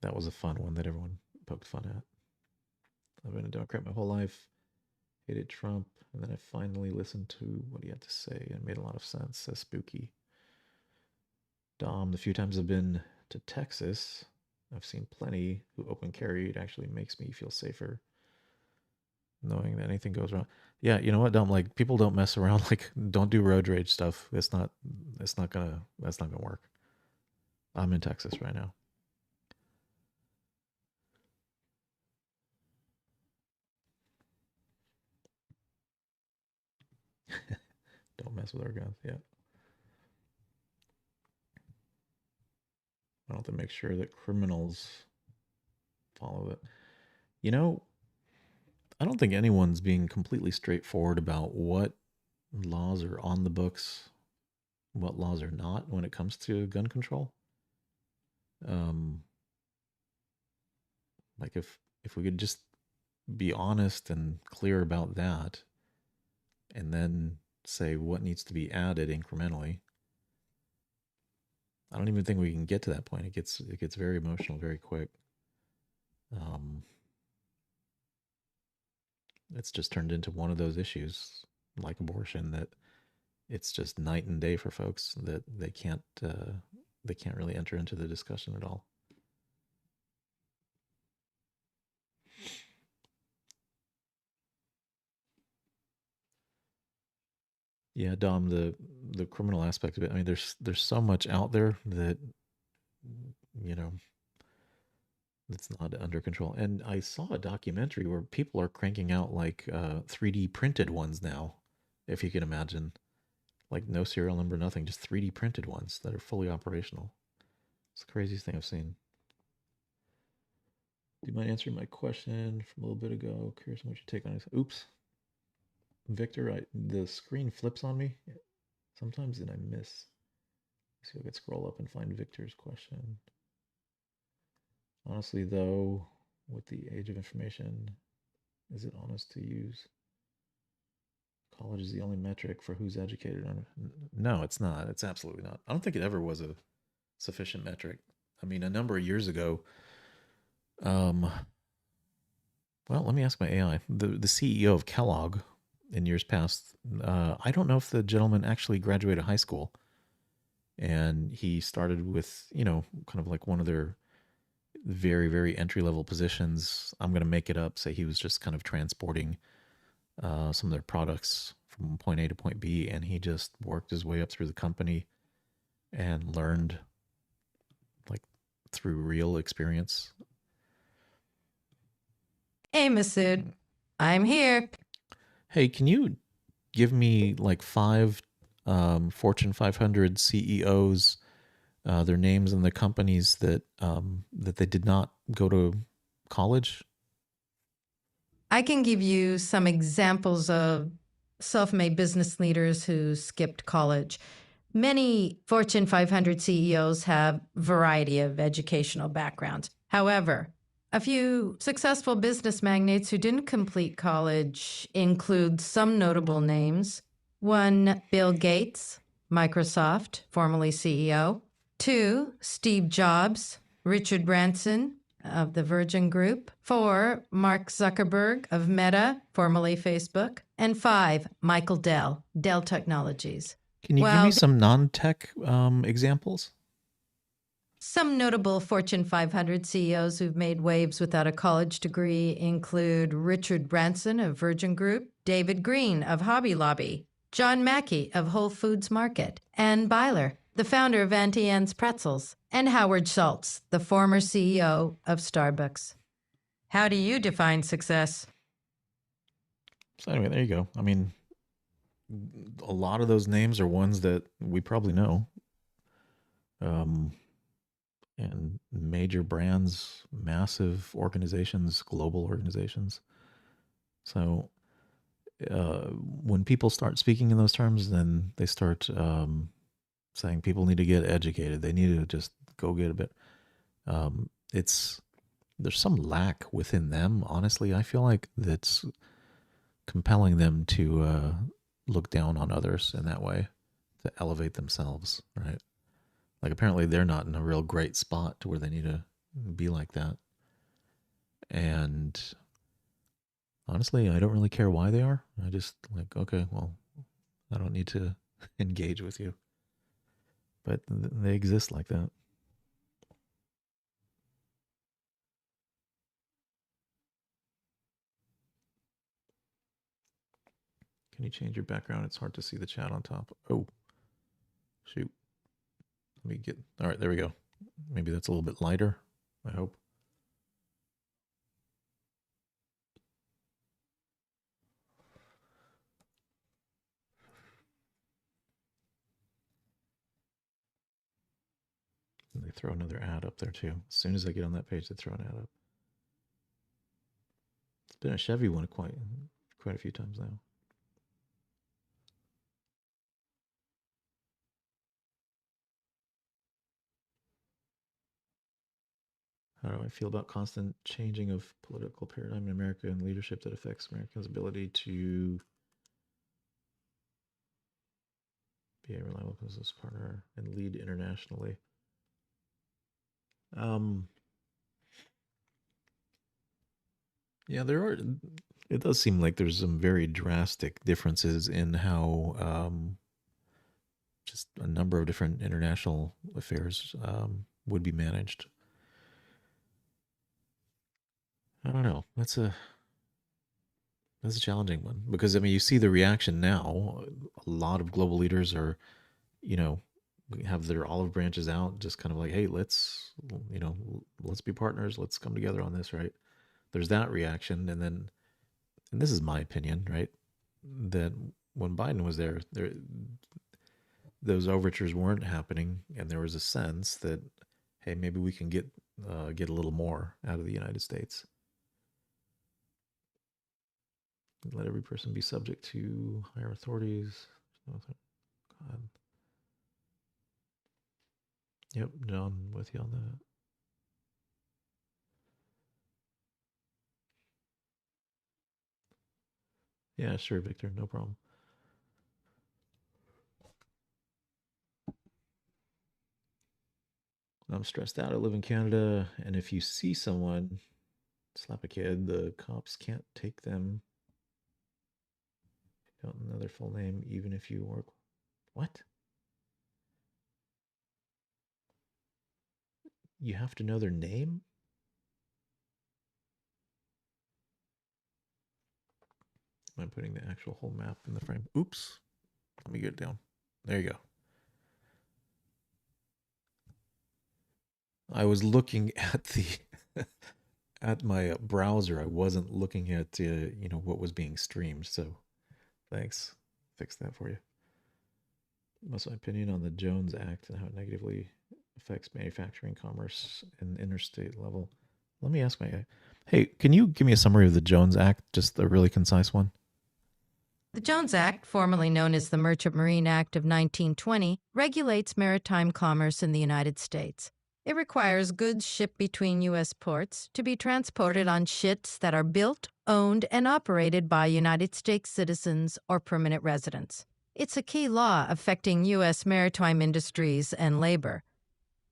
That was a fun one that everyone poked fun at. I've been a Democrat my whole life. Hated Trump. And then I finally listened to what he had to say. And it made a lot of sense. That's spooky. Dom, the few times I've been to Texas, I've seen plenty who open carry. It actually makes me feel safer knowing that anything goes wrong. Yeah, you know what, Dom? Like, people don't mess around. Like, don't do road rage stuff. That's not gonna work. I'm in Texas right now. Don't mess with our guns. Yeah. I have to make sure that criminals follow it. You know, I don't think anyone's being completely straightforward about what laws are on the books, what laws are not when it comes to gun control. Like if we could just be honest and clear about that, and then say what needs to be added incrementally. I don't even think we can get to that point. It gets very emotional very quick. It's just turned into one of those issues like abortion that it's just night and day for folks that they can't really enter into the discussion at all. Yeah, Dom, the criminal aspect of it. I mean, there's so much out there that, you know, it's not under control. And I saw a documentary where people are cranking out like 3D printed ones now, if you can imagine. Like no serial number, nothing, just 3D printed ones that are fully operational. It's the craziest thing I've seen. Do you mind answering my question from a little bit ago? Curious what your take on it. Oops. Victor, the screen flips on me sometimes and I miss. Let's see if I can scroll up and find Victor's question. Honestly, though, with the age of information, is it honest to use college is the only metric for who's educated? No, it's not. It's absolutely not. I don't think it ever was a sufficient metric. I mean, a number of years ago, well, let me ask my AI. The CEO of Kellogg in years past, I don't know if the gentleman actually graduated high school. And he started with, you know, kind of like one of their very, very entry-level positions. I'm going to make it up, say he was just kind of transporting some of their products from point A to point B, and he just worked his way up through the company and learned like through real experience. Hey, Masood. I'm here. Hey, can you give me like 5 Fortune 500 CEOs, their names and the companies that that they did not go to college? I can give you some examples of self-made business leaders who skipped college. Many Fortune 500 CEOs have a variety of educational backgrounds. However, a few successful business magnates who didn't complete college include some notable names. 1, Bill Gates, Microsoft, formerly CEO. 2, Steve Jobs, Richard Branson of the Virgin Group. 4, Mark Zuckerberg of Meta, formerly Facebook. And 5, Michael Dell, Dell Technologies. Can you give me some non-tech examples? Some notable Fortune 500 CEOs who've made waves without a college degree include Richard Branson of Virgin Group, David Green of Hobby Lobby, John Mackey of Whole Foods Market, Ann Byler, the founder of Auntie Anne's Pretzels, and Howard Schultz, the former CEO of Starbucks. How do you define success? So anyway, there you go. I mean, a lot of those names are ones that we probably know. And major brands, massive organizations, global organizations. So when people start speaking in those terms, then they start saying people need to get educated. They need to just go get a bit. There's some lack within them. Honestly, I feel like that's compelling them to look down on others in that way, to elevate themselves, right? Like apparently they're not in a real great spot to where they need to be like that. And honestly, I don't really care why they are. I just like, okay, well, I don't need to engage with you. But they exist like that. Can you change your background? It's hard to see the chat on top. Oh, shoot. Let me get, all right, there we go. Maybe that's a little bit lighter, I hope. And they throw another ad up there too. As soon as I get on that page, they throw an ad up. It's been a Chevy one quite a few times now. How do I feel about constant changing of political paradigm in America and leadership that affects Americans' ability to be a reliable business partner and lead internationally? Yeah, it does seem like there's some very drastic differences in how just a number of different international affairs would be managed. I don't know. That's a challenging one because I mean you see the reaction now. A lot of global leaders are, have their olive branches out, just kind of like, hey, let's be partners. Let's come together on this, right? There's that reaction, and this is my opinion, right? That when Biden was there, those overtures weren't happening, and there was a sense that, hey, maybe we can get a little more out of the United States. Let every person be subject to higher authorities. God. Yep, John, with you on that. Yeah, sure, Victor, no problem. I'm stressed out. I live in Canada, and if you see someone slap a kid, the cops can't take them. Don't know their full name, even if you work. What? You have to know their name? I'm putting the actual whole map in the frame. Oops. Let me get it down. There you go. I was looking at the at my browser. I wasn't looking at what was being streamed. So thanks, fix that for you. What's my opinion on the Jones Act and how it negatively affects manufacturing, commerce, and interstate level? Let me ask my guy. Hey, can you give me a summary of the Jones Act? Just a really concise one. The Jones Act, formerly known as the Merchant Marine Act of 1920, regulates maritime commerce in the United States. It requires goods shipped between U.S. ports to be transported on ships that are built, owned, and operated by United States citizens or permanent residents. It's a key law affecting U.S. maritime industries and labor.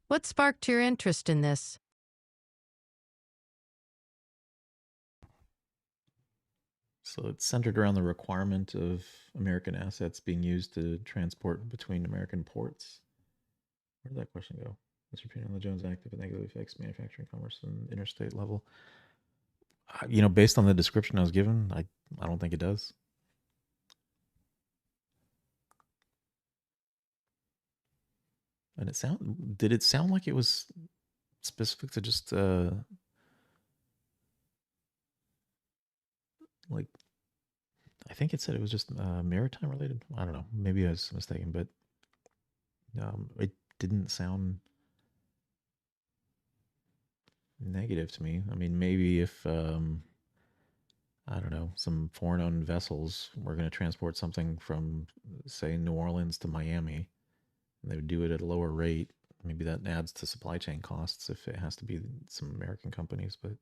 What sparked your interest in this? So it's centered around the requirement of American assets being used to transport between American ports. Where did that question go? What's your opinion on the Jones Act if it negatively affects manufacturing, commerce, and interstate level? Based on the description I was given, I don't think it does. And did it sound like it was specific to just like, I think it said it was just maritime related. I don't know. Maybe I was mistaken, but it didn't sound negative to me. I mean, maybe if I don't know, some foreign-owned vessels were going to transport something from, say, New Orleans to Miami, and they would do it at a lower rate. Maybe that adds to supply chain costs if it has to be some American companies, but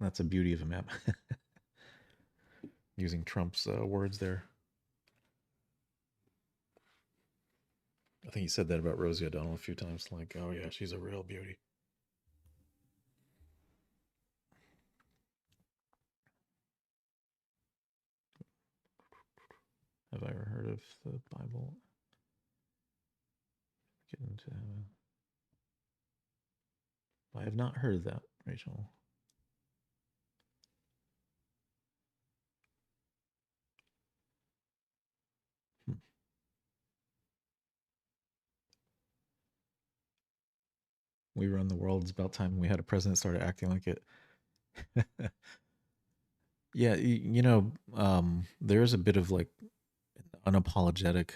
that's a beauty of a map. Using Trump's words there. I think he said that about Rosie O'Donnell a few times, like, oh yeah, she's a real beauty. Have I ever heard of the Bible? Get into heaven. I have not heard of that, Rachel. We run the world. It's about time we had a president started acting like it. Yeah, there's a bit of like unapologetic,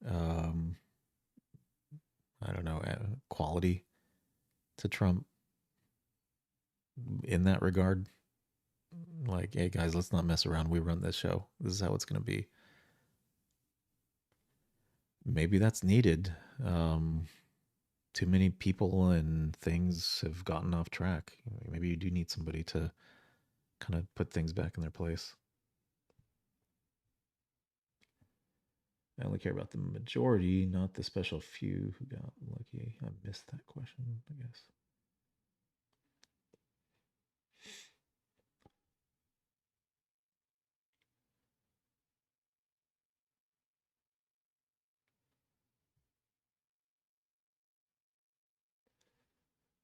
um, I don't know, quality to Trump in that regard. Like, hey guys, let's not mess around. We run this show. This is how it's going to be. Maybe that's needed. Too many people and things have gotten off track. Maybe you do need somebody to kind of put things back in their place. I only care about the majority, not the special few who got lucky. I missed that question, I guess.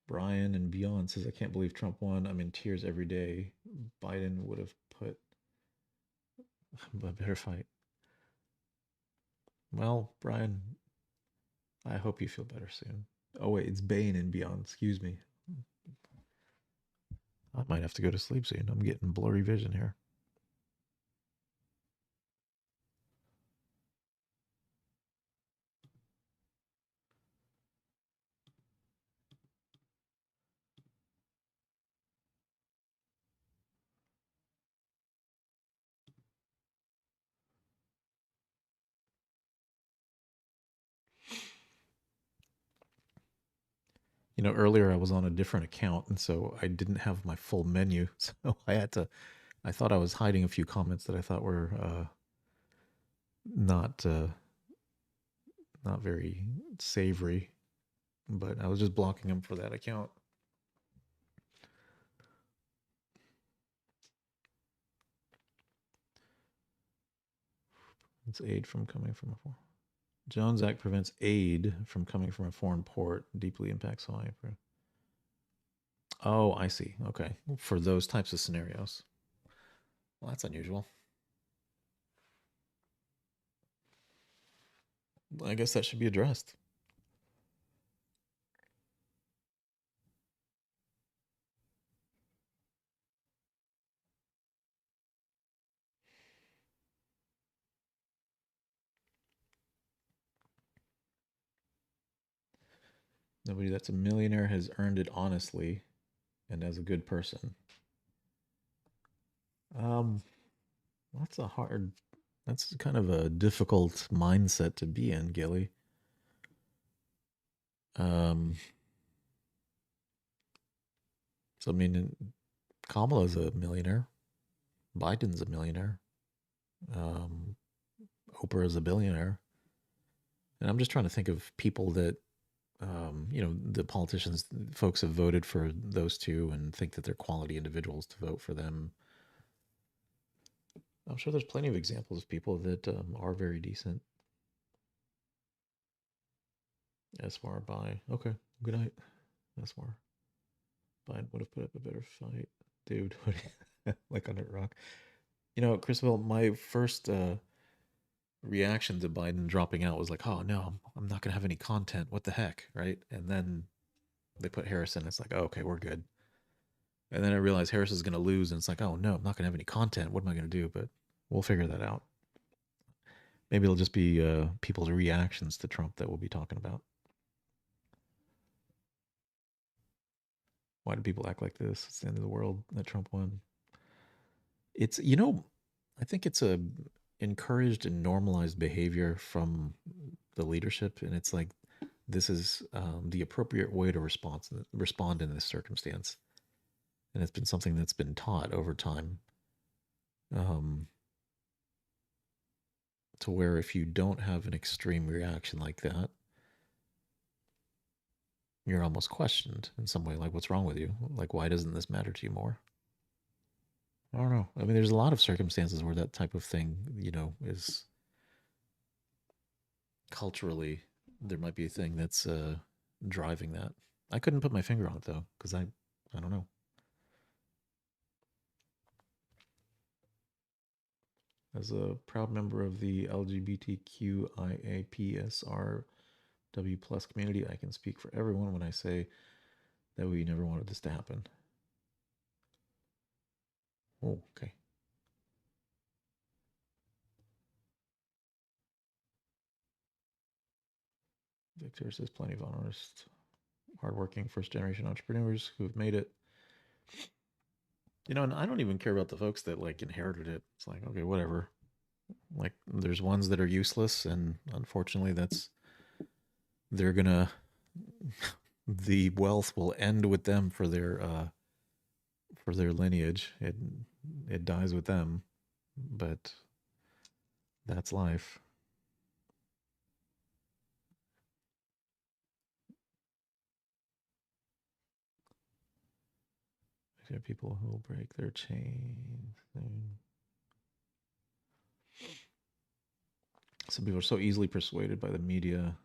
Brian and Beyond says, I can't believe Trump won. I'm in tears every day. Biden would have put a better fight. Well, Brian, I hope you feel better soon. Oh, wait, it's Bane and Beyond. Excuse me. I might have to go to sleep soon. I'm getting blurry vision here. Earlier I was on a different account, and so I didn't have my full menu. So I thought I was hiding a few comments that I thought were not very savory, but I was just blocking them for that account. It's aid from coming from a foreign. Jones Act prevents aid from coming from a foreign port. Deeply impacts Hawaii. Oh, I see. Okay. For those types of scenarios. Well, that's unusual. I guess that should be addressed. Nobody that's a millionaire has earned it honestly and as a good person. Um, that's kind of a difficult mindset to be in, Gilly. So I mean, Kamala's a millionaire. Biden's a millionaire. Oprah's a billionaire. And I'm just trying to think of people that, the politicians, folks have voted for those two and think that they're quality individuals to vote for them. I'm sure there's plenty of examples of people that are very decent. Esmar, bye. Okay, good night, Esmar. Biden would have put up a better fight. Dude, like under rock. Christabel, my first reaction to Biden dropping out was like, oh no, I'm not going to have any content. What the heck, right? And then they put Harris in. It's like, oh, okay, we're good. And then I realized Harris is going to lose, and it's like, oh no, I'm not going to have any content. What am I going to do? But we'll figure that out. Maybe it'll just be people's reactions to Trump that we'll be talking about. Why do people act like this? It's the end of the world that Trump won. It's, I think it's a encouraged and normalized behavior from the leadership, and it's like this is the appropriate way to respond in this circumstance, and it's been something that's been taught over time, to where if you don't have an extreme reaction like that, you're almost questioned in some way, like, what's wrong with you? Like, why doesn't this matter to you more? I don't know. I mean, there's a lot of circumstances where that type of thing, is culturally, there might be a thing that's driving that. I couldn't put my finger on it though, because I don't know. As a proud member of the LGBTQIAPSRW plus community, I can speak for everyone when I say that we never wanted this to happen. Oh, okay. Victor says plenty of honest, hardworking first-generation entrepreneurs who have made it. And I don't even care about the folks that like inherited it. It's like, okay, whatever. Like, there's ones that are useless, and unfortunately, they're gonna the wealth will end with them for their lineage. It dies with them, but that's life. There are people who will break their chains. Some people are so easily persuaded by the media.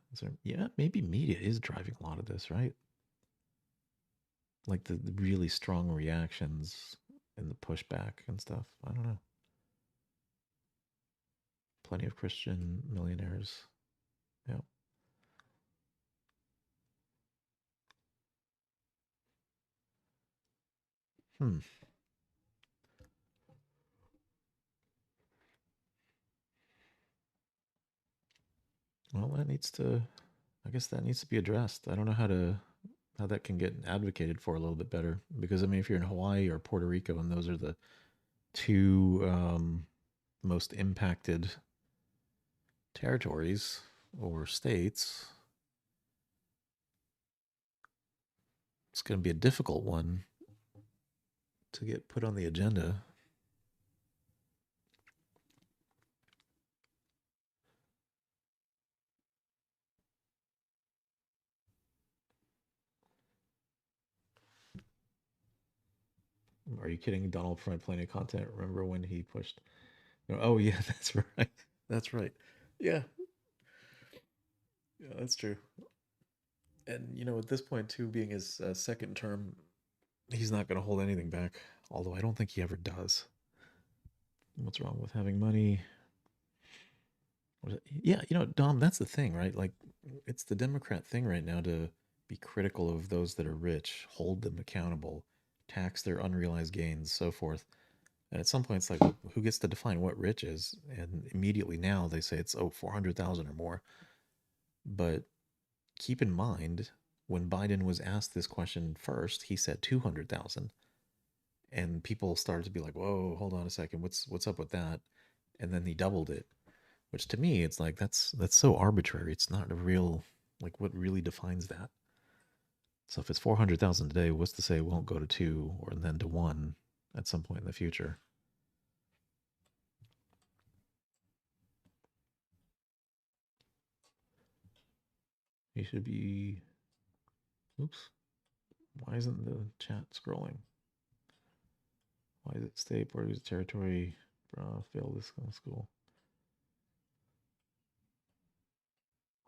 Yeah, maybe media is driving a lot of this, right? Like the really strong reactions and the pushback and stuff. I don't know. Plenty of Christian millionaires. Yeah. Well, I guess that needs to be addressed. I don't know how that can get advocated for a little bit better, because I mean, if you're in Hawaii or Puerto Rico, and those are the two most impacted territories or states, it's going to be a difficult one to get put on the agenda. Are you kidding? Donald provided plenty of content. Remember when he pushed? Oh yeah, that's right. That's right. Yeah. Yeah, that's true. And at this point too, being his second term, he's not going to hold anything back. Although I don't think he ever does. What's wrong with having money? Yeah, Dom, that's the thing, right? Like, it's the Democrat thing right now to be critical of those that are rich, hold them accountable, tax their unrealized gains, so forth. And at some point, it's like, who gets to define what rich is? And immediately now they say it's 400,000 or more. But keep in mind, when Biden was asked this question first, he said 200,000. And people started to be like, whoa, hold on a second, what's up with that? And then he doubled it, which to me, it's like, that's so arbitrary. It's not a real, like, what really defines that? So if it's 400,000 today, what's to say it won't go to 2 or then to 1 at some point in the future? He should be, oops, why isn't the chat scrolling? Why is it state, borders, territory, fail this kind of school?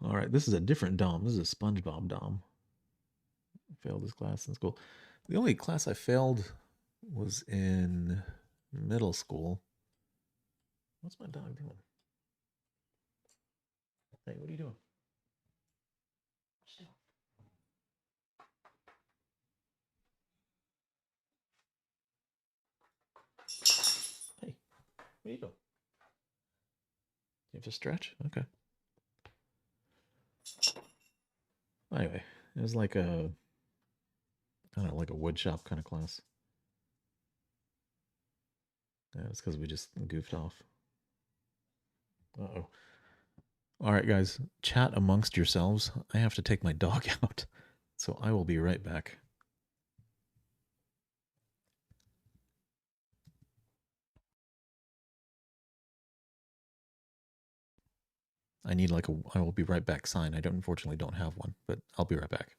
All right, this is a different Dom. This is a SpongeBob Dom. Failed this class in school. The only class I failed was in middle school. What's my dog doing? Hey, what are you doing? Hey, what are you doing? You have to stretch? Okay. Anyway, it was like a, I don't know, like a wood shop kind of class. Yeah, it's because we just goofed off. Uh-oh. All right, guys, chat amongst yourselves. I have to take my dog out, so I will be right back. I need like a I will be right back sign. I don't unfortunately don't have one, but I'll be right back.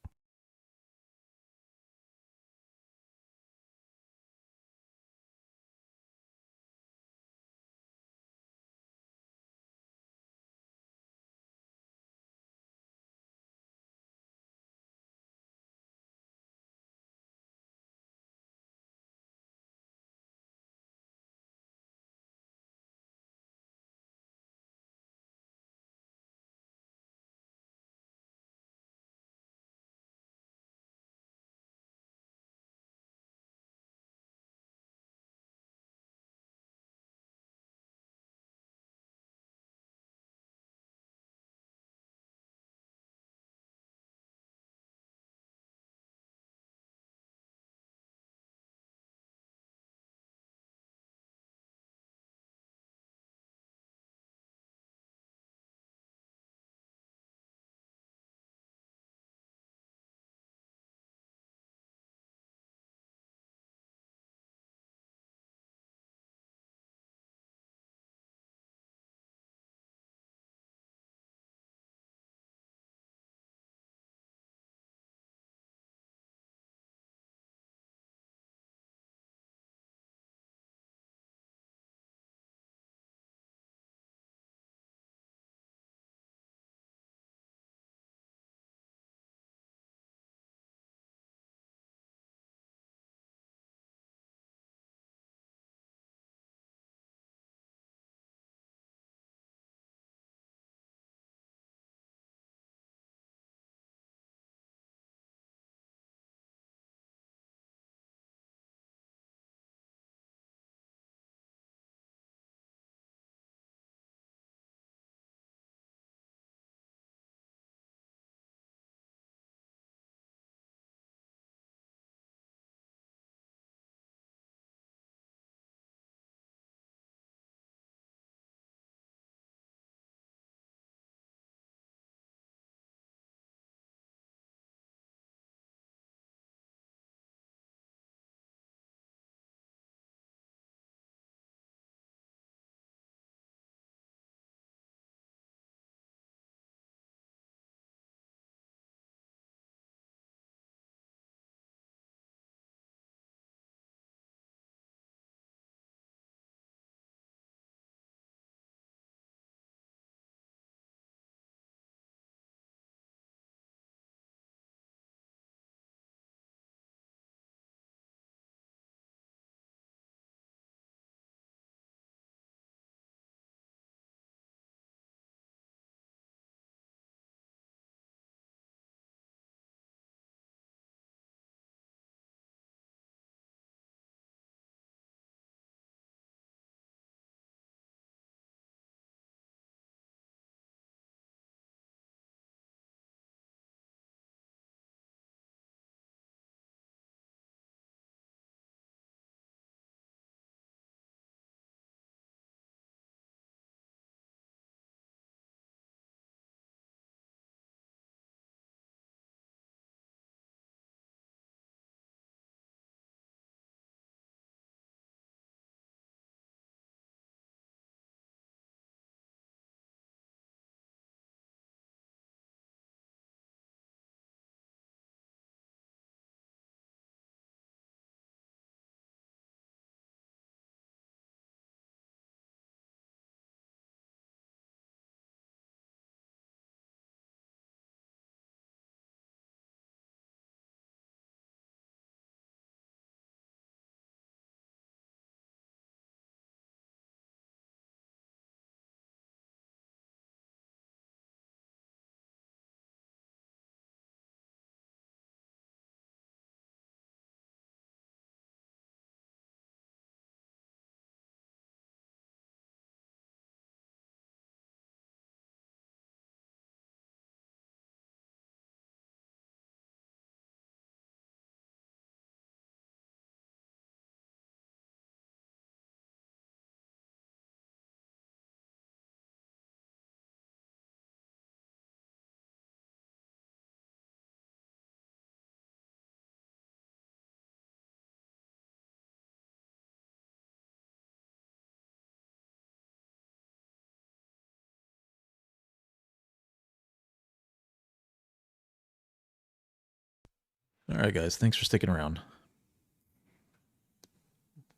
All right, guys. Thanks for sticking around.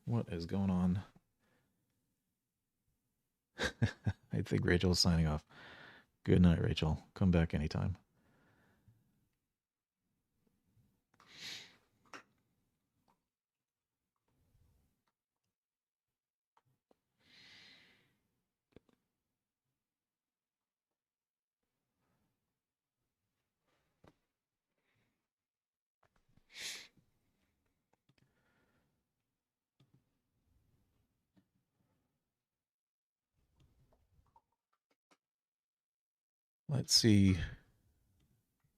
What is going on? I think Rachel's signing off. Good night, Rachel. Come back anytime. Let's see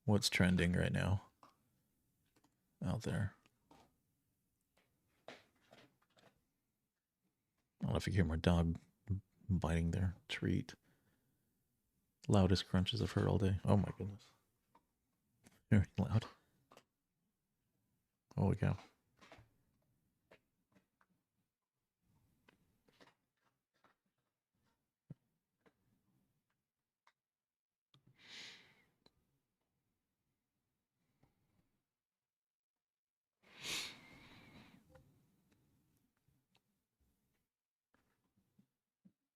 what's trending right now out there. I don't know if you hear my dog biting their treat. Loudest crunches I've heard all day. Oh my goodness. Very loud. Holy cow.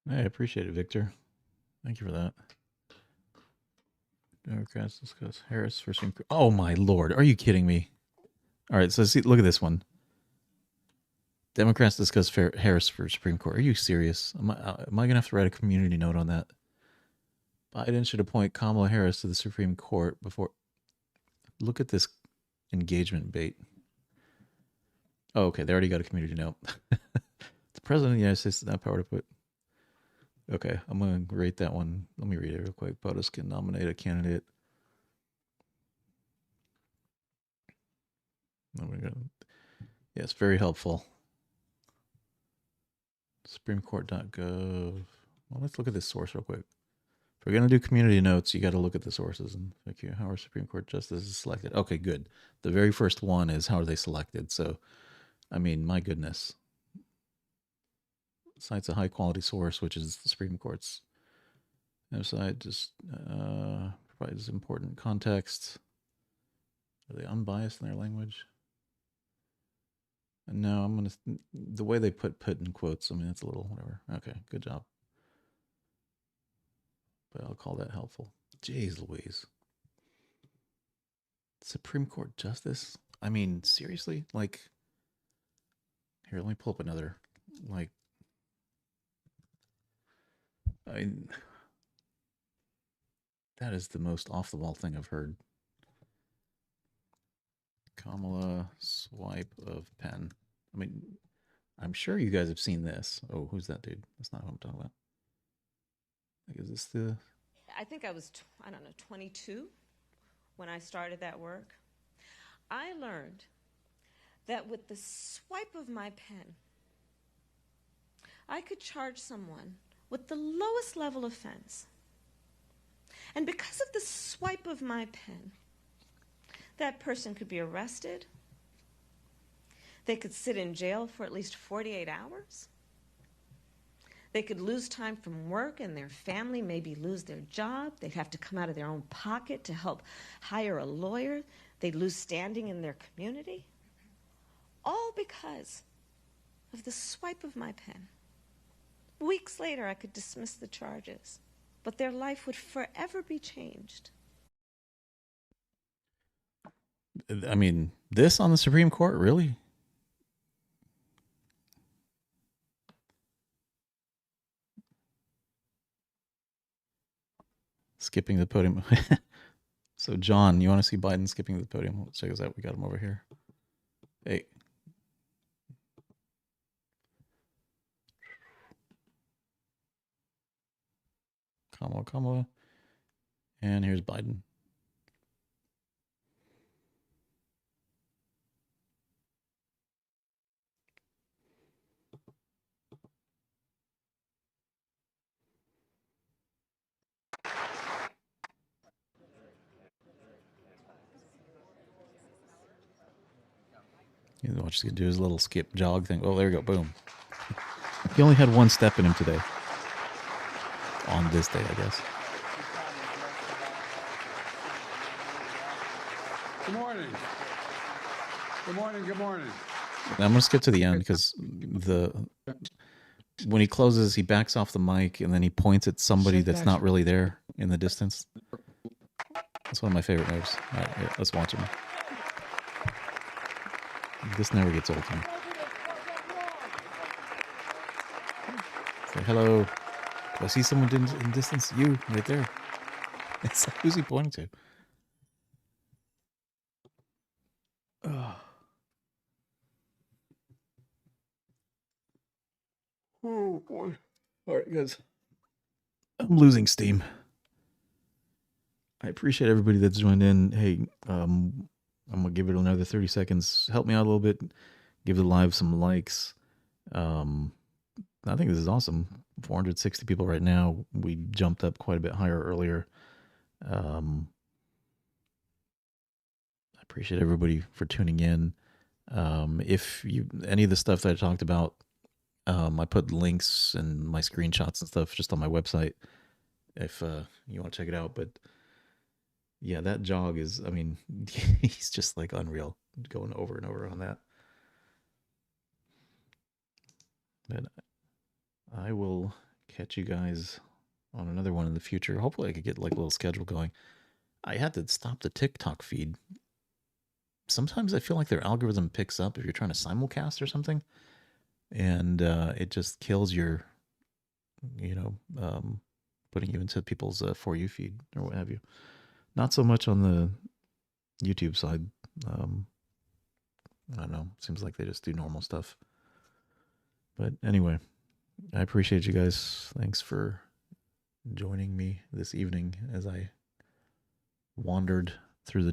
I appreciate it, Victor. Thank you for that. Democrats discuss Harris for Supreme Court. Oh my lord, are you kidding me? All right, so see, look at this one. Democrats discuss Harris for Supreme Court. Are you serious? Am I gonna have to write a community note on that? Biden should appoint Kamala Harris to the Supreme Court before. Look at this engagement bait. Oh, okay, they already got a community note. The president of the United States has that power to put. Okay, I'm going to rate that one. Let me read it real quick. POTUS can nominate a candidate. Yeah, it's very helpful. SupremeCourt.gov. Well, let's look at this source real quick. If we're going to do community notes, you got to look at the sources. And thank you. How are Supreme Court justices selected? Okay, good. The very first one is how are they selected? So, I mean, my goodness. Cites a high quality source, which is the Supreme Court's website. Just provides important context. Are they unbiased in their language? No, I'm gonna. The way they put in quotes. I mean, it's a little whatever. Okay, good job. But I'll call that helpful. Jeez Louise. Supreme Court justice. I mean, seriously, like. Here, let me pull up another. Like. I mean, that is the most off-the-wall thing I've heard. Kamala swipe of pen. I mean, I'm sure you guys have seen this. Oh, who's that dude? That's not who I'm talking about. Like, is this the... I think I was, 22 when I started that work. I learned that with the swipe of my pen, I could charge someone with the lowest level offense. And because of the swipe of my pen, that person could be arrested. They could sit in jail for at least 48 hours. They could lose time from work and their family maybe lose their job. They'd have to come out of their own pocket to help hire a lawyer. They'd lose standing in their community. All because of the swipe of my pen. Weeks later, I could dismiss the charges, but their life would forever be changed. I mean, this on the Supreme Court, really? Skipping the podium. So, John, you want to see Biden skipping the podium? Let's check this out. We got him over here. Hey. Kamala. And here's Biden. You know what he's going to do, his little skip jog thing. Oh, there we go. Boom. He only had one step in him today. On this day, I guess. Good morning. Good morning. Good morning. I'm gonna skip to the end because when he closes, he backs off the mic and then he points at somebody that's not really there in the distance. That's one of my favorite moves. All right, here, let's watch him. This never gets old to me. Say hello. Do I see someone in distance? You, right there. It's like, who's he pointing to? Oh. Oh boy. All right, guys. I'm losing steam. I appreciate everybody that's joined in. Hey, I'm gonna give it another 30 seconds. Help me out a little bit. Give the live some likes. I think this is awesome. 460 people right now. We jumped up quite a bit higher earlier. I appreciate everybody for tuning in. If you any of the stuff that I talked about, I put links and my screenshots and stuff just on my website if you want to check it out. But yeah, that jog is, I mean, he's just like unreal, going over and over on that. But I will catch you guys on another one in the future. Hopefully I could get like a little schedule going. I had to stop the TikTok feed. Sometimes I feel like their algorithm picks up if you're trying to simulcast or something. And it just kills your, putting you into people's For You feed or what have you. Not so much on the YouTube side. I don't know. Seems like they just do normal stuff. But anyway, I appreciate you guys. Thanks for joining me this evening as I wandered through the